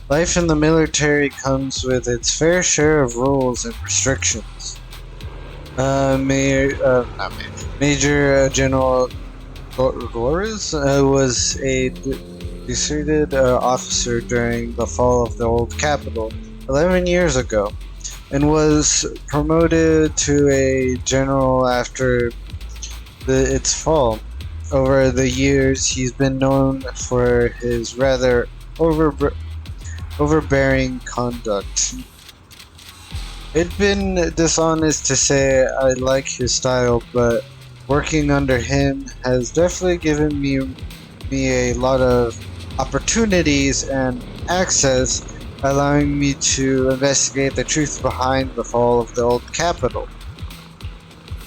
Life in the military comes with its fair share of rules and restrictions. Major General Goris was a deserted officer during the fall of the old capital 11 years ago, and was promoted to a general after its fall. Over the years, he's been known for his rather overbearing conduct. It'd been dishonest to say I like his style, but working under him has definitely given me a lot of opportunities and access, allowing me to investigate the truth behind the fall of the old capital.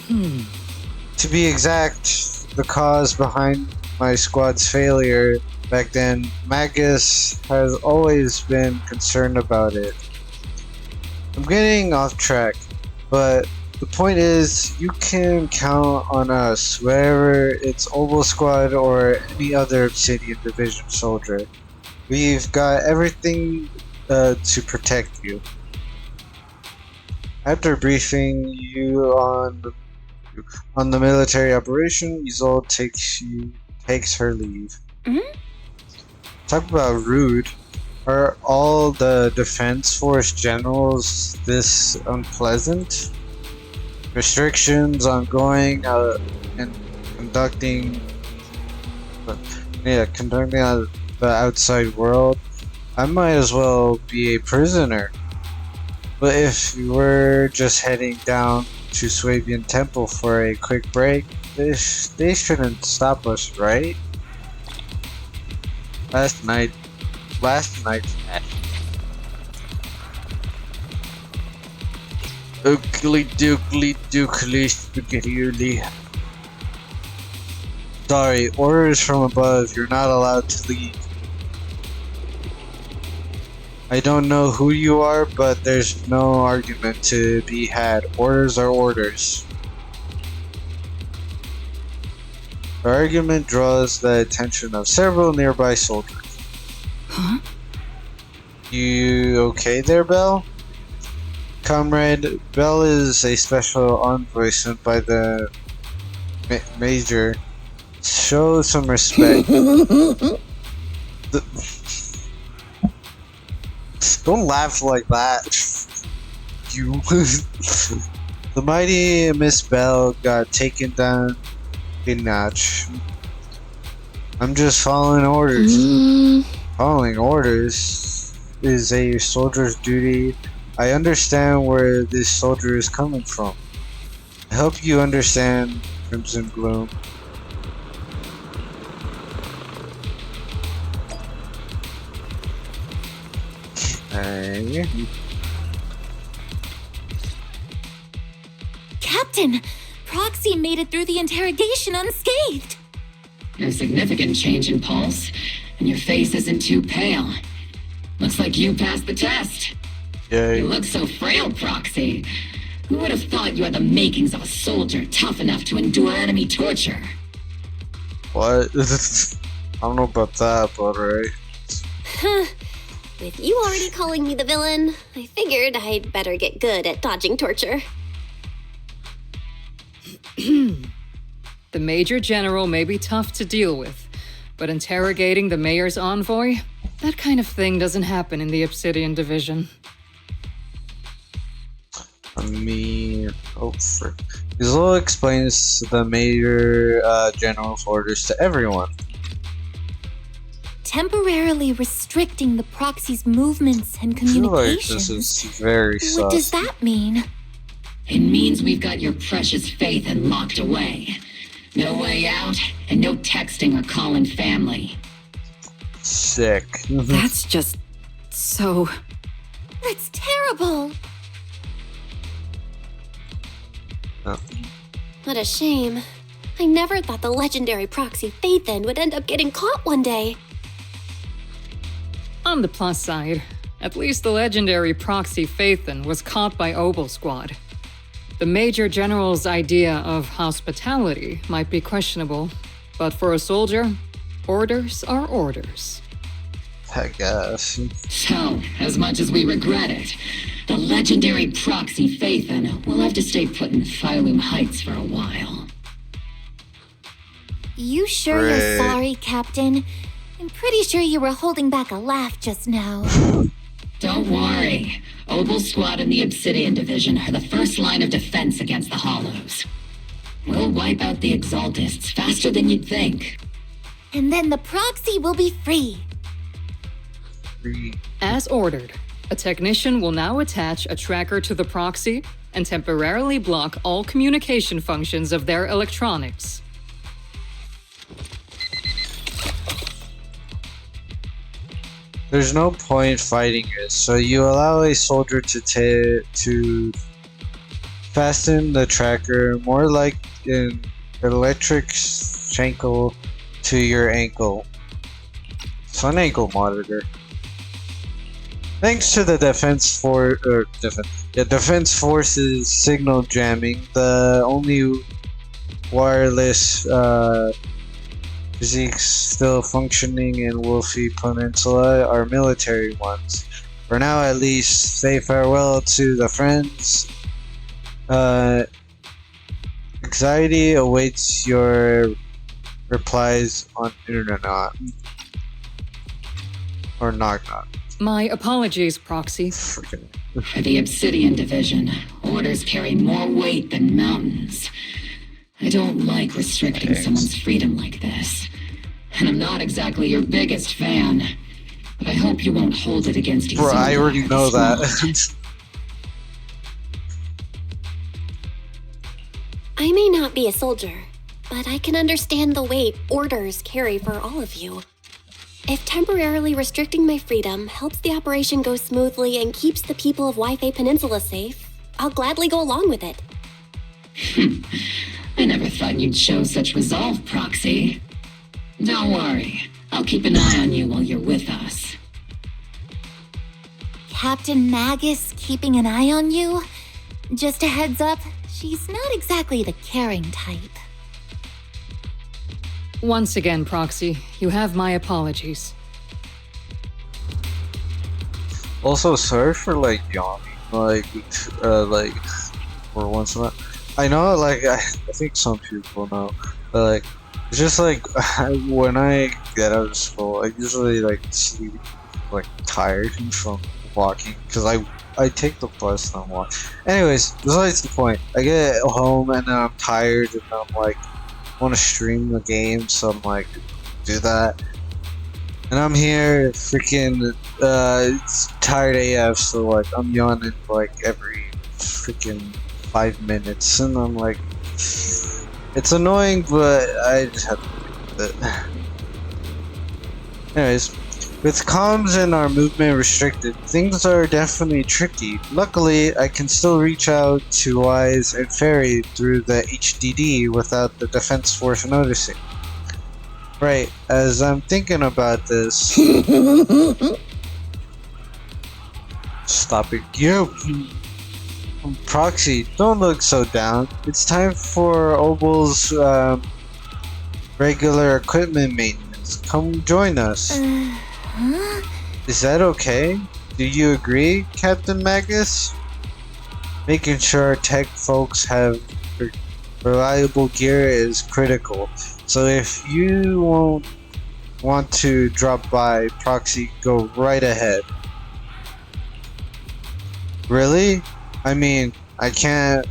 To be exact, the cause behind my squad's failure back then, Magus has always been concerned about it. I'm getting off track, but the point is, you can count on us, whether it's Obel Squad or any other Obsidian Division soldier. We've got everything to protect you. After briefing you on the military operation, Isolde takes her leave. Talk about rude. Are all the Defense Force generals this unpleasant? Restrictions on going out and conducting the outside world. I might as well be a prisoner. But if we were just heading down to Swabian Temple for a quick break, they shouldn't stop us, right? Last night's Ookly dookly spaghetti. Sorry, orders from above, you're not allowed to leave. I don't know who you are, but there's no argument to be had. Orders are orders. The argument draws the attention of several nearby soldiers. Huh? You okay there, Belle? Comrade, Belle is a special envoy sent by the Major. Show some respect. Don't laugh like that. You. The mighty Miss Belle got taken down a notch. I'm just following orders. Following orders is a soldier's duty. I understand where this soldier is coming from. I hope you understand, Crimson Gloom. Captain! Proxy made it through the interrogation unscathed! No significant change in pulse, and your face isn't too pale. Looks like you passed the test. Yay. You look so frail, Proxy. Who would have thought you had the makings of a soldier tough enough to endure enemy torture? What? I don't know about that, but alright. With you already calling me the villain, I figured I'd better get good at dodging torture. The Major General may be tough to deal with, but interrogating the Mayor's envoy? That kind of thing doesn't happen in the Obsidian Division. Isolde explains the Major General's orders to everyone. Temporarily restricting the proxy's movements and communications. I feel like this is very sus. What does that mean? It means we've got your precious Phaethon locked away. No way out, and no texting or calling family. Sick. That's just so That's terrible. Oh. What a shame. I never thought the legendary proxy Phaethon would end up getting caught one day. On the plus side, at least the legendary proxy Phaethon was caught by Obel Squad. The Major General's idea of hospitality might be questionable, but for a soldier, orders are orders. I guess. So, as much as we regret it, the legendary proxy Phaethon will have to stay put in Phylum Heights for a while. You sure you're sorry, Captain? I'm pretty sure you were holding back a laugh just now. Don't worry. Obel Squad and the Obsidian Division are the first line of defense against the Hollows. We'll wipe out the Exaltists faster than you'd think. And then the proxy will be free. As ordered, a technician will now attach a tracker to the proxy and temporarily block all communication functions of their electronics. There's no point fighting it, so you allow a soldier to fasten the tracker more like an electric shankle to your ankle. It's an ankle monitor. Thanks to the Defense Force's signal jamming, the only wireless physiques still functioning in Wolfie Peninsula are military ones. For now, at least, say farewell to the friends. Anxiety awaits your replies on internet or knock knock. My apologies, Proxy. For the Obsidian Division, orders carry more weight than mountains. I don't like restricting someone's freedom like this. And I'm not exactly your biggest fan. But I hope you won't hold it against you. Bro, I already know that. I may not be a soldier, but I can understand the weight orders carry for all of you. If temporarily restricting my freedom helps the operation go smoothly and keeps the people of Wi-Fi Peninsula safe, I'll gladly go along with it. I never thought you'd show such resolve, Proxy. Don't worry, I'll keep an eye on you while you're with us. Captain Magus keeping an eye on you? Just a heads up, she's not exactly the caring type. Once again, Proxy, you have my apologies. Also, sorry for yawning, for once in a while. I know, I think some people know, but it's just when I get out of school, I usually sleep tired from walking because I take the bus and I'm walking. Anyways, besides the point, I get home and then I'm tired and I'm want to stream the game, so I'm do that. And I'm here freaking it's tired AF, so I'm yawning every freaking 5 minutes, and I'm it's annoying, but I just have to deal with it. Anyways, with comms and our movement restricted, things are definitely tricky. Luckily, I can still reach out to Wise and Fairy through the HDD without the Defense Force noticing. Right, as I'm thinking about this... Stop it. You! Proxy, don't look so down. It's time for Obel's regular equipment maintenance. Come join us. Huh? Is that okay? Do you agree, Captain Magus? Making sure tech folks have reliable gear is critical. So if you won't want to drop by, Proxy, go right ahead. Really? I mean, I can't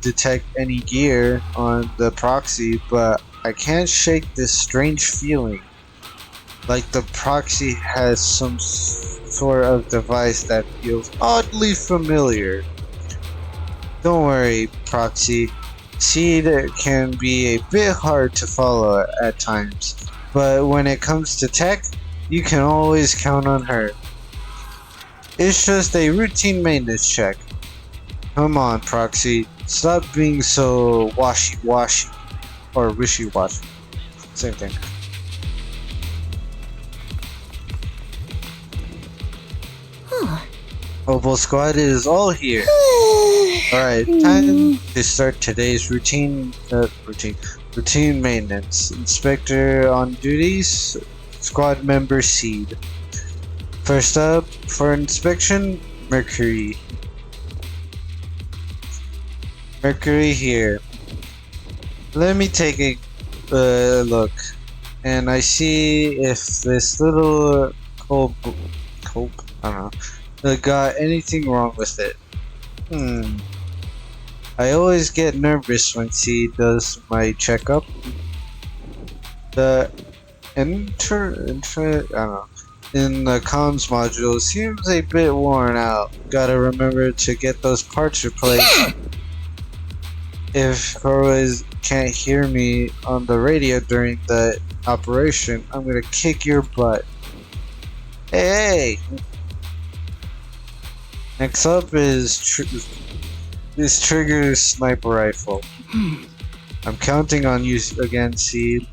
detect any gear on the Proxy, but I can't shake this strange feeling. Like the Proxy has some sort of device that feels oddly familiar. Don't worry, Proxy. Seed can be a bit hard to follow at times, but when it comes to tech, you can always count on her. It's just a routine maintenance check. Come on, Proxy. Stop being so washy-washy. Or wishy-washy. Same thing. Opal Squad is all here. Alright, time to start today's routine maintenance. Inspector on duties, squad member Seed. First up, for inspection, Mercury. Mercury here. Let me take a look, and I see if this little cope, I don't know, got anything wrong with it. I always get nervous when she does my checkup. The I don't know, in the comms module seems a bit worn out. Gotta remember to get those parts replaced. If Corwis can't hear me on the radio during the operation, I'm gonna kick your butt. Hey! Next up is Trigger's sniper rifle. I'm counting on you again, Seed.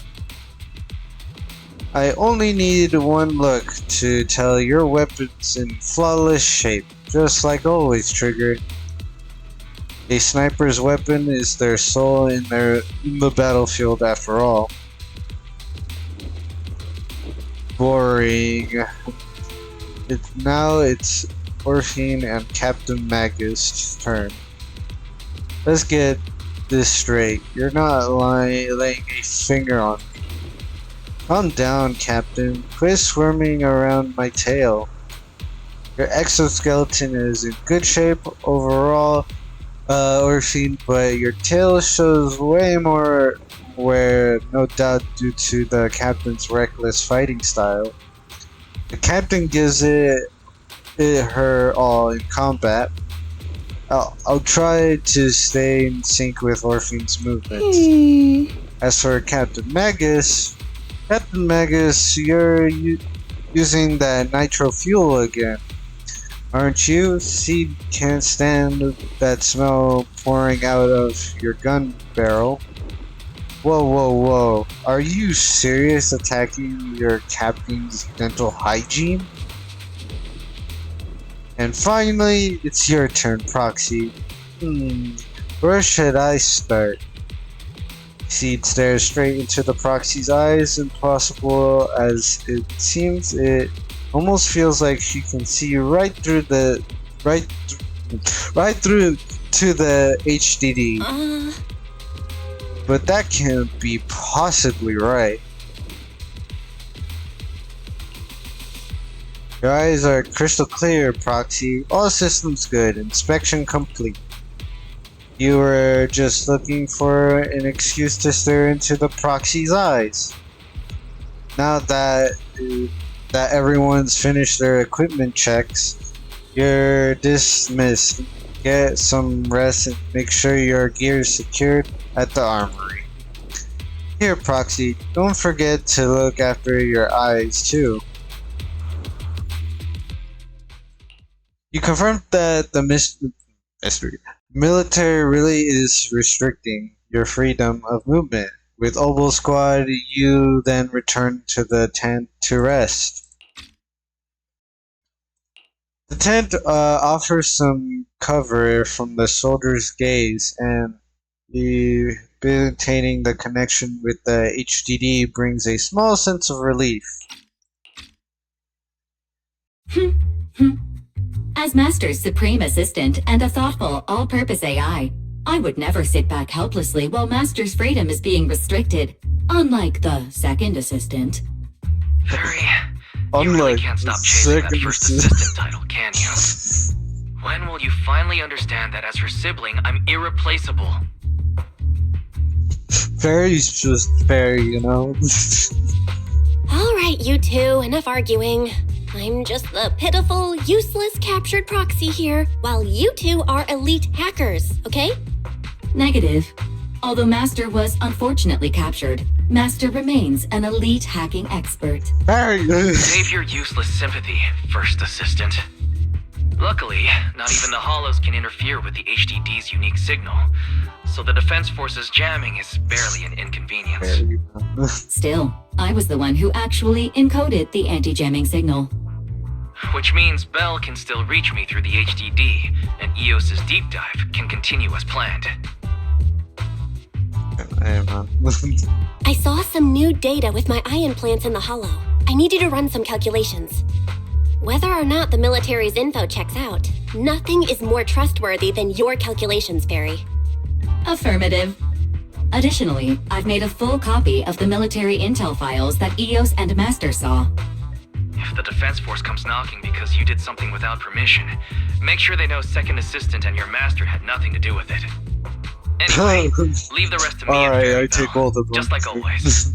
I only need one look to tell your weapon's in flawless shape, just like always, Trigger. A sniper's weapon is their soul in the battlefield after all. Boring. Now it's Orphine and Captain Magus' turn. Let's get this straight. You're not laying a finger on me. Calm down, Captain. Quit squirming around my tail. Your exoskeleton is in good shape overall, Orphine, but your tail shows way more wear, no doubt due to the Captain's reckless fighting style. The Captain gives it her all in combat. I'll try to stay in sync with Orphine's movements. As for Captain Magus, you're using that nitro fuel again, aren't you? Seed can't stand that smell pouring out of your gun barrel. Whoa. Are you serious attacking your captain's dental hygiene? And finally, it's your turn, Proxy. Where should I start? Seed stares straight into the Proxy's eyes, impossible as it seems. It almost feels like she can see right through to the HDD. But that can't be possibly right. Your eyes are crystal clear, Proxy. All systems good. Inspection complete. You were just looking for an excuse to stare into the Proxy's eyes. Now that everyone's finished their equipment checks, you're dismissed. Get some rest and make sure your gear is secured at the armory. Here, Proxy, don't forget to look after your eyes too. You confirmed that the military really is restricting your freedom of movement. With Opal Squad, you then return to the tent to rest. The tent offers some cover from the soldier's gaze, and maintaining the connection with the HDD brings a small sense of relief. As Master's supreme assistant and a thoughtful, all-purpose AI, I would never sit back helplessly while Master's freedom is being restricted, unlike the second assistant. Fairy, you really can't stop chasing that first assistant title, can you? When will you finally understand that as her sibling, I'm irreplaceable? Fairy's just Fairy, you know? Alright, you two, enough arguing. I'm just the pitiful, useless captured Proxy here, while you two are elite hackers, okay? Negative. Although Master was unfortunately captured, Master remains an elite hacking expert. Save your useless sympathy, first assistant. Luckily, not even the Hollows can interfere with the HDD's unique signal, so the Defense Force's jamming is barely an inconvenience. Still, I was the one who actually encoded the anti-jamming signal. Which means Bell can still reach me through the HDD, and EOS's deep dive can continue as planned. I saw some new data with my eye implants in the Hollow. I need you to run some calculations. Whether or not the military's info checks out, nothing is more trustworthy than your calculations, Fairy. Affirmative. Additionally, I've made a full copy of the military intel files that EOS and Master saw. If the Defense Force comes knocking because you did something without permission, make sure they know Second Assistant and your Master had nothing to do with it. Anyway, leave the rest to me. Alright, I take all the just like always.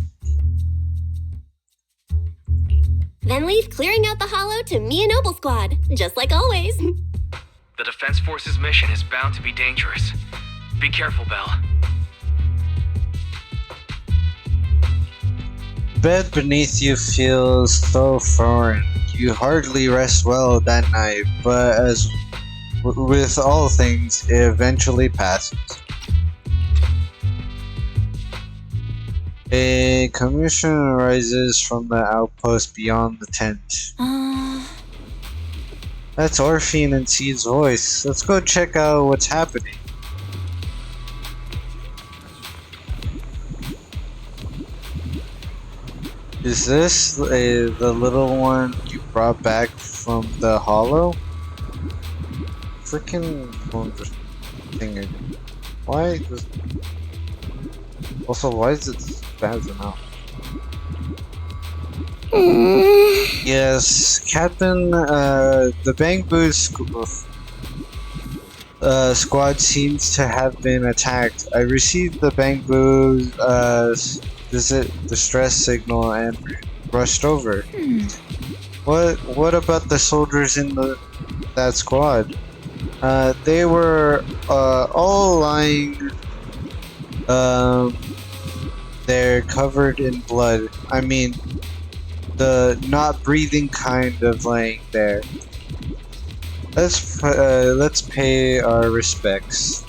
Then leave clearing out the Hollow to me and Noble Squad, just like always. The Defense Force's mission is bound to be dangerous. Be careful, Bell. Bed beneath you feels so foreign. You hardly rest well that night, but as with all things, it eventually passes. A commotion arises from the outpost beyond the tent. That's Orphine and Seed's voice. Let's go check out what's happening. Is this the little one you brought back from the Hollow? Freaking thing. Why? Also, why is it spazzing out? Yes, Captain, the Bangboo squad seems to have been attacked. I received the Bangboo distress signal and rushed over. What about the soldiers in that squad? They were all lying. They're covered in blood. I mean, the not breathing kind of laying there. Let's pay our respects.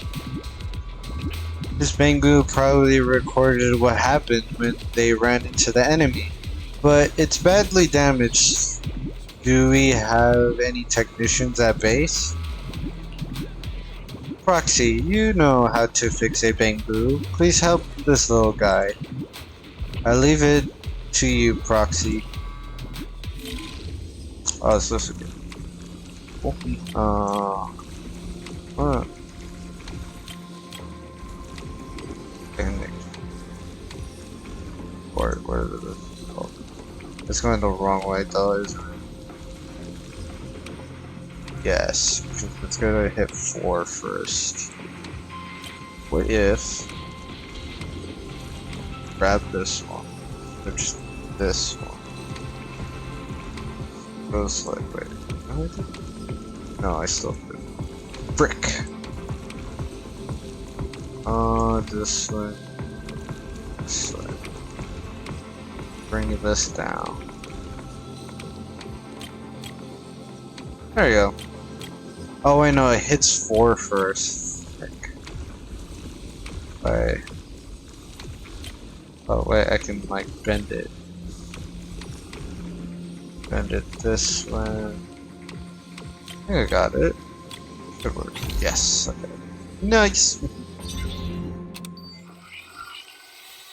This Bangboo probably recorded what happened when they ran into the enemy, but it's badly damaged. Do we have any technicians at base? Proxy, you know how to fix a Bangboo. Please help this little guy. I leave it to you, Proxy. Oh, it's supposed to be. What? What is this called? It's going the wrong way though, isn't it? Yes, it's gonna hit 4 first. What if grab this one, or just this one? Goes like wait. No, I still do. Brick. This way. This way. Bring this down. There you go. Oh wait, no, it hits 4 first. Frick. Wait. Oh wait, I can like bend it. Bend it this way. I think I got it. Should work. Yes. Okay. Nice.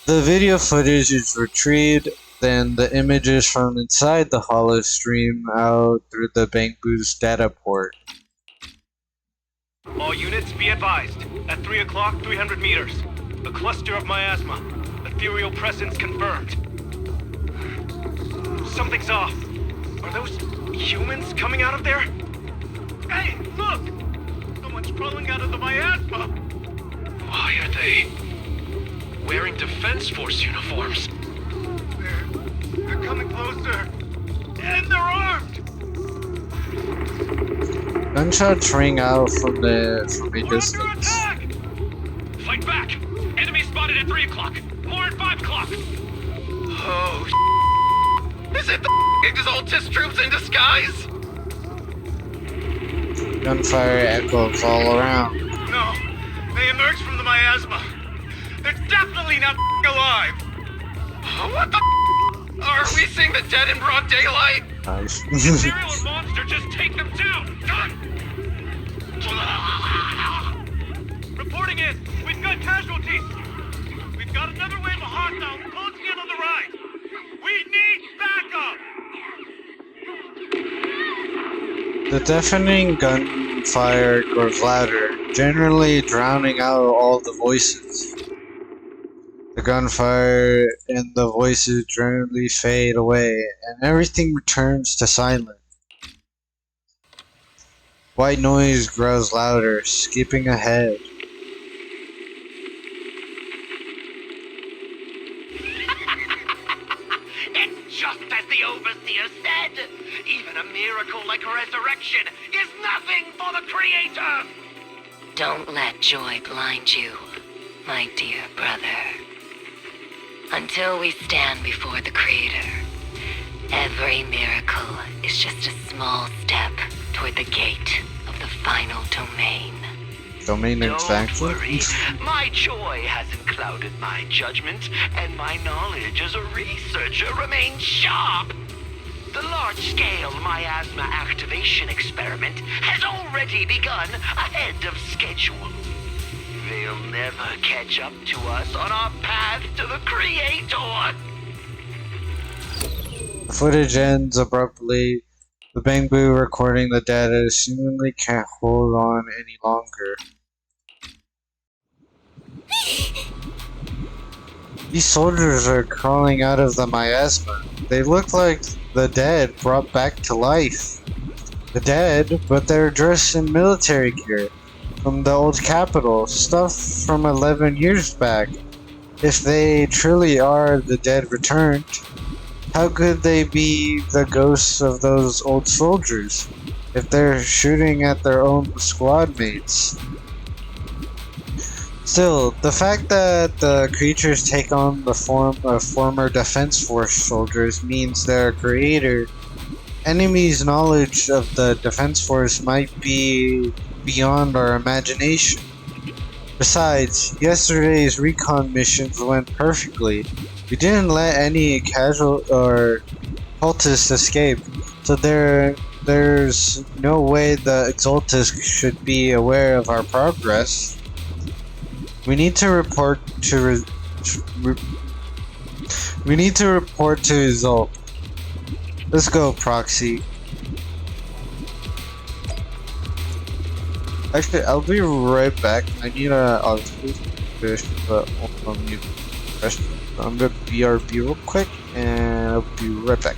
The video footage is retrieved, then the images from inside the Hollow stream out through the Bangboo's data port. All units be advised. At 3 o'clock, 300 meters. A cluster of miasma. Ethereal presence confirmed. Something's off. Are those humans coming out of there? Hey, look! Someone's crawling out of the miasma! Why are they wearing Defense Force uniforms? They're coming closer! And they're armed! Gunshots ring out from a distance. Fight back! Enemy spotted at 3 o'clock! More at 5 o'clock! Oh, is it the Exaltus troops in disguise? Gunfire echoes all around. No, they emerged from the miasma. They're definitely not alive. What the Are we seeing the dead in broad daylight? Nice. Serial and Monster, just take them too! Reporting in! We've got casualties! We've got another wave of hostiles closing in on the right! We need backup! The deafening gunfire grows louder, generally drowning out all the voices. The gunfire and the voices generally fade away, and everything returns to silence. White noise grows louder, skipping ahead. It's just as the Overseer said. Even a miracle like resurrection is nothing for the Creator. Don't let joy blind you, my dear brother. Until we stand before the Creator, every miracle is just a small step toward the gate of the final domain. Domain expansion? Don't worry. My joy hasn't clouded my judgment, and my knowledge as a researcher remains sharp. The large-scale miasma activation experiment has already begun ahead of schedule. They'll never catch up to us on our path to the Creator. The footage ends abruptly. The Bangbu recording the data seemingly can't hold on any longer. These soldiers are crawling out of the miasma. They look like the dead brought back to life. The dead, but they're dressed in military gear from the old capital, stuff from 11 years back. If they truly are the dead returned, how could they be the ghosts of those old soldiers if they're shooting at their own squad mates? Still, the fact that the creatures take on the form of former Defense Force soldiers means their creator, enemies' knowledge of the Defense Force might be beyond our imagination. Besides, yesterday's recon missions went perfectly. We didn't let any casual or cultists escape, so there's no way the Exaltus should be aware of our progress. We need to report to Exalt. Let's go, Proxy. Actually, I'll be right back. I need a fish, but on mute. I'm gonna BRB real quick, and I'll be right back.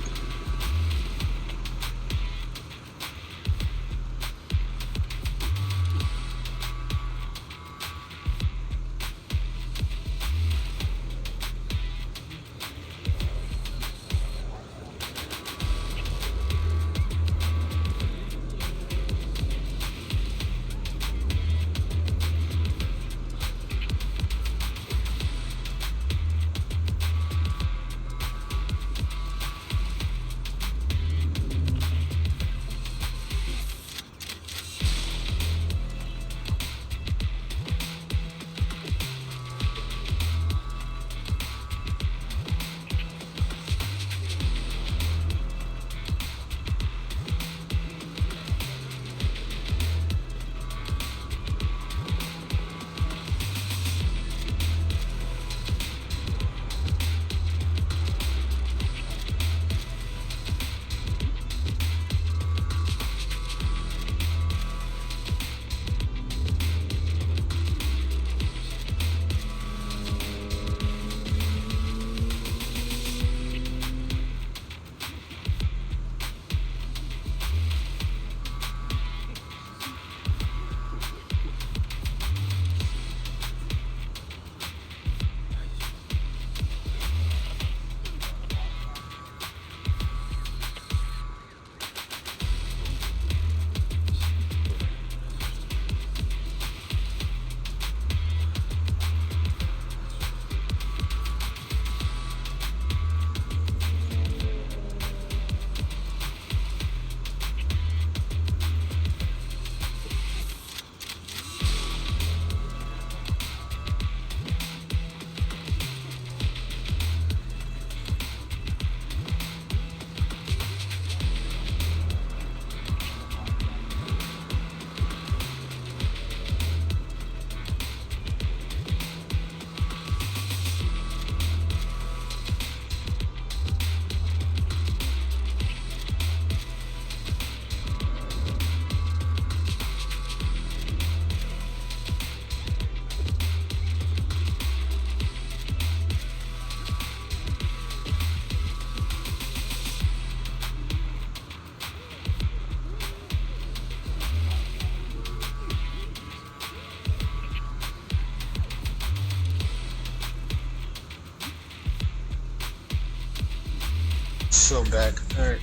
So I'm back. Alright.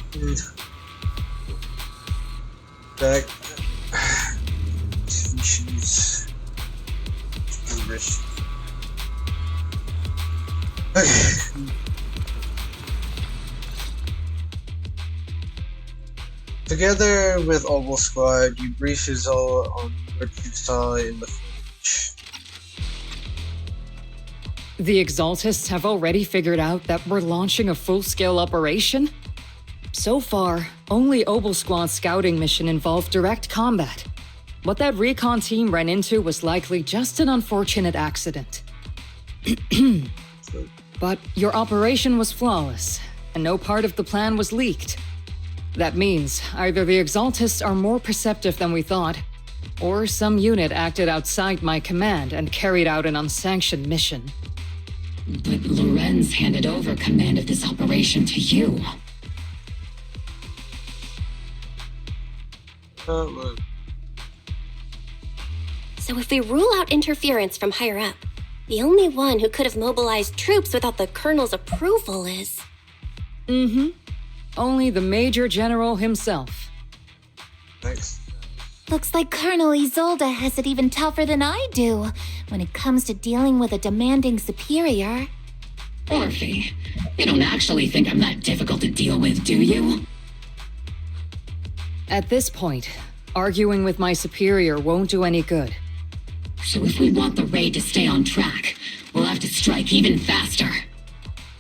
Back. Species. Together with Obel Squad, you brief Isola on what you saw in the footage. The Exaltists have already figured out that we're launching a full-scale operation? So far, only Obel Squad's scouting mission involved direct combat. What that recon team ran into was likely just an unfortunate accident. But your operation was flawless, and no part of the plan was leaked. That means either the Exaltists are more perceptive than we thought, or some unit acted outside my command and carried out an unsanctioned mission. But Lorenz handed over command of this operation to you. So if we rule out interference from higher up, the only one who could have mobilized troops without the Colonel's approval is... Mm-hmm. Only the Major General himself. Thanks. Looks like Colonel Isolde has it even tougher than I do when it comes to dealing with a demanding superior. Orphe, you don't actually think I'm that difficult to deal with, do you? At this point, arguing with my superior won't do any good. So if we want the raid to stay on track, we'll have to strike even faster.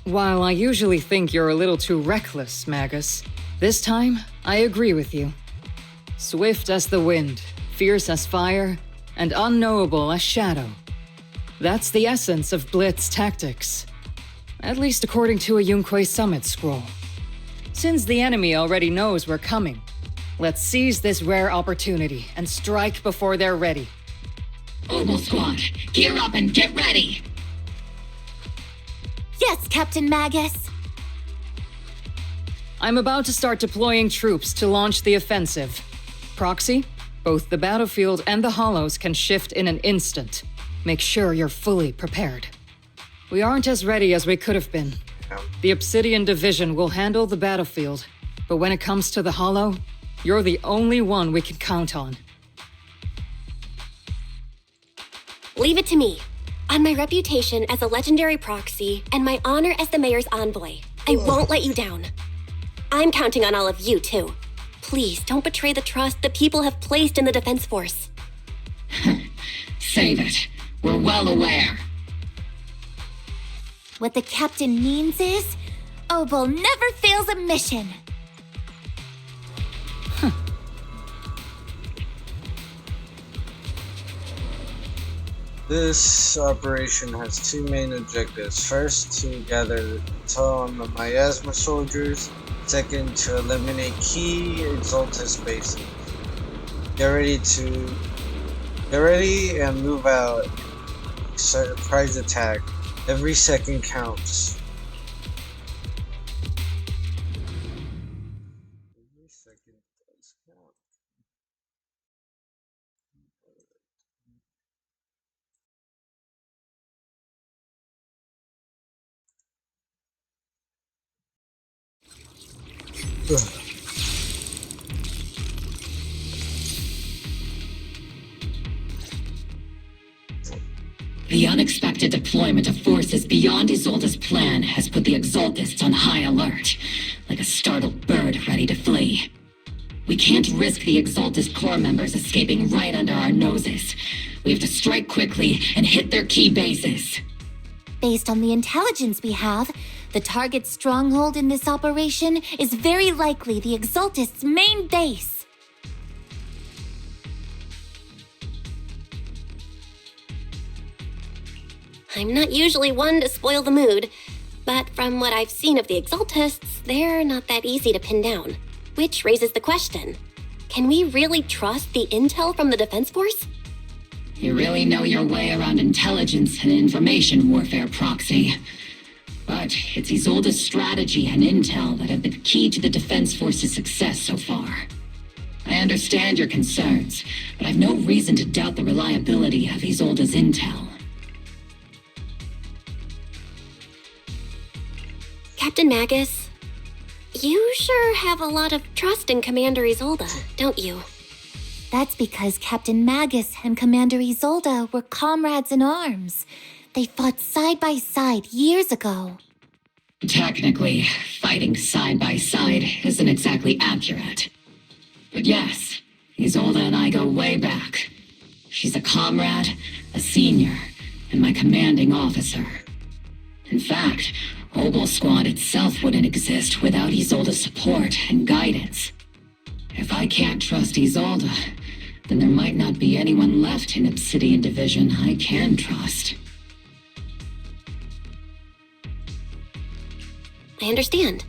While I usually think you're a little too reckless, Magus, this time I agree with you. Swift as the wind, fierce as fire, and unknowable as shadow. That's the essence of Blitz tactics. At least according to a Yunque Summit scroll. Since the enemy already knows we're coming, let's seize this rare opportunity and strike before they're ready. Obel Squad, gear up and get ready! Yes, Captain Magus! I'm about to start deploying troops to launch the offensive. Proxy, both the battlefield and the Hollows can shift in an instant. Make sure you're fully prepared. We aren't as ready as we could have been. The Obsidian Division will handle the battlefield, but when it comes to the Hollow, you're the only one we can count on. Leave it to me. On my reputation as a legendary proxy and my honor as the mayor's envoy, I won't let you down. I'm counting on all of you, too. Please don't betray the trust the people have placed in the Defense Force. Save it. We're well aware. What the captain means is, Obel never fails a mission. This operation has two main objectives. First, to gather intel on the Miasma soldiers. Second, to eliminate key Exaltus bases. Get ready and move out. Surprise attack. Every second counts. Every second does count. The unexpected deployment of forces beyond Isolde's plan has put the Exaltists on high alert, like a startled bird ready to flee. We can't risk the Exaltist core members escaping right under our noses. We have to strike quickly and hit their key bases. Based on the intelligence we have, the target's stronghold in this operation is very likely the Exaltists' main base. I'm not usually one to spoil the mood, but from what I've seen of the Exaltists, they're not that easy to pin down. Which raises the question, can we really trust the intel from the Defense Force? You really know your way around intelligence and information warfare, Proxy. But it's Isolde's strategy and intel that have been key to the Defense Force's success so far. I understand your concerns, but I've no reason to doubt the reliability of Isolde's intel. Captain Magus, You sure have a lot of trust in Commander Isolde, don't you? That's because Captain Magus and Commander Isolde were comrades in arms. They fought side by side years ago. Technically, fighting side by side isn't exactly accurate. But yes, Isolde and I go way back. She's a comrade, a senior, and my commanding officer. In fact, Obel Squad itself wouldn't exist without Isolde's support and guidance. If I can't trust Isolde, then there might not be anyone left in Obsidian Division I can trust. I understand.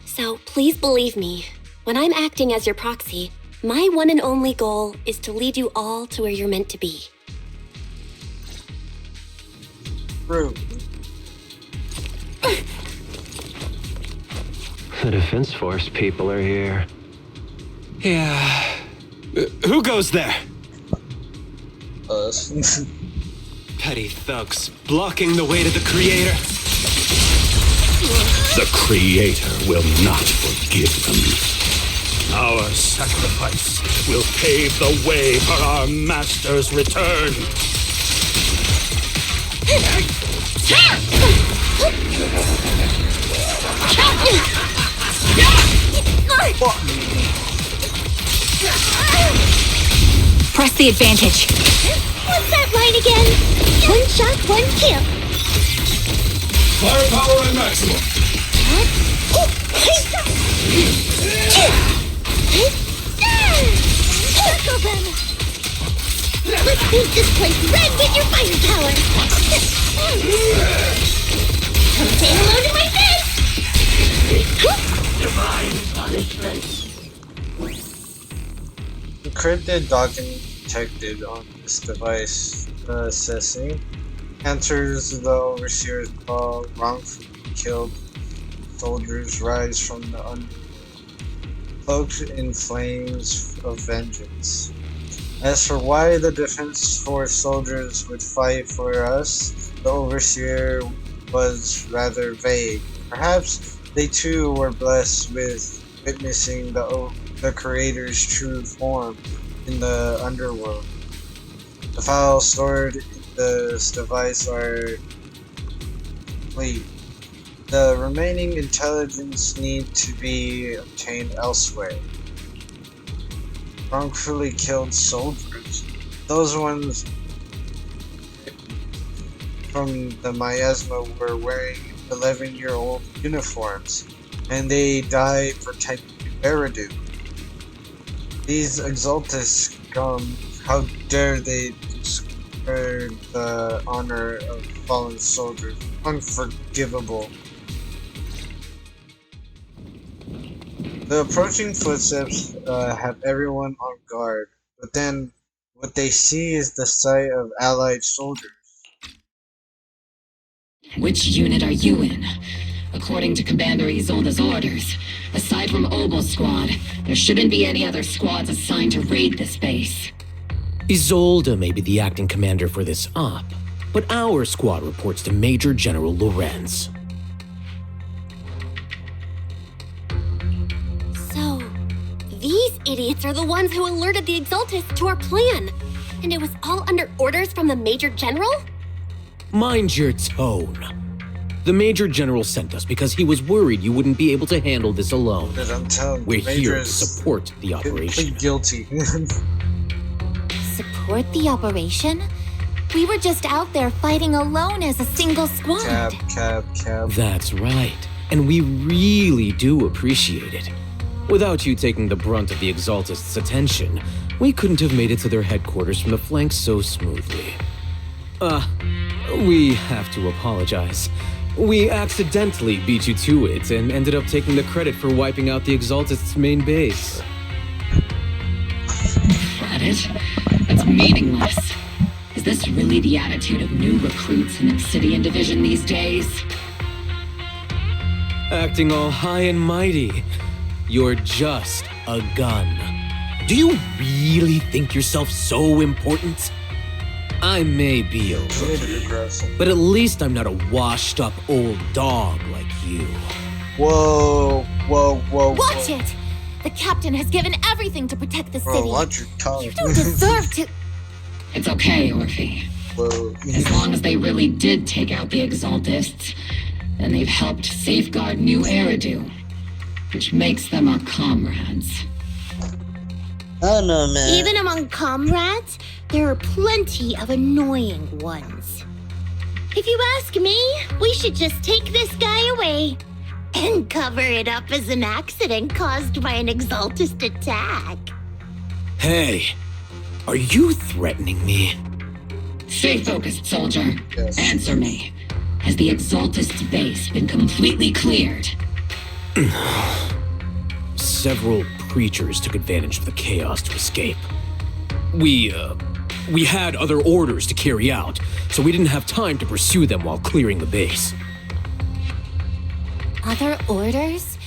So please believe me, when I'm acting as your proxy, my one and only goal is to lead you all to where you're meant to be. True. The Defense Force people are here. Yeah. Who goes there? Us. Petty thugs blocking the way to the Creator. The Creator will not forgive them. Our sacrifice will pave the way for our master's return. Press the advantage. What's that line again? One shot, one kill. Firepower and maximum. Circle them. Let's paint this place red with your fire power. Come say hello to my face. Divine punishment. Encrypted document detected on this device. Assessing. Answers the Overseer's call. Wrongfully killed soldiers rise from the underworld, cloaked in flames of vengeance. As for why the Defense Force soldiers would fight for us, the Overseer was rather vague. Perhaps they too were blessed with witnessing the Creator's true form in the underworld. The files stored in this device are complete. The remaining intelligence need to be obtained elsewhere. Wrongfully killed soldiers. Those ones from the miasma were wearing 11-year-old uniforms, and they died protecting Eridu. These Exaltus scum, how dare they discard the honor of fallen soldiers? Unforgivable. The approaching footsteps have everyone on guard, but then what they see is the sight of allied soldiers. Which unit are you in? According to Commander Isolde's orders, aside from Obel Squad, there shouldn't be any other squads assigned to raid this base. Isolde may be the acting commander for this op, but our squad reports to Major General Lorenz. So, these idiots are the ones who alerted the Exaltus to our plan. And it was all under orders from the Major General? Mind your tone. The Major General sent us because he was worried you wouldn't be able to handle this alone. But I'm telling you, We're Major here to is support the operation. guilty. Support the operation? We were just out there fighting alone as a single squad. Cab. That's right. And we really do appreciate it. Without you taking the brunt of the Exaltists' attention, we couldn't have made it to their headquarters from the flanks so smoothly. We have to apologize. We accidentally beat you to it and ended up taking the credit for wiping out the Exaltists' main base. Credit? That's meaningless. Is this really the attitude of new recruits in Obsidian Division these days? Acting all high and mighty. You're just a gun. Do you really think yourself so important? I may be a rookie, but at least I'm not a washed-up old dog like you. Whoa, whoa, whoa, Watch whoa. it! The captain has given everything to protect the Bro, city. watch your tongue. You don't deserve to. It's okay, Orphe. Whoa. As long as they really did take out the Exaltists, then they've helped safeguard New Eridu, which makes them our comrades. I don't know, man. Even among comrades, there are plenty of annoying ones. If you ask me, we should just take this guy away and cover it up as an accident caused by an Exaltist attack. Hey, are you threatening me? Stay focused, soldier. Yes. Answer me. Has the Exaltist base been completely cleared? Several creatures took advantage of the chaos to escape. We had other orders to carry out, so we didn't have time to pursue them while clearing the base. Other orders?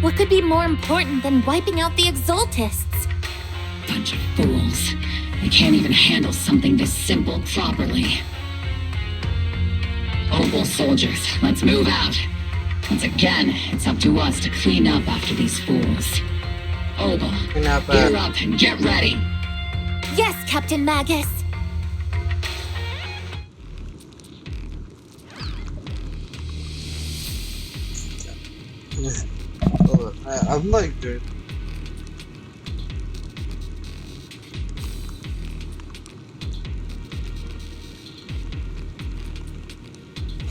What could be more important than wiping out the Exaltists? Bunch of fools. They can't even handle something this simple properly. Opal soldiers, let's move out. Once again, it's up to us to clean up after these fools. Opal, gear up and get ready. Yes, Captain Magus. Hold on. I'm like, dude.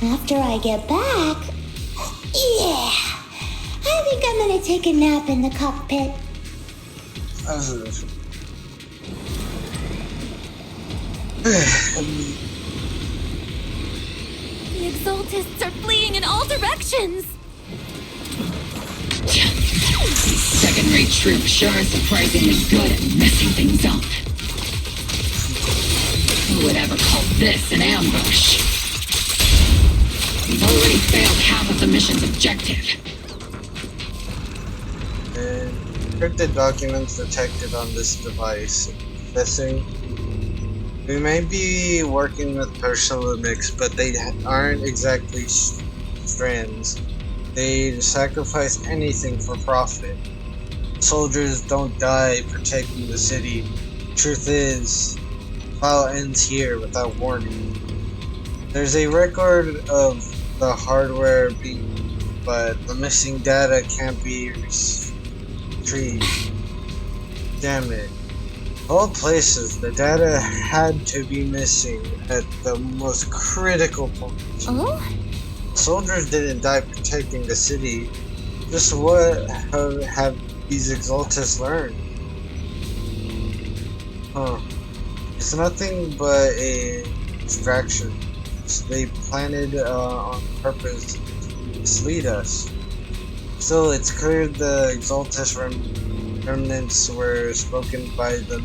After I get back, yeah, I think I'm gonna take a nap in the cockpit. The Exaltists are fleeing in all directions. Second-rate troops sure are surprisingly good at messing things up. Who would ever call this an ambush? We've already failed half of the mission's objective. Encrypted documents detected on this device. Missing. We may be working with personal mix, but they aren't exactly strands. They sacrifice anything for profit. Soldiers don't die protecting the city. Truth is, file ends here without warning. There's a record of the hardware being, but the missing data can't be retrieved. Damn it. Of all places, the data had to be missing at the most critical point. Oh? Soldiers didn't die protecting the city. Just what have these Exaltists learned? Huh. It's nothing but a distraction. They planted on purpose to mislead us. Still, it's clear the Exaltist remnants were spoken by the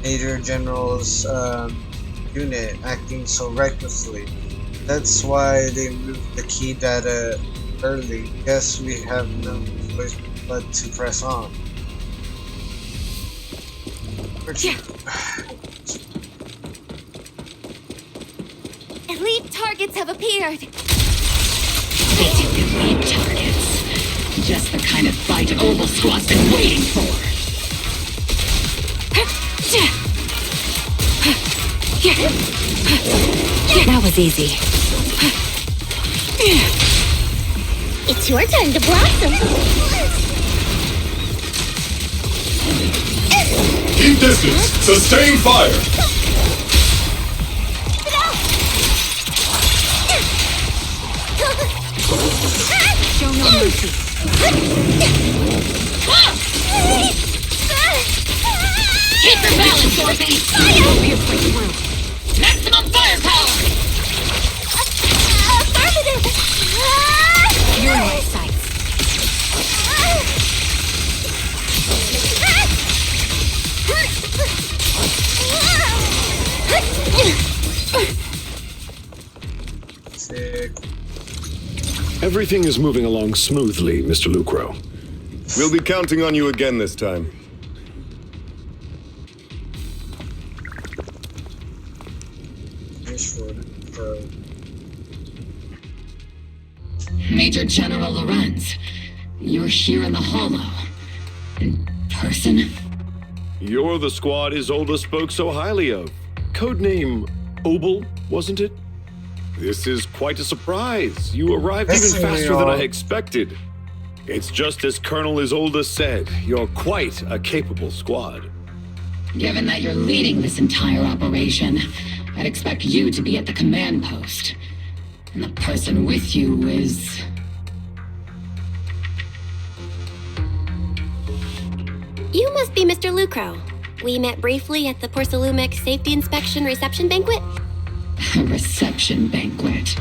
Major General's unit acting so recklessly. That's why they moved the key data early. Guess we have no choice but to press on. Elite targets have appeared. They took elite targets. Just the kind of fight Opal Squad's been waiting for. That was easy. It's your time to blossom. Keep distance. Sustain fire. Show no mercy. Keep your balance, Orphe! Don't pierce my throat. Maximum firepower! Affirmative! You're in my sights. Sick. Everything is moving along smoothly, Mr. Lucro. We'll be counting on you again this time. Major General Lorenz, you're here in the Hollow. In person? You're the squad Isolde spoke so highly of. Codename Obel, wasn't it? This is quite a surprise. You arrived even faster than I expected. It's just as Colonel Isolde said. You're quite a capable squad. Given that you're leading this entire operation, I'd expect you to be at the command post. And the person with you is... You must be Mr. Lucro. We met briefly at the Porcelumix Safety Inspection Reception Banquet. A reception banquet?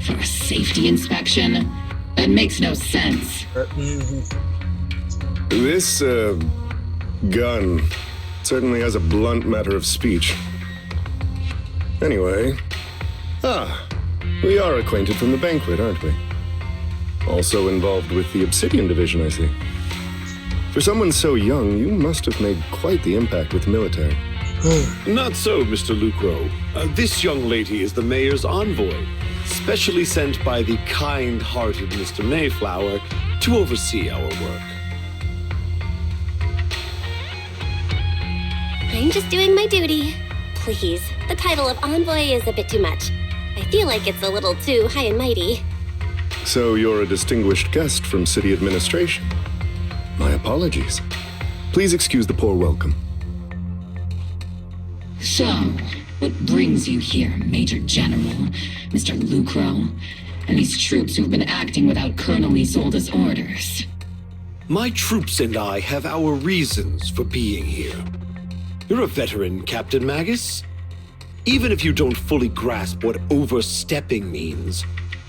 For a safety inspection? That makes no sense. This, gun certainly has a blunt matter of speech. Anyway, we are acquainted from the banquet, aren't we? Also involved with the Obsidian Division, I see. For someone so young, you must have made quite the impact with the military. Not so, Mr. Lucro. This young lady is the mayor's envoy, specially sent by the kind-hearted Mr. Mayflower to oversee our work. I'm just doing my duty. Please, the title of envoy is a bit too much. I feel like it's a little too high and mighty. So you're a distinguished guest from city administration. My apologies. Please excuse the poor welcome. So, what brings you here, Major General, Mr. Lucro, and these troops who've been acting without Colonel Isolde's orders? My troops and I have our reasons for being here. You're a veteran, Captain Magus. Even if you don't fully grasp what overstepping means,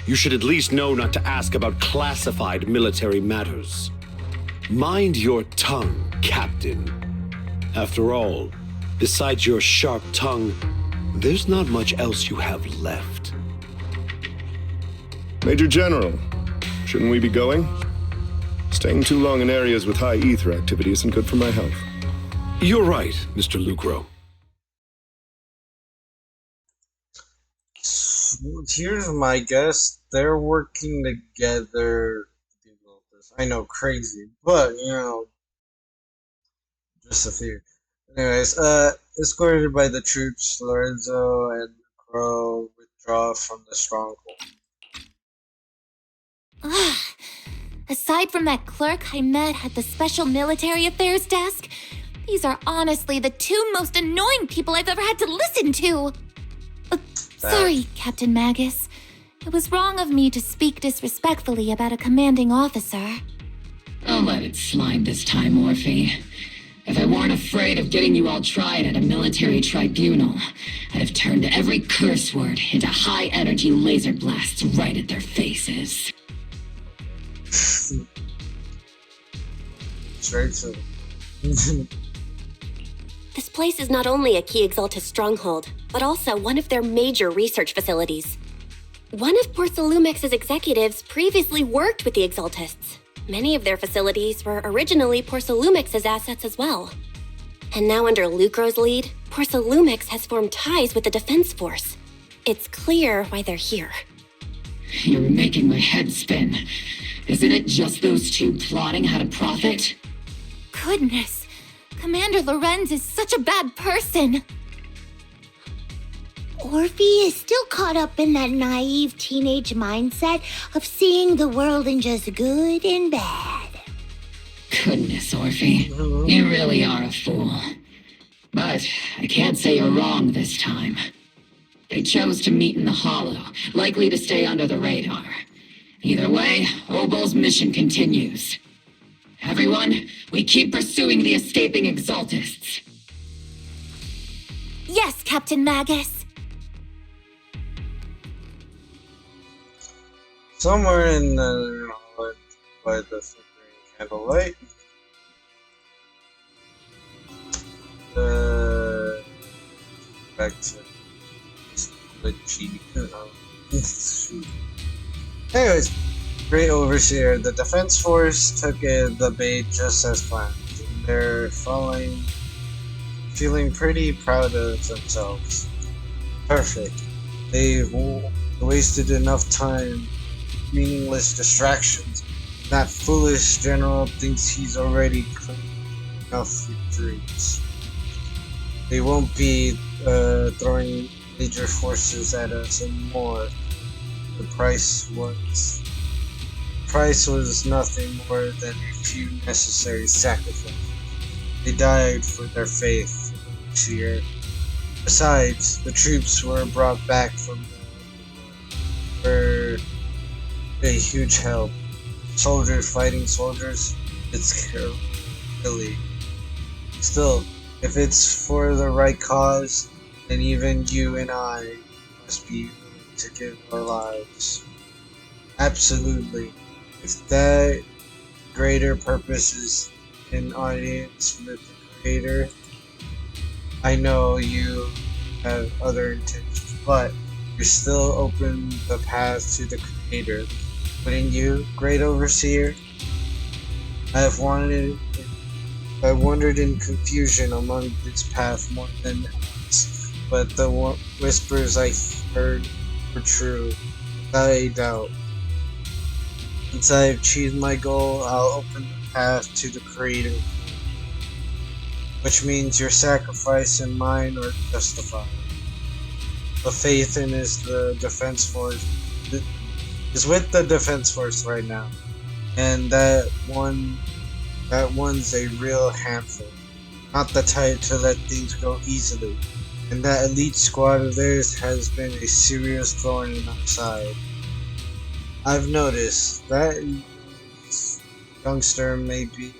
you should at least know not to ask about classified military matters. Mind your tongue, Captain. After all, besides your sharp tongue, there's not much else you have left. Major General, shouldn't we be going? Staying too long in areas with high ether activity isn't good for my health. You're right, Mr. Lucro. Here's my guess. They're working together. I know, crazy, but, just a few. Anyways, escorted by the troops, Lorenzo and Crow withdraw from the stronghold. Aside from that clerk I met at the Special Military Affairs desk, these are honestly the two most annoying people I've ever had to listen to. Sorry, Captain Magus. It was wrong of me to speak disrespectfully about a commanding officer. I'll let it slide this time, Orphe. If I weren't afraid of getting you all tried at a military tribunal, I'd have turned every curse word into high-energy laser blasts right at their faces. Straight to This place is not only a key Exaltus stronghold, but also one of their major research facilities. One of Porcelumix's executives previously worked with the Exaltists. Many of their facilities were originally Porcelumix's assets as well. And now under Lucro's lead, Porcelumix has formed ties with the Defense Force. It's clear why they're here. You're making my head spin. Isn't it just those two plotting how to profit? Goodness, Commander Lorenz is such a bad person. Orphe is still caught up in that naive teenage mindset of seeing the world in just good and bad. Goodness, Orphe. You really are a fool. But I can't say you're wrong this time. They chose to meet in the Hollow, likely to stay under the radar. Either way, Obel's mission continues. Everyone, we keep pursuing the escaping Exaltists. Yes, Captain Magus. Somewhere in the by the flickering candlelight. Back to glitchy. Anyways, Great Overseer, the Defense Force took the bait just as planned. They're feeling pretty proud of themselves. Perfect. They've wasted enough time meaningless distractions. That foolish general thinks he's already claimed enough victories. They won't be throwing major forces at us anymore. The price was nothing more than a few necessary sacrifices. They died for their faith, Seer. Besides, the troops were brought back from were a huge help. Soldiers fighting soldiers, it's silly. Still, if it's for the right cause, then even you and I must be willing to give our lives. Absolutely. If that greater purpose is in audience with the Creator, I know you have other intentions, but you still open the path to the Creator. Wouldn't you, Great Overseer? I wandered in confusion among this path more than once, but the whispers I heard were true, without a doubt. Once I have achieved my goal, I'll open the path to the Creator, which means your sacrifice and mine are justified. The faith in is with the Defense Force right now, and that one's a real handful, not the type to let things go easily. And that elite squad of theirs has been a serious thorn in our side. I've noticed that youngster may be an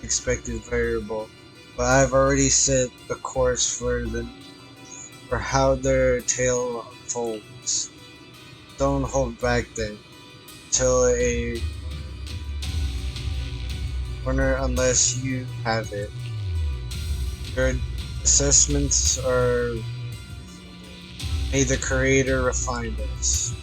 unexpected variable, but I've already set the course for how their tale unfolds. Don't hold back then, till a corner unless you have it. Your assessments are reasonable. May the Creator refine us.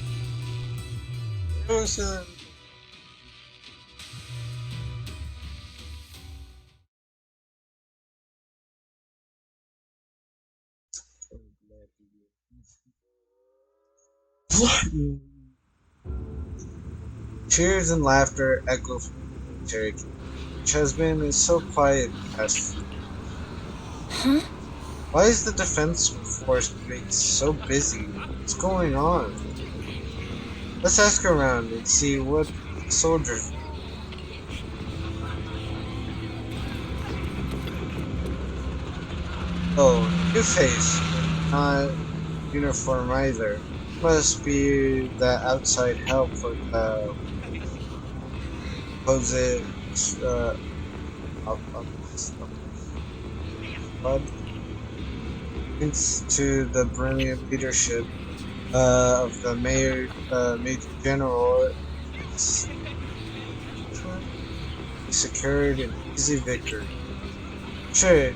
Cheers and laughter echo from the military camp, which has been so quiet the past few years. Huh? Why is the Defense Force base so busy? What's going on? Let's ask around and see what soldiers. Oh, new face, not uniform either. Must be the outside help for the opposite thanks to the brilliant leadership of the Major General, he secured an easy victory. Sure,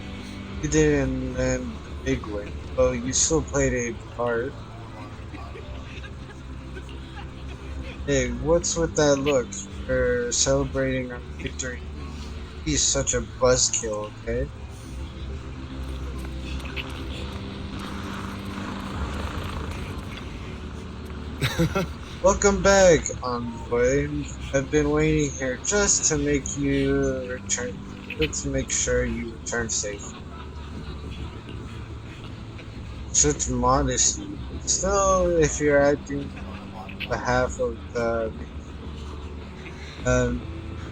you didn't land the big win, but you still played a part. Hey, what's with that look? You're celebrating our victory. He's such a buzzkill, okay? Welcome back, Envoy. I've been waiting here just to make sure you return safe. Such modesty. Still, if you're acting on behalf of the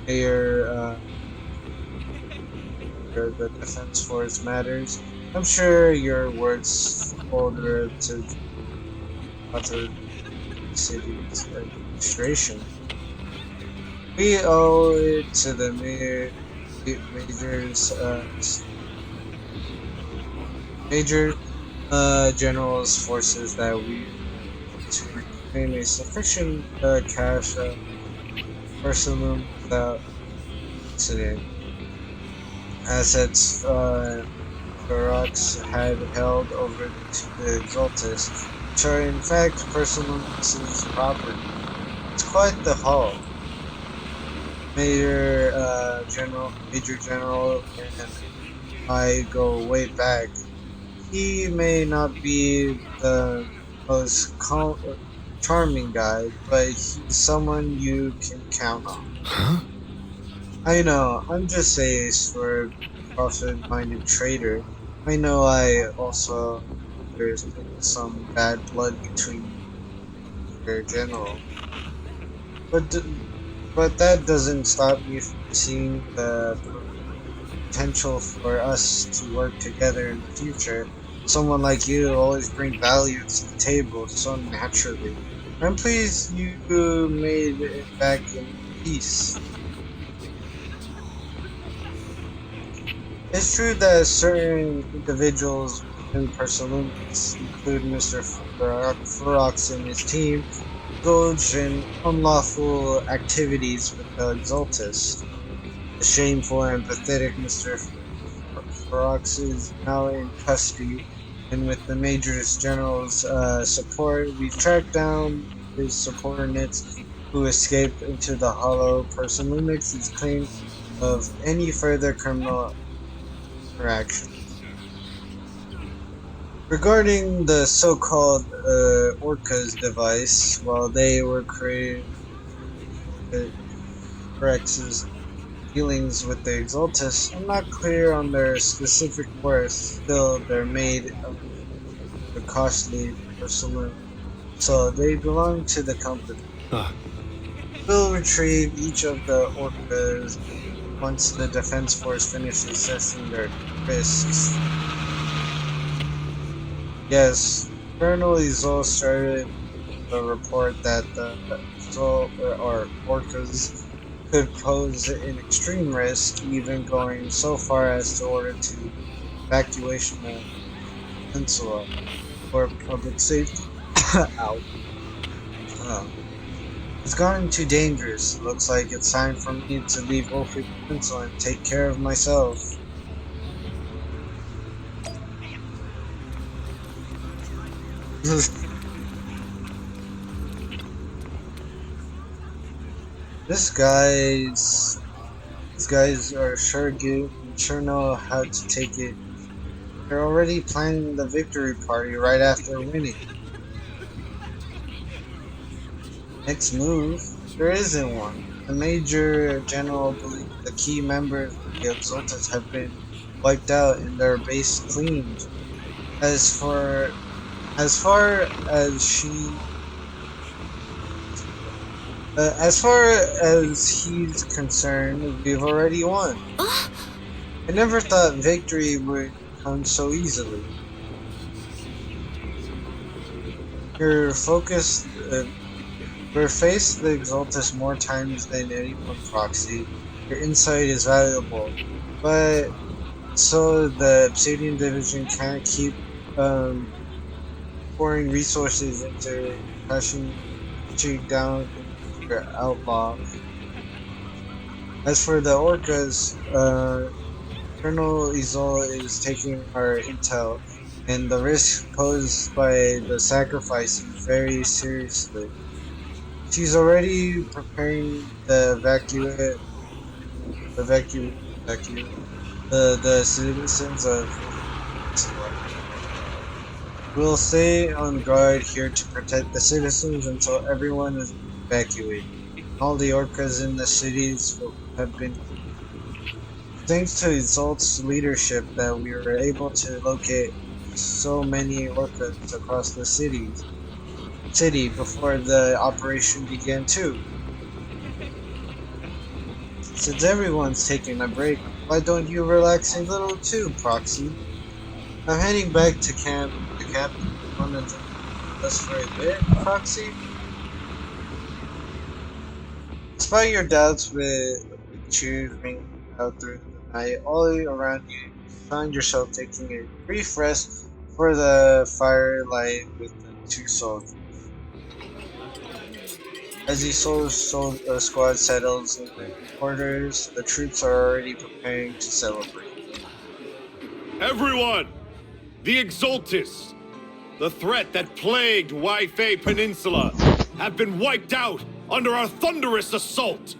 Mayor, the Defense Force matters, I'm sure your words hold to author city's administration. We owe it to the Major General's forces that we to reclaim a sufficient cash personal without incident. Assets Ferox had held over to the Exaltus, which are in fact personal citizens' property. It's quite the haul. Major General and I go way back. He may not be the most charming guy, but he's someone you can count on. Huh? I know, I'm just a sort of profit-minded trader. I know there's some bad blood between your general. But that doesn't stop me from seeing the potential for us to work together in the future. Someone like you always bring value to the table so naturally. I'm pleased you made it back in peace. It's true that certain individuals within Persolumus, including Mr. Ferox and his team, indulge in unlawful activities with the Exaltus. The shameful and pathetic Mr. Ferox is now in custody, and with the Major General's support, we've tracked down his subordinates who escaped into the Hollow. Persolumus is clean of any further criminal interaction. Regarding the so-called Orca's device, while they were creating Rex's dealings with the Exaltus, I'm not clear on their specific worth. Still, they're made of the costly porcelain, so they belong to the company. We'll retrieve each of the Orcas once the Defense Force finishes assessing their risks. Yes, Colonel Izol started a report that the Izol or Orcas could pose an extreme risk, even going so far as to order to evacuation of Peninsula for public safety. Ow. It's gotten too dangerous. Looks like it's time for me to leave Wolfie Peninsula and take care of myself. These guys are sure good and sure know how to take it. They're already planning the victory party right after winning. Next move? There isn't one. The Major General believes the key members of the Exaltus have been wiped out and their base cleaned. As far as he's concerned, we've already won. I never thought victory would come so easily. We've faced the Exaltus more times than anyone, Proxy. Your insight is valuable, but so the Obsidian Division can't keep pouring resources into crashing down your outlaw. As for the Orcas, Colonel Izol is taking our intel and the risk posed by the sacrifices very seriously. She's already preparing the citizens of Peninsula. We'll stay on guard here to protect the citizens until everyone is evacuated. All the Orcas in the cities have been. Thanks to Exalt's leadership that we were able to locate so many Orcas across the city before the operation began too. Since everyone's taking a break, why don't you relax a little too, Proxy? I'm heading back to camp. The captain wanted to join us for a bit, Proxy? Despite your doubts with cheers ringing out through the night, all around you find yourself taking a brief rest for the firelight with the two soldiers. As the squad settles in their quarters, the troops are already preparing to celebrate. Everyone! The Exaltus, the threat that plagued Waifei Peninsula, have been wiped out under our thunderous assault.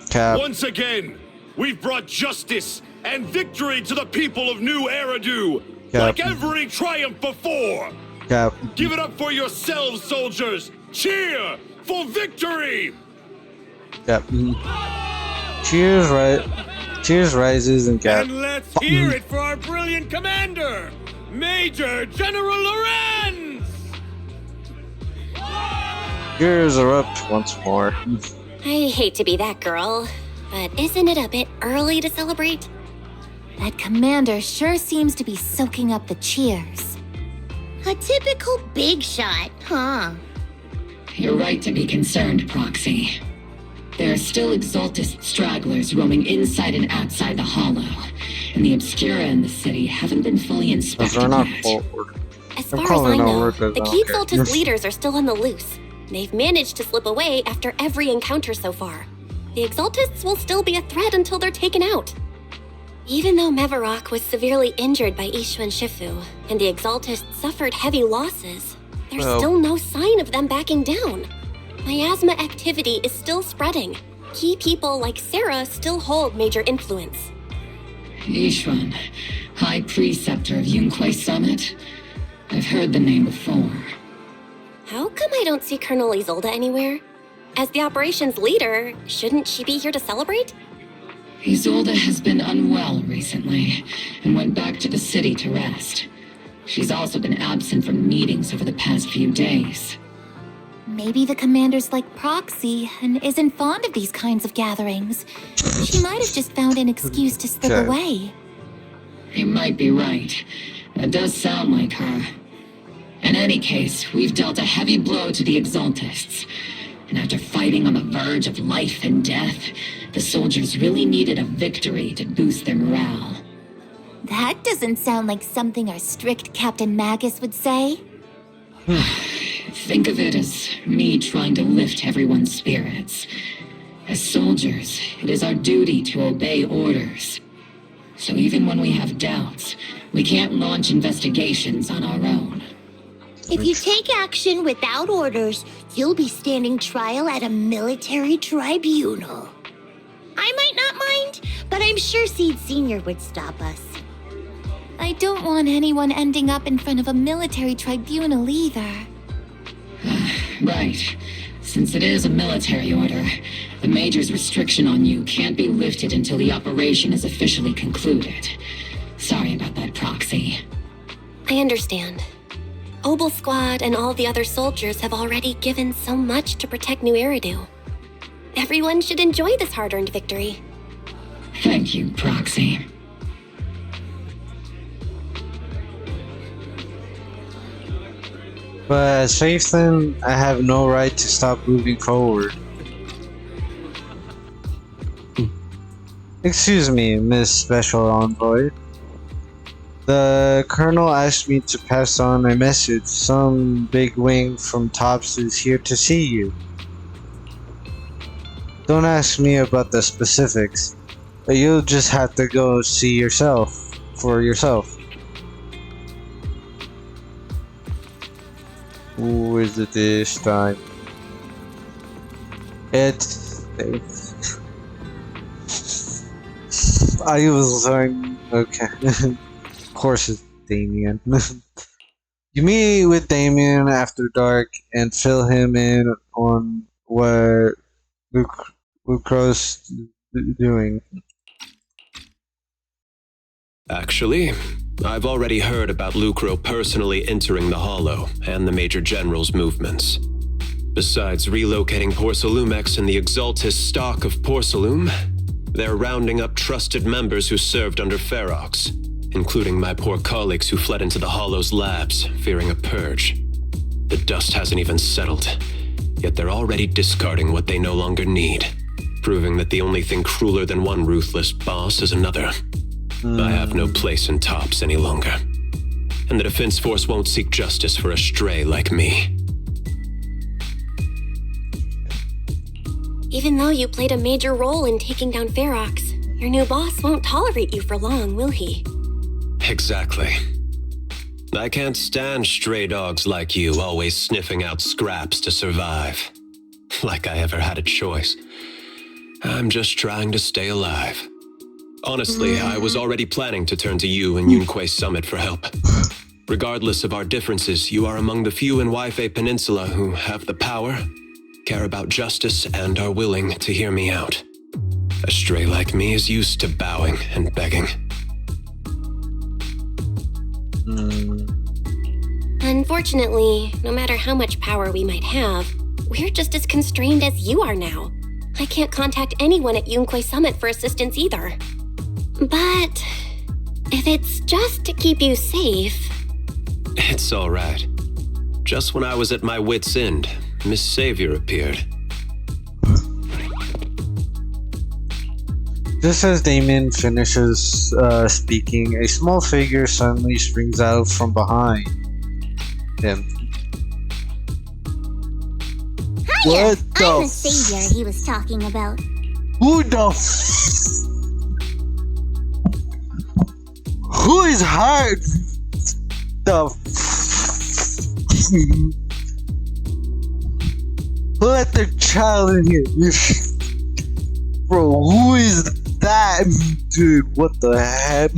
Cap. Once again, we've brought justice and victory to the people of New Eridu, Cap. like every triumph before. Cap. Give it up for yourselves, soldiers, cheer for victory! Yep. Cheers, right? Cheers rises and gap. And let's hear it for our brilliant commander, Major General Lorenz! Cheers are up once more. I hate to be that girl, but isn't it a bit early to celebrate? That commander sure seems to be soaking up the cheers. A typical big shot, huh? You're right to be concerned, Proxy. There are still Exaltist stragglers roaming inside and outside the Hollow, and the Obscura in the city haven't been fully inspected yet. As far as I know, the key Exaltist leaders are still on the loose. They've managed to slip away after every encounter so far. The Exaltists will still be a threat until they're taken out. Even though Mevarok was severely injured by Ishwan Shifu, and the Exaltists suffered heavy losses, there's still no sign of them backing down. Miasma activity is still spreading. Key people like Sarah still hold major influence. Ishwan, High Preceptor of Yunquay Summit? I've heard the name before. How come I don't see Colonel Isolde anywhere? As the operations leader, shouldn't she be here to celebrate? Isolde has been unwell recently and went back to the city to rest. She's also been absent from meetings over the past few days. Maybe the commander's like Proxy and isn't fond of these kinds of gatherings. She might have just found an excuse to slip away. You might be right. That does sound like her. In any case, we've dealt a heavy blow to the Exaltists. And after fighting on the verge of life and death, the soldiers really needed a victory to boost their morale. That doesn't sound like something our strict Captain Magus would say. Think of it as me trying to lift everyone's spirits. As soldiers, it is our duty to obey orders. So even when we have doubts, we can't launch investigations on our own. If you take action without orders, you'll be standing trial at a military tribunal. I might not mind, but I'm sure Seed Sr. would stop us. I don't want anyone ending up in front of a military tribunal either. Right. Since it is a military order, the Major's restriction on you can't be lifted until the operation is officially concluded. Sorry about that, Proxy. I understand. Obel Squad and all the other soldiers have already given so much to protect New Eridu. Everyone should enjoy this hard-earned victory. Thank you, Proxy. But as Faithlin, I have no right to stop moving forward. Excuse me, Miss Special Envoy. The Colonel asked me to pass on a message. Some big wing from Tops is here to see you. Don't ask me about the specifics. You'll just have to go see yourself for yourself. Who is it this time? I was saying, okay. Of course it's Damien. You meet with Damien after dark and fill him in on what Lucro's doing. Actually, I've already heard about Lucro personally entering the Hollow and the Major General's movements. Besides relocating Porcelumex and the Exaltist stock of Porcelume, they're rounding up trusted members who served under Ferox, including my poor colleagues who fled into the Hollow's labs, fearing a purge. The dust hasn't even settled, yet they're already discarding what they no longer need, proving that the only thing crueler than one ruthless boss is another. I have no place in Tops any longer, and the Defense Force won't seek justice for a stray like me. Even though you played a major role in taking down Ferox, your new boss won't tolerate you for long, will he? Exactly. I can't stand stray dogs like you always sniffing out scraps to survive. Like I ever had a choice. I'm just trying to stay alive. Honestly, I was already planning to turn to you and Yunquay Summit for help. Regardless of our differences, you are among the few in Waifei Peninsula who have the power, care about justice, and are willing to hear me out. A stray like me is used to bowing and begging. Unfortunately, no matter how much power we might have, we're just as constrained as you are now. I can't contact anyone at Yunquei Summit for assistance either. But if it's just to keep you safe... It's all right. Just when I was at my wit's end, Miss Savior appeared. Just as Damien finishes speaking, a small figure suddenly springs out from behind him. Hiya! What the I'm the savior he was talking about. Who the Who is hard? Let the child in here. Bro, who is that? Dude, what the heck?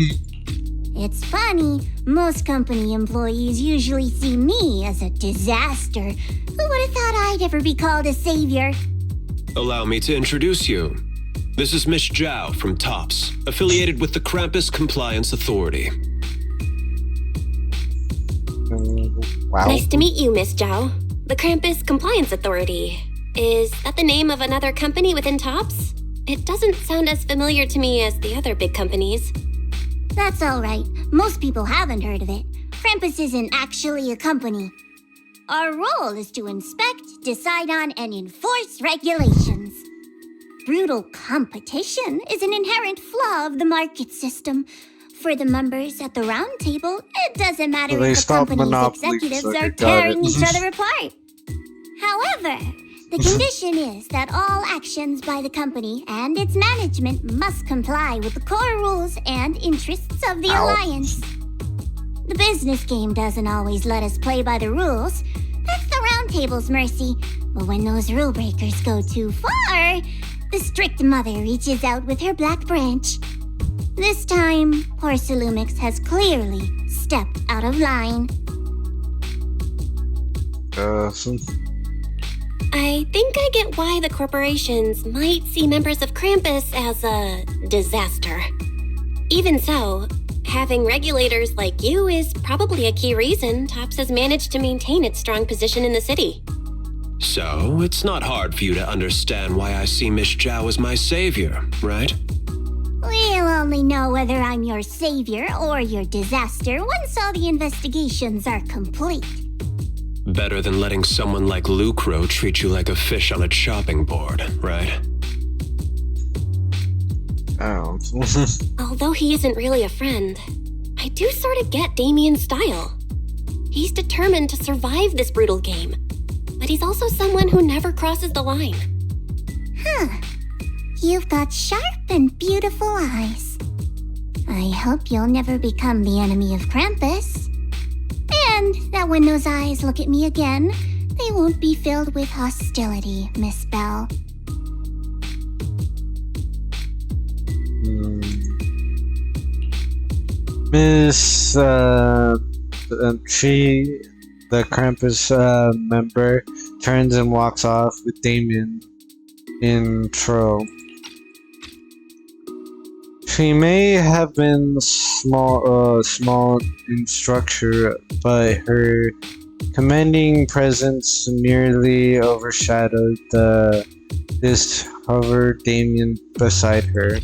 It's funny, most company employees usually see me as a disaster. Who would have thought I'd ever be called a savior? Allow me to introduce you. This is Miss Zhao from TOPS, affiliated with the Krampus Compliance Authority. Wow. Nice to meet you, Miss Zhao. The Krampus Compliance Authority. Is that the name of another company within TOPS? It doesn't sound as familiar to me as the other big companies. That's alright. Most people haven't heard of it. Krampus isn't actually a company. Our role is to inspect, decide on, and enforce regulations. Brutal competition is an inherent flaw of the market system. For the members at the round table, it doesn't matter Well, they if the stopped company's Monopoly, executives so are they got tearing it. each other apart. However, the condition is that all actions by the company and its management must comply with the core rules and interests of the Alliance. The business game doesn't always let us play by the rules. That's the round table's mercy. But when those rule breakers go too far, the strict mother reaches out with her black branch. This time, poor Salumix has clearly stepped out of line. I think I get why the corporations might see members of Krampus as a disaster. Even so, having regulators like you is probably a key reason TOPS has managed to maintain its strong position in the city. So, it's not hard for you to understand why I see Miss Zhao as my savior, right? We'll only know whether I'm your savior or your disaster once all the investigations are complete. Better than letting someone like Lucro treat you like a fish on a chopping board, right? Oh. Although he isn't really a friend, I do sort of get Damien's style. He's determined to survive this brutal game, but he's also someone who never crosses the line. Huh. You've got sharp and beautiful eyes. I hope you'll never become the enemy of Krampus. And that when those eyes look at me again, they won't be filled with hostility, Miss Bell. Miss, she, the Krampus member, turns and walks off with Damien in tow. She may have been small in structure, but her commanding presence nearly overshadowed the dishovered Damien beside her.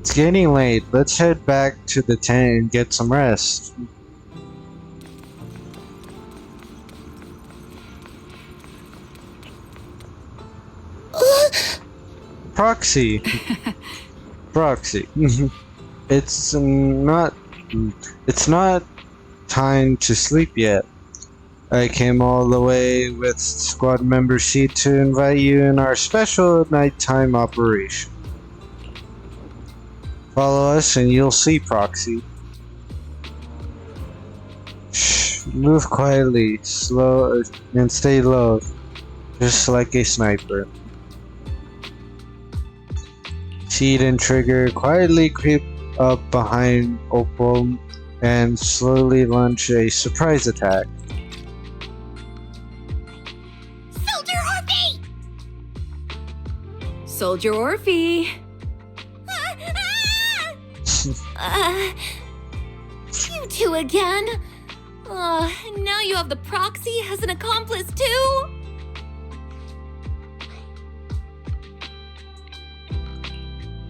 It's getting late. Let's head back to the tent and get some rest. Proxy. Proxy. It's not time to sleep yet. I came all the way with Squad Member C to invite you in our special nighttime operation. Follow us and you'll see, Proxy. Shh, move quietly, slow, and stay low, just like a sniper. Seed and Trigger quietly creep up behind Opal and slowly launch a surprise attack. Soldier Orphe! Soldier Orphe! You two again? And now you have the proxy as an accomplice too?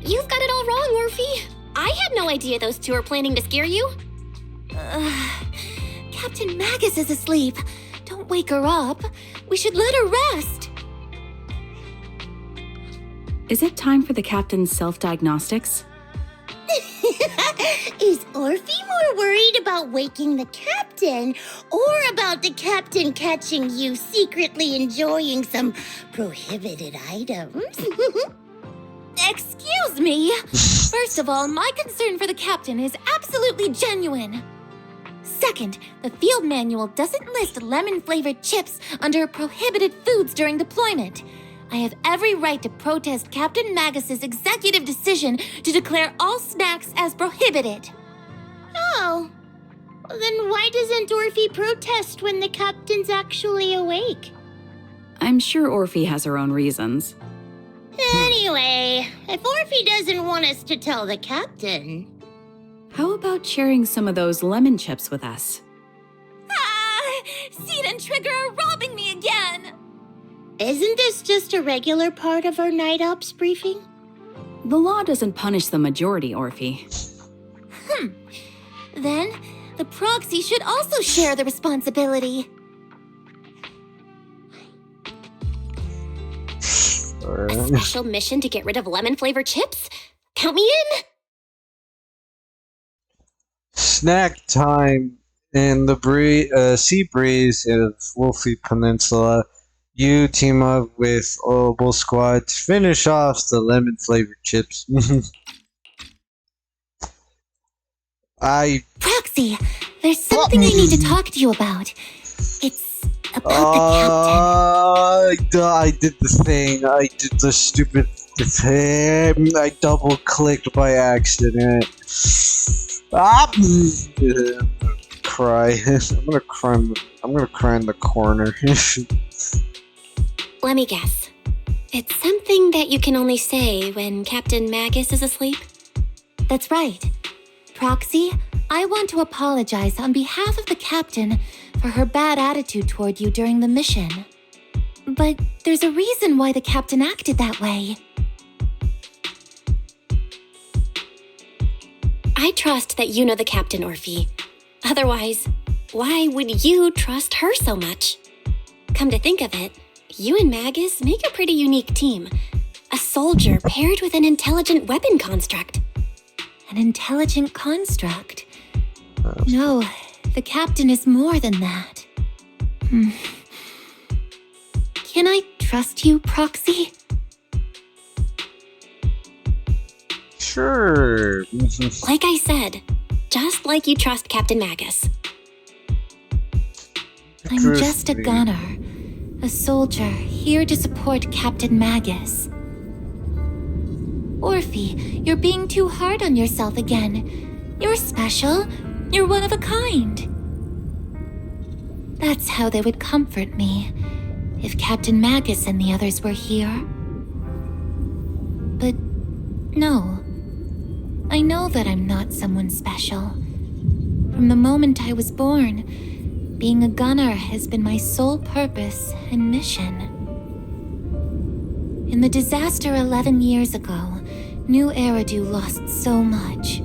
You've got it all wrong, Orphe. I had no idea those two were planning to scare you. Captain Magus is asleep. Don't wake her up. We should let her rest. Is it time for the captain's self-diagnostics? Is Orphe more worried about waking the captain or about the captain catching you secretly enjoying some prohibited items? Excuse me. First of all, my concern for the captain is absolutely genuine. Second, the field manual doesn't list lemon-flavored chips under prohibited foods during deployment. I have every right to protest Captain Magus's executive decision to declare all snacks as prohibited. Oh. Then why doesn't Orphe protest when the captain's actually awake? I'm sure Orphe has her own reasons. Anyway, if Orphe doesn't want us to tell the captain... How about sharing some of those lemon chips with us? Seed and Trigger are robbing me again! Isn't this just a regular part of our night ops briefing? The law doesn't punish the majority, Orphe. Then, the proxy should also share the responsibility. A special mission to get rid of lemon-flavored chips? Count me in! Snack time in the sea breeze of Wolfie Peninsula. You team up with Opal Squad to finish off the lemon-flavored chips. Proxy, there's something I need to talk to you about. It's about the captain. I did the thing. I did the stupid thing. I double-clicked by accident. I'm gonna cry. I'm gonna cry in the corner. Let me guess. It's something that you can only say when Captain Magus is asleep? That's right. Proxy, I want to apologize on behalf of the captain for her bad attitude toward you during the mission. But there's a reason why the captain acted that way. I trust that you know the captain, Orphe. Otherwise, why would you trust her so much? Come to think of it, you and Magus make a pretty unique team. A soldier paired with an intelligent weapon construct. An intelligent construct? No, the captain is more than that. Can I trust you, Proxy? Sure. Like I said, just like you trust Captain Magus. I'm just a gunner. A soldier here to support Captain Magus. Orphe, you're being too hard on yourself again. You're special. You're one of a kind. That's how they would comfort me, if Captain Magus and the others were here. But no. I know that I'm not someone special. From the moment I was born, being a gunner has been my sole purpose and mission. In the disaster 11 years ago, New Eridu lost so much.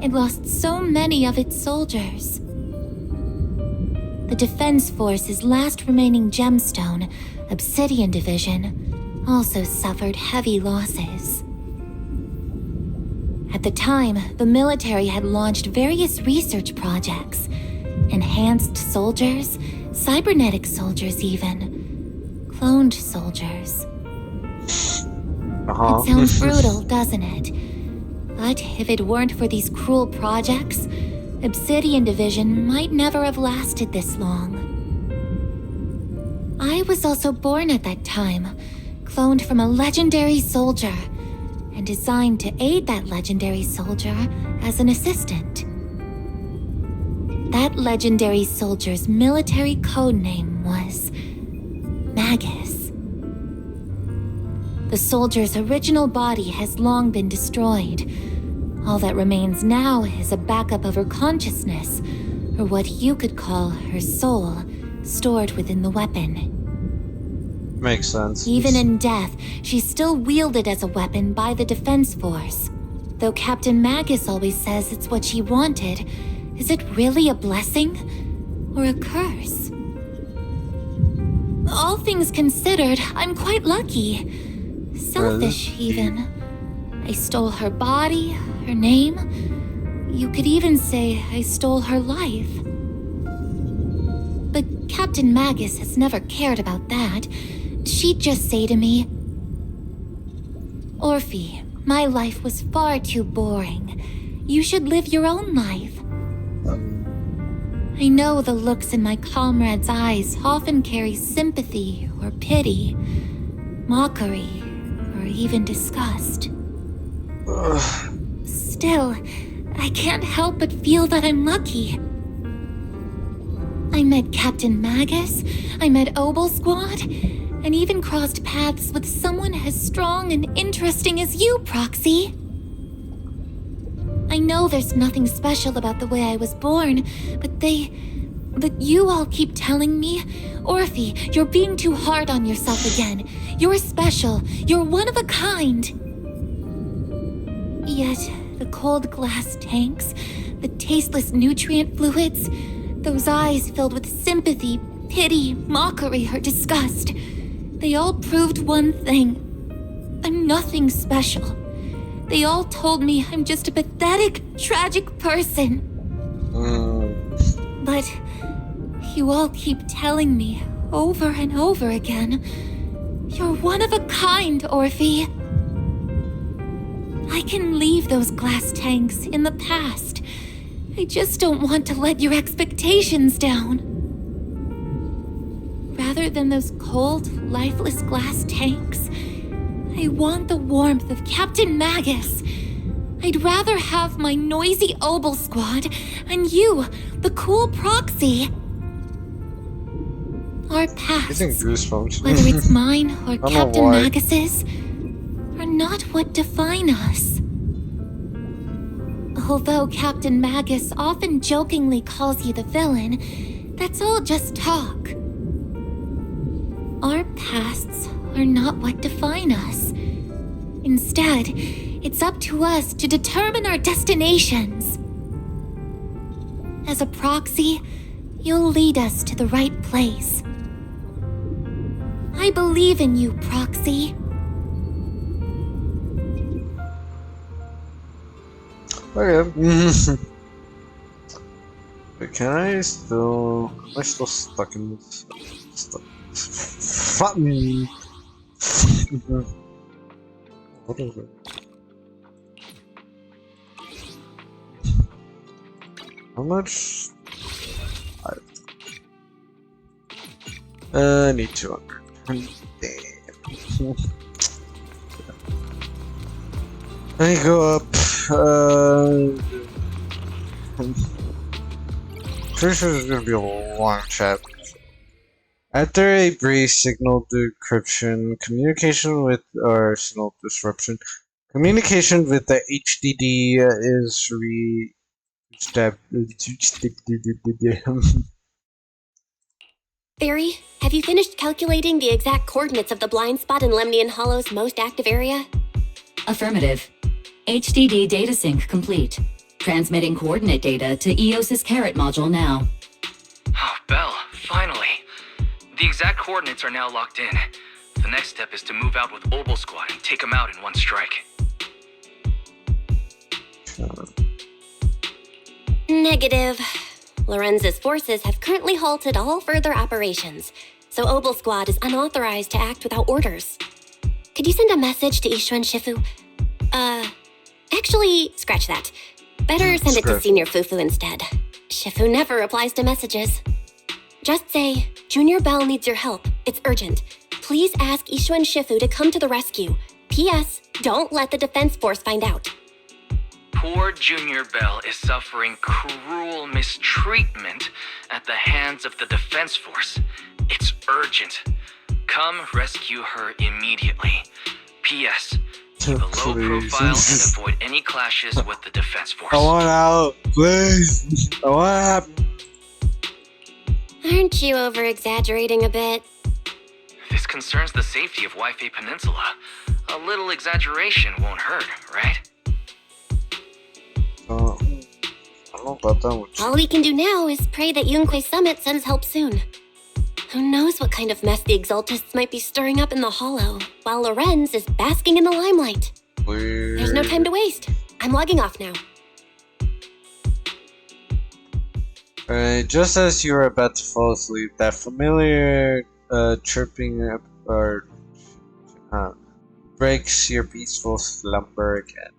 It lost so many of its soldiers. The Defense Force's last remaining gemstone, Obsidian Division, also suffered heavy losses. At the time, the military had launched various research projects. Enhanced soldiers, cybernetic soldiers even. Cloned soldiers. It sounds brutal, doesn't it? But if it weren't for these cruel projects, Obsidian Division might never have lasted this long. I was also born at that time, cloned from a legendary soldier, and designed to aid that legendary soldier as an assistant. That legendary soldier's military codename was Magus. The soldier's original body has long been destroyed. All that remains now is a backup of her consciousness, or what you could call her soul, stored within the weapon. Makes sense. Even in death, she's still wielded as a weapon by the Defense Force. Though Captain Magus always says it's what she wanted, is it really a blessing or a curse? All things considered, I'm quite lucky. Selfish, even. I stole her body, her name. You could even say I stole her life. But Captain Magus has never cared about that. She'd just say to me, "Orphe, my life was far too boring. You should live your own life." I know the looks in my comrades' eyes often carry sympathy or pity, mockery, or even disgust. Still, I can't help but feel that I'm lucky. I met Captain Magus, I met Obel Squad, and even crossed paths with someone as strong and interesting as you, Proxy. I know there's nothing special about the way I was born, but you all keep telling me, "Orphe, you're being too hard on yourself again. You're special. You're one of a kind." Yet, the cold glass tanks, the tasteless nutrient fluids, those eyes filled with sympathy, pity, mockery, or disgust, they all proved one thing. I'm nothing special. They all told me I'm just a pathetic, tragic person. But you all keep telling me over and over again, "You're one of a kind, Orphe." I can leave those glass tanks in the past. I just don't want to let your expectations down. Rather than those cold, lifeless glass tanks, I want the warmth of Captain Magus. I'd rather have my noisy Obel Squad and you, the cool Proxy. Our paths, whether it's mine or Captain Magus's, are not what define us. Although Captain Magus often jokingly calls you the villain, that's all just talk. Our pasts are not what define us. Instead, it's up to us to determine our destinations. As a Proxy, you'll lead us to the right place. I believe in you, Proxy. Okay. But am I still stuck in this? Fuck me. What is it? How much? I need 200. Damn. Let me go up. Pretty sure there's gonna be a long chat. After a brief signal decryption, communication with signal disruption, communication with the HDD is Barry, have you finished calculating the exact coordinates of the blind spot in Lemnian Hollow's most active area? Affirmative. HDD data sync complete. Transmitting coordinate data to EOS's Carrot module now. Oh, Belle, finally. The exact coordinates are now locked in. The next step is to move out with Obel Squad and take them out in one strike. Negative. Lorenz's forces have currently halted all further operations, so Obel Squad is unauthorized to act without orders. Could you send a message to Ishuan Shifu? Actually, scratch that. Better send it to Senior Fufu instead. Shifu never replies to messages. Just say, Junior Belle needs your help. It's urgent. Please ask Ishuan Shifu to come to the rescue. P.S. Don't let the Defense Force find out. Poor Junior Bell is suffering cruel mistreatment at the hands of the Defense Force. It's urgent. Come rescue her immediately. P.S. Keep a low profile and avoid any clashes with the Defense Force. I want out, please. I want out. Aren't you over-exaggerating a bit? This concerns the safety of Wi-Fi Peninsula. A little exaggeration won't hurt, right? I don't know about that one. All we can do now is pray that Yunque Summit sends help soon. Who knows what kind of mess the Exaltists might be stirring up in the Hollow, while Lorenz is basking in the limelight. Weird. There's no time to waste. I'm logging off now. Alright, just as you are about to fall asleep, that familiar chirping breaks your peaceful slumber again.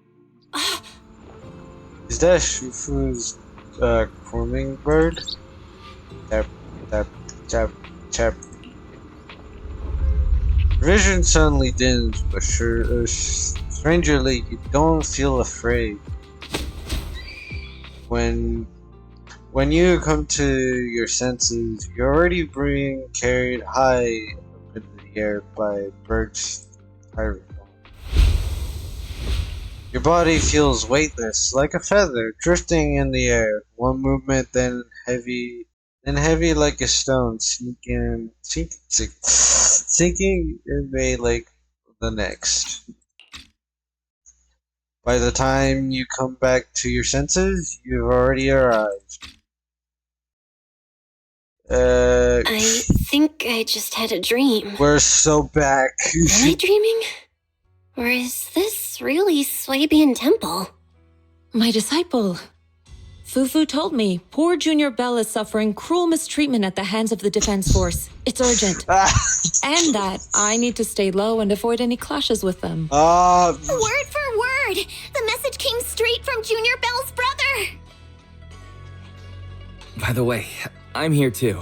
Is that Shufu's grooming bird? Tap, tap, tap, tap. Vision suddenly dims, but strangely, you don't feel afraid. When you come to your senses, you're already being carried high up in the air by birds. Your body feels weightless, like a feather, drifting in the air. One movement, then heavy like a stone, sinking away like the next. By the time you come back to your senses, you've already arrived. I think I just had a dream. We're so back. Am I dreaming? Or is this really Swabian Temple? My disciple. Fufu told me poor Junior Bell is suffering cruel mistreatment at the hands of the Defense Force. It's urgent. And that I need to stay low and avoid any clashes with them. Word for word! The message came straight from Junior Bell's brother! By the way, I'm here too.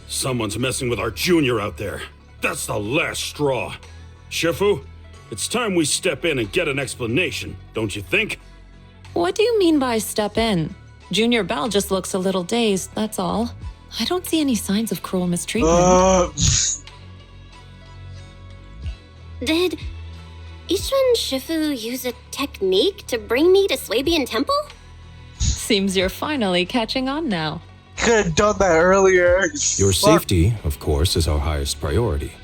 Someone's messing with our junior out there. That's the last straw. Shifu, it's time we step in and get an explanation, don't you think? What do you mean by step in? Junior Bell just looks a little dazed, that's all. I don't see any signs of cruel mistreatment. Did Ishun Shifu use a technique to bring me to Swabian Temple? Seems you're finally catching on now. Could have done that earlier. Your safety, of course, is our highest priority.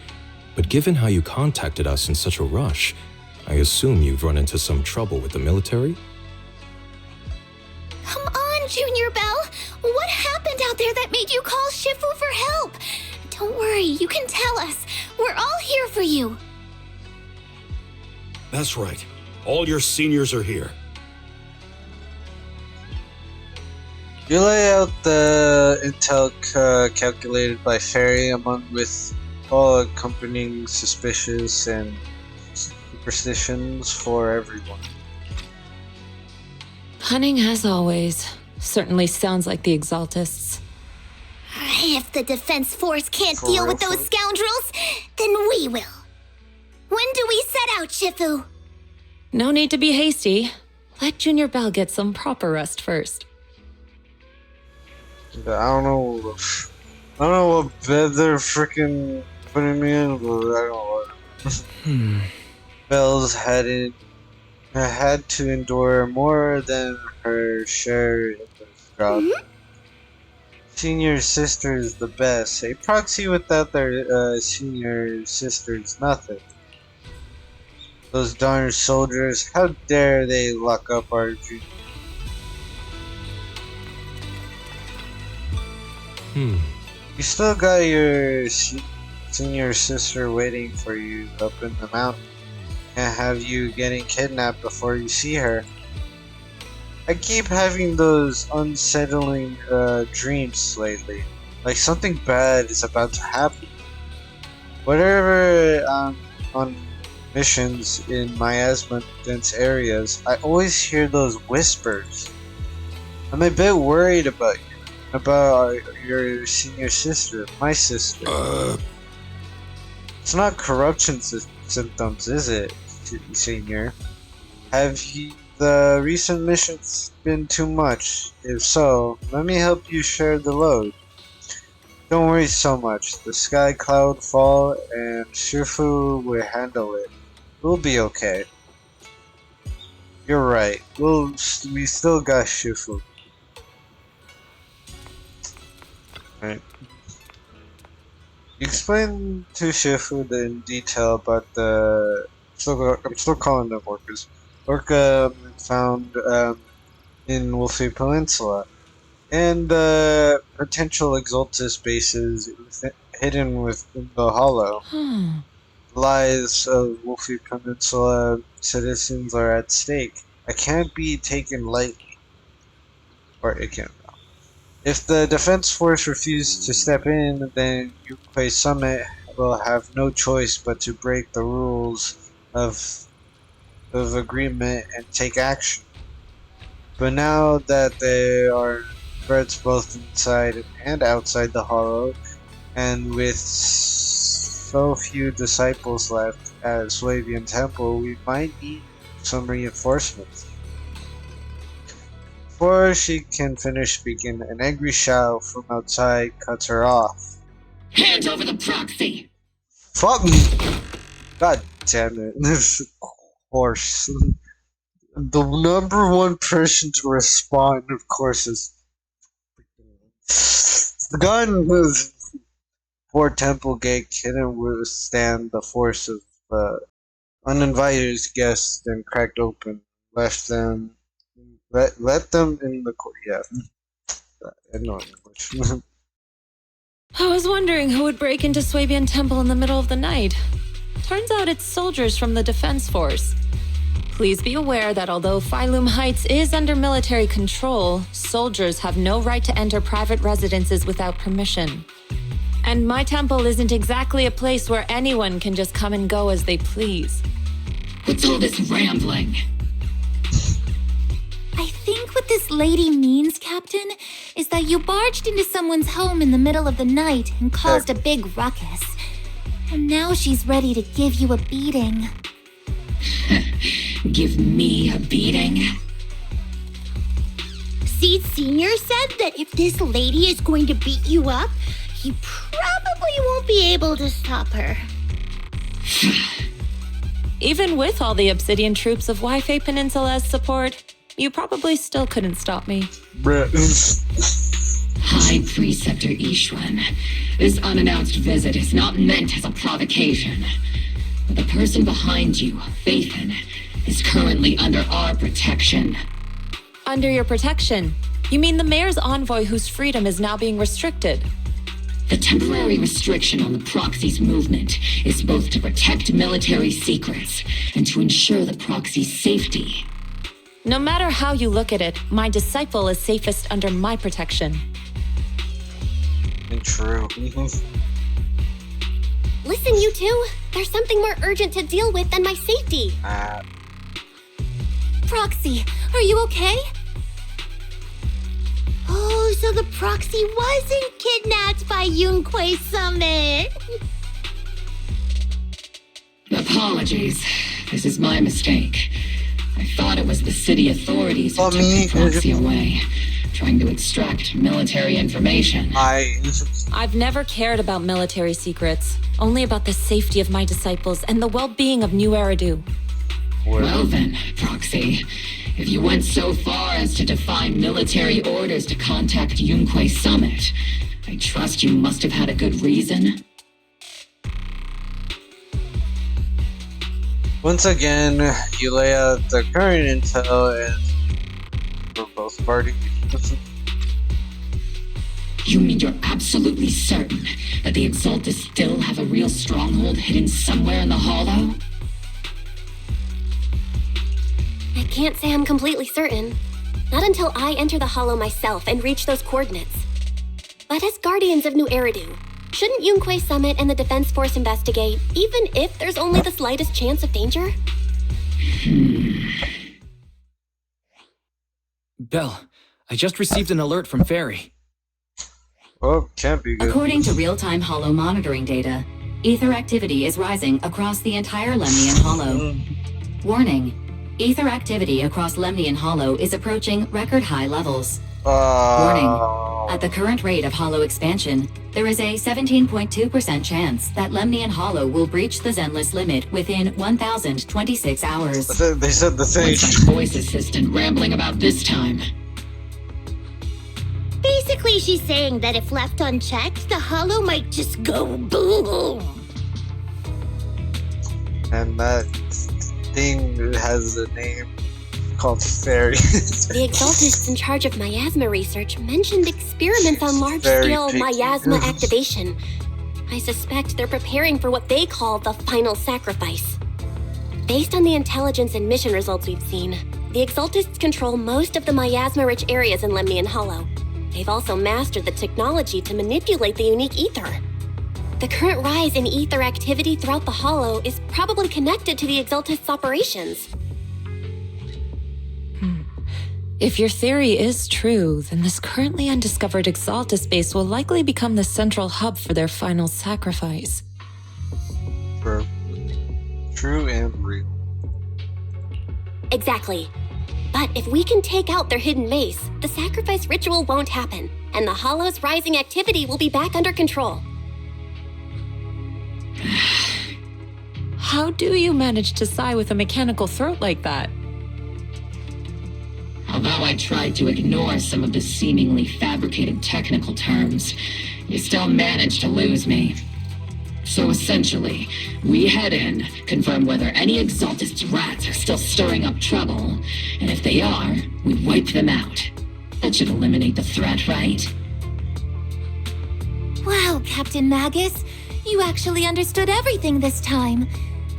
But given how you contacted us in such a rush, I assume you've run into some trouble with the military? Come on, Junior Bell! What happened out there that made you call Shifu for help? Don't worry, you can tell us. We're all here for you. That's right. All your seniors are here. You lay out the intel calculated by Fairy, among with all accompanying suspicions and superstitions for everyone. Cunning as always. Certainly sounds like the Exaltists. If the Defense Force can't deal with those scoundrels, then we will. When do we set out, Shifu? No need to be hasty. Let Junior Bell get some proper rest first. I don't know what bed they're freaking putting me in, but I don't know. Bells had to endure more than her share in this job. Senior sister is the best. A proxy without their senior sister is nothing. Those darn soldiers, how dare they lock up our junior? You still got your senior sister waiting for you up in the mountain. Can't have you getting kidnapped before you see her. I keep having those unsettling dreams lately. Like something bad is about to happen. Whatever on missions in miasma-dense areas, I always hear those whispers. I'm a bit worried about you. About your senior sister, my sister. It's not corruption symptoms is it, Senior? Have the recent missions been too much? If so, let me help you share the load. Don't worry so much. The Sky Cloud Fall and Shifu will handle it. We'll be okay. You're right. We still got Shifu. Right. Explain to Shifu in detail about the. I'm still calling them orcas. Orca found in Wolfie Peninsula, and the potential Exaltus bases hidden within the Hollow. Lives of Wolfie Peninsula citizens are at stake. It can't be taken lightly, or it can't. If the Defense Force refuses to step in, then Yunkwei Summit will have no choice but to break the rules of agreement and take action. But now that there are threats both inside and outside the Hollow, and with so few disciples left at Swabian Temple, we might need some reinforcements. Before she can finish speaking, an angry shout from outside cuts her off. Hand over the proxy! Fuck me! God damn it. This horse. The number one person to respond, of course, is the gun. Poor Temple Gate couldn't withstand the force of uninvited guests and cracked open, let them in the court. Yeah, annoying. I was wondering who would break into Swabian Temple in the middle of the night. Turns out it's soldiers from the Defense Force. Please be aware that although Phylum Heights is under military control, soldiers have no right to enter private residences without permission. And my temple isn't exactly a place where anyone can just come and go as they please. What's all this rambling? I think what this lady means, Captain, is that you barged into someone's home in the middle of the night and caused a big ruckus. And now she's ready to give you a beating. Give me a beating? Seed Senior said that if this lady is going to beat you up, he probably won't be able to stop her. Even with all the Obsidian troops of Wi-Fi Peninsula's support, you probably still couldn't stop me. High Preceptor Ishwan, this unannounced visit is not meant as a provocation. But the person behind you, Phaethon, is currently under our protection. Under your protection? You mean the mayor's envoy whose freedom is now being restricted? The temporary restriction on the proxy's movement is both to protect military secrets and to ensure the proxy's safety. No matter how you look at it, my disciple is safest under my protection. True. Listen, you two. There's something more urgent to deal with than my safety. Proxy, are you okay? Oh, so the proxy wasn't kidnapped by Yunkwei Summit. Apologies. This is my mistake. I thought it was the city authorities who took the proxy away, trying to extract military information. I've never cared about military secrets, only about the safety of my disciples and the well-being of New Eridu. Well then, Proxy, if you went so far as to defy military orders to contact Yunkwei Summit, I trust you must have had a good reason. Once again, you lay out the current intel and for both parties. You mean you're absolutely certain that the Exaltus still have a real stronghold hidden somewhere in the Hollow? I can't say I'm completely certain. Not until I enter the Hollow myself and reach those coordinates. But as Guardians of New Eridu, shouldn't Yunkwei Summit and the Defense Force investigate, even if there's only the slightest chance of danger? Belle, I just received an alert from Fairy. Oh, can't be good. According to real-time Hollow monitoring data, Ether activity is rising across the entire Lemnian Hollow. Warning. Ether activity across Lemnian Hollow is approaching record high levels. Warning. At the current rate of Hollow expansion, there is a 17.2% chance that Lemnian Hollow will breach the Zenless limit within 1,026 hours. They said the same. What's my voice assistant rambling about this time? Basically, she's saying that if left unchecked, the Hollow might just go boom. And that thing has a name called Fairy. The Exaltists in charge of miasma research mentioned experiments on large-scale miasma activation. I suspect they're preparing for what they call the final sacrifice. Based on the intelligence and mission results we've seen, the Exaltists control most of the miasma-rich areas in Lemnian Hollow. They've also mastered the technology to manipulate the unique ether. The current rise in ether activity throughout the Hollow is probably connected to the Exaltists' operations. If your theory is true, then this currently undiscovered Exaltus base will likely become the central hub for their final sacrifice. True and real. Exactly. But if we can take out their hidden base, the sacrifice ritual won't happen, and the Hollow's rising activity will be back under control. How do you manage to sigh with a mechanical throat like that? Although I tried to ignore some of the seemingly fabricated technical terms, you still managed to lose me. So essentially, we head in, confirm whether any Exaltist rats are still stirring up trouble, and if they are, we wipe them out. That should eliminate the threat, right? Wow, Captain Magus. You actually understood everything this time.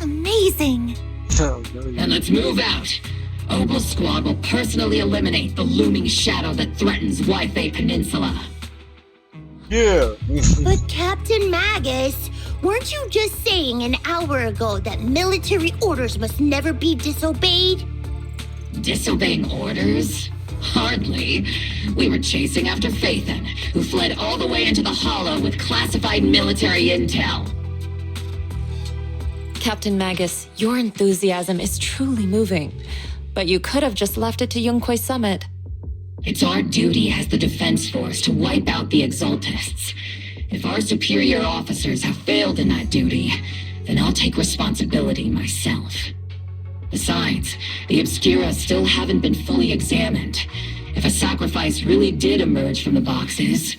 Amazing. And let's move out. Obel Squad will personally eliminate the looming shadow that threatens Wi-Fi Peninsula. Yeah. But Captain Magus, weren't you just saying an hour ago that military orders must never be disobeyed? Disobeying orders? Hardly. We were chasing after Phaethon, who fled all the way into the Hollow with classified military intel. Captain Magus, your enthusiasm is truly moving. But you could have just left it to Yunque Summit. It's our duty as the Defense Force to wipe out the Exaltists. If our superior officers have failed in that duty, then I'll take responsibility myself. Besides, the Obscura still haven't been fully examined. If a sacrifice really did emerge from the boxes,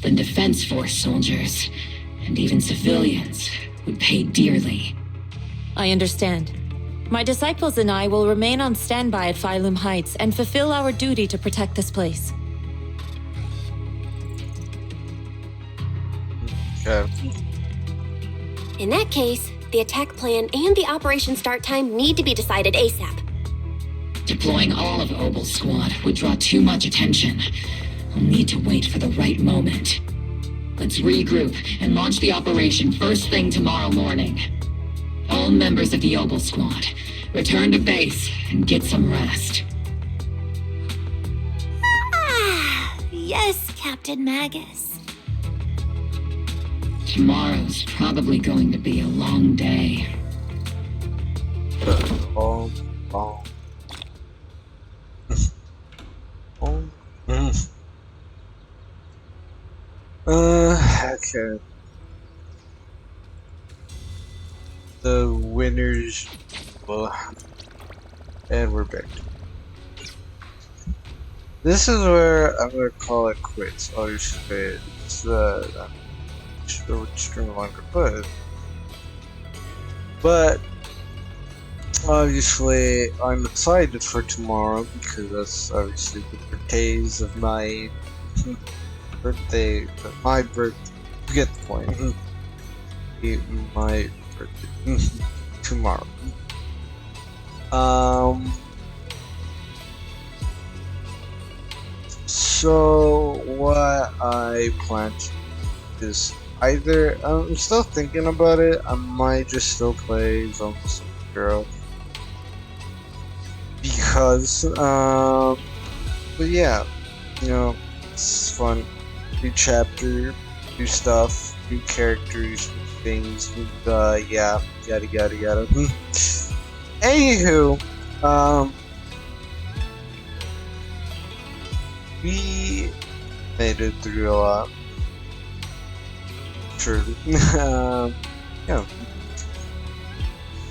then Defense Force soldiers, and even civilians, would pay dearly. I understand. My disciples and I will remain on standby at Phylum Heights and fulfill our duty to protect this place. Okay. In that case, the attack plan and the operation start time need to be decided ASAP. Deploying all of Obel's squad would draw too much attention. I'll need to wait for the right moment. Let's regroup and launch the operation first thing tomorrow morning. All members of the Obel squad, return to base and get some rest. Yes, Captain Magus. Tomorrow's probably going to be a long day. Okay. The winners, and we're back. This is where I'm gonna call it quits. Obviously, it's sure which stream longer, but obviously I'm excited for tomorrow because that's obviously the birthdays of my birthday. My birthday. You get the point. My birthday tomorrow. So what I plan to do is either I'm still thinking about it. I might just still play Zone Girl because but yeah, you know, it's fun. New chapter, new stuff, new characters, new things. Yeah, yada. Anywho, we made it through a lot. Surely. Yeah.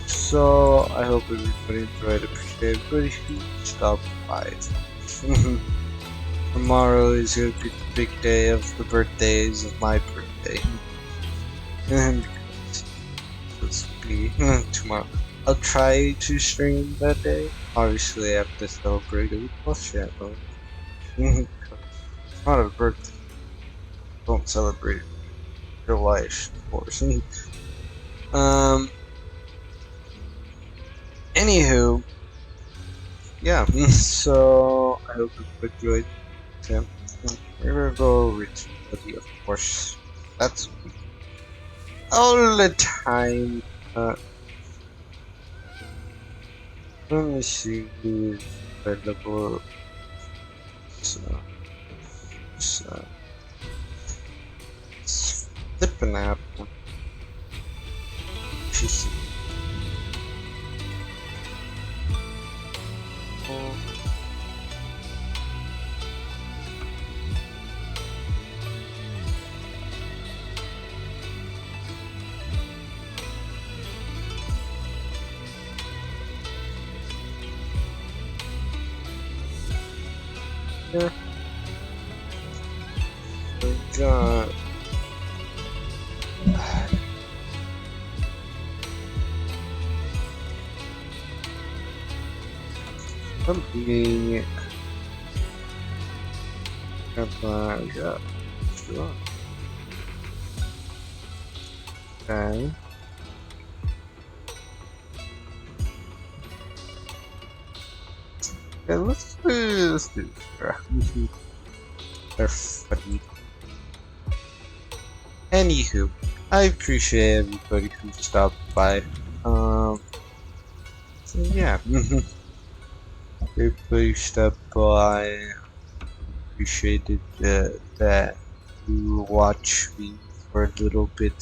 So I hope everybody enjoyed. Appreciate everybody who stopped by. Tomorrow is going to be the big day of the birthdays of my birthday. And it's be tomorrow. I'll try to stream that day. Obviously, I have to celebrate it with my channel. It's not a birthday. Don't celebrate your life, of course. Anywho, yeah. So I hope you enjoyed. Yeah, we're gonna go with somebody, of course. That's all the time. Let me see who is available. Flip an apple. She's yeah. We got something. Yeah. Sure. Okay. Yeah, let's do this. They're funny. Anywho, I appreciate everybody who stopped by. So yeah. Everybody stopped by. Appreciated that you watch me for a little bit.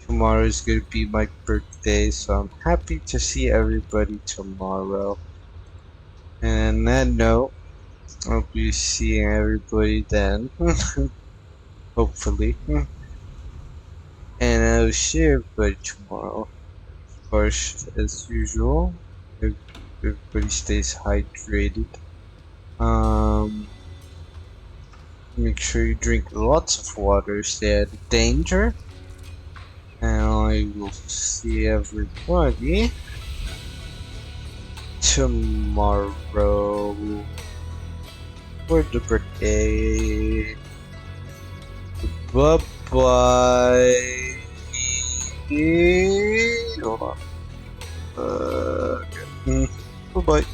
Tomorrow is gonna be my birthday, so I'm happy to see everybody tomorrow. And on that note, I'll be seeing everybody then. Hopefully. And I'll see everybody tomorrow. Of course, as usual, everybody stays hydrated. Make sure you drink lots of water, stay out of danger. And I will see everybody tomorrow for the birthday. Bye bye. Hold on. Okay. Bye bye.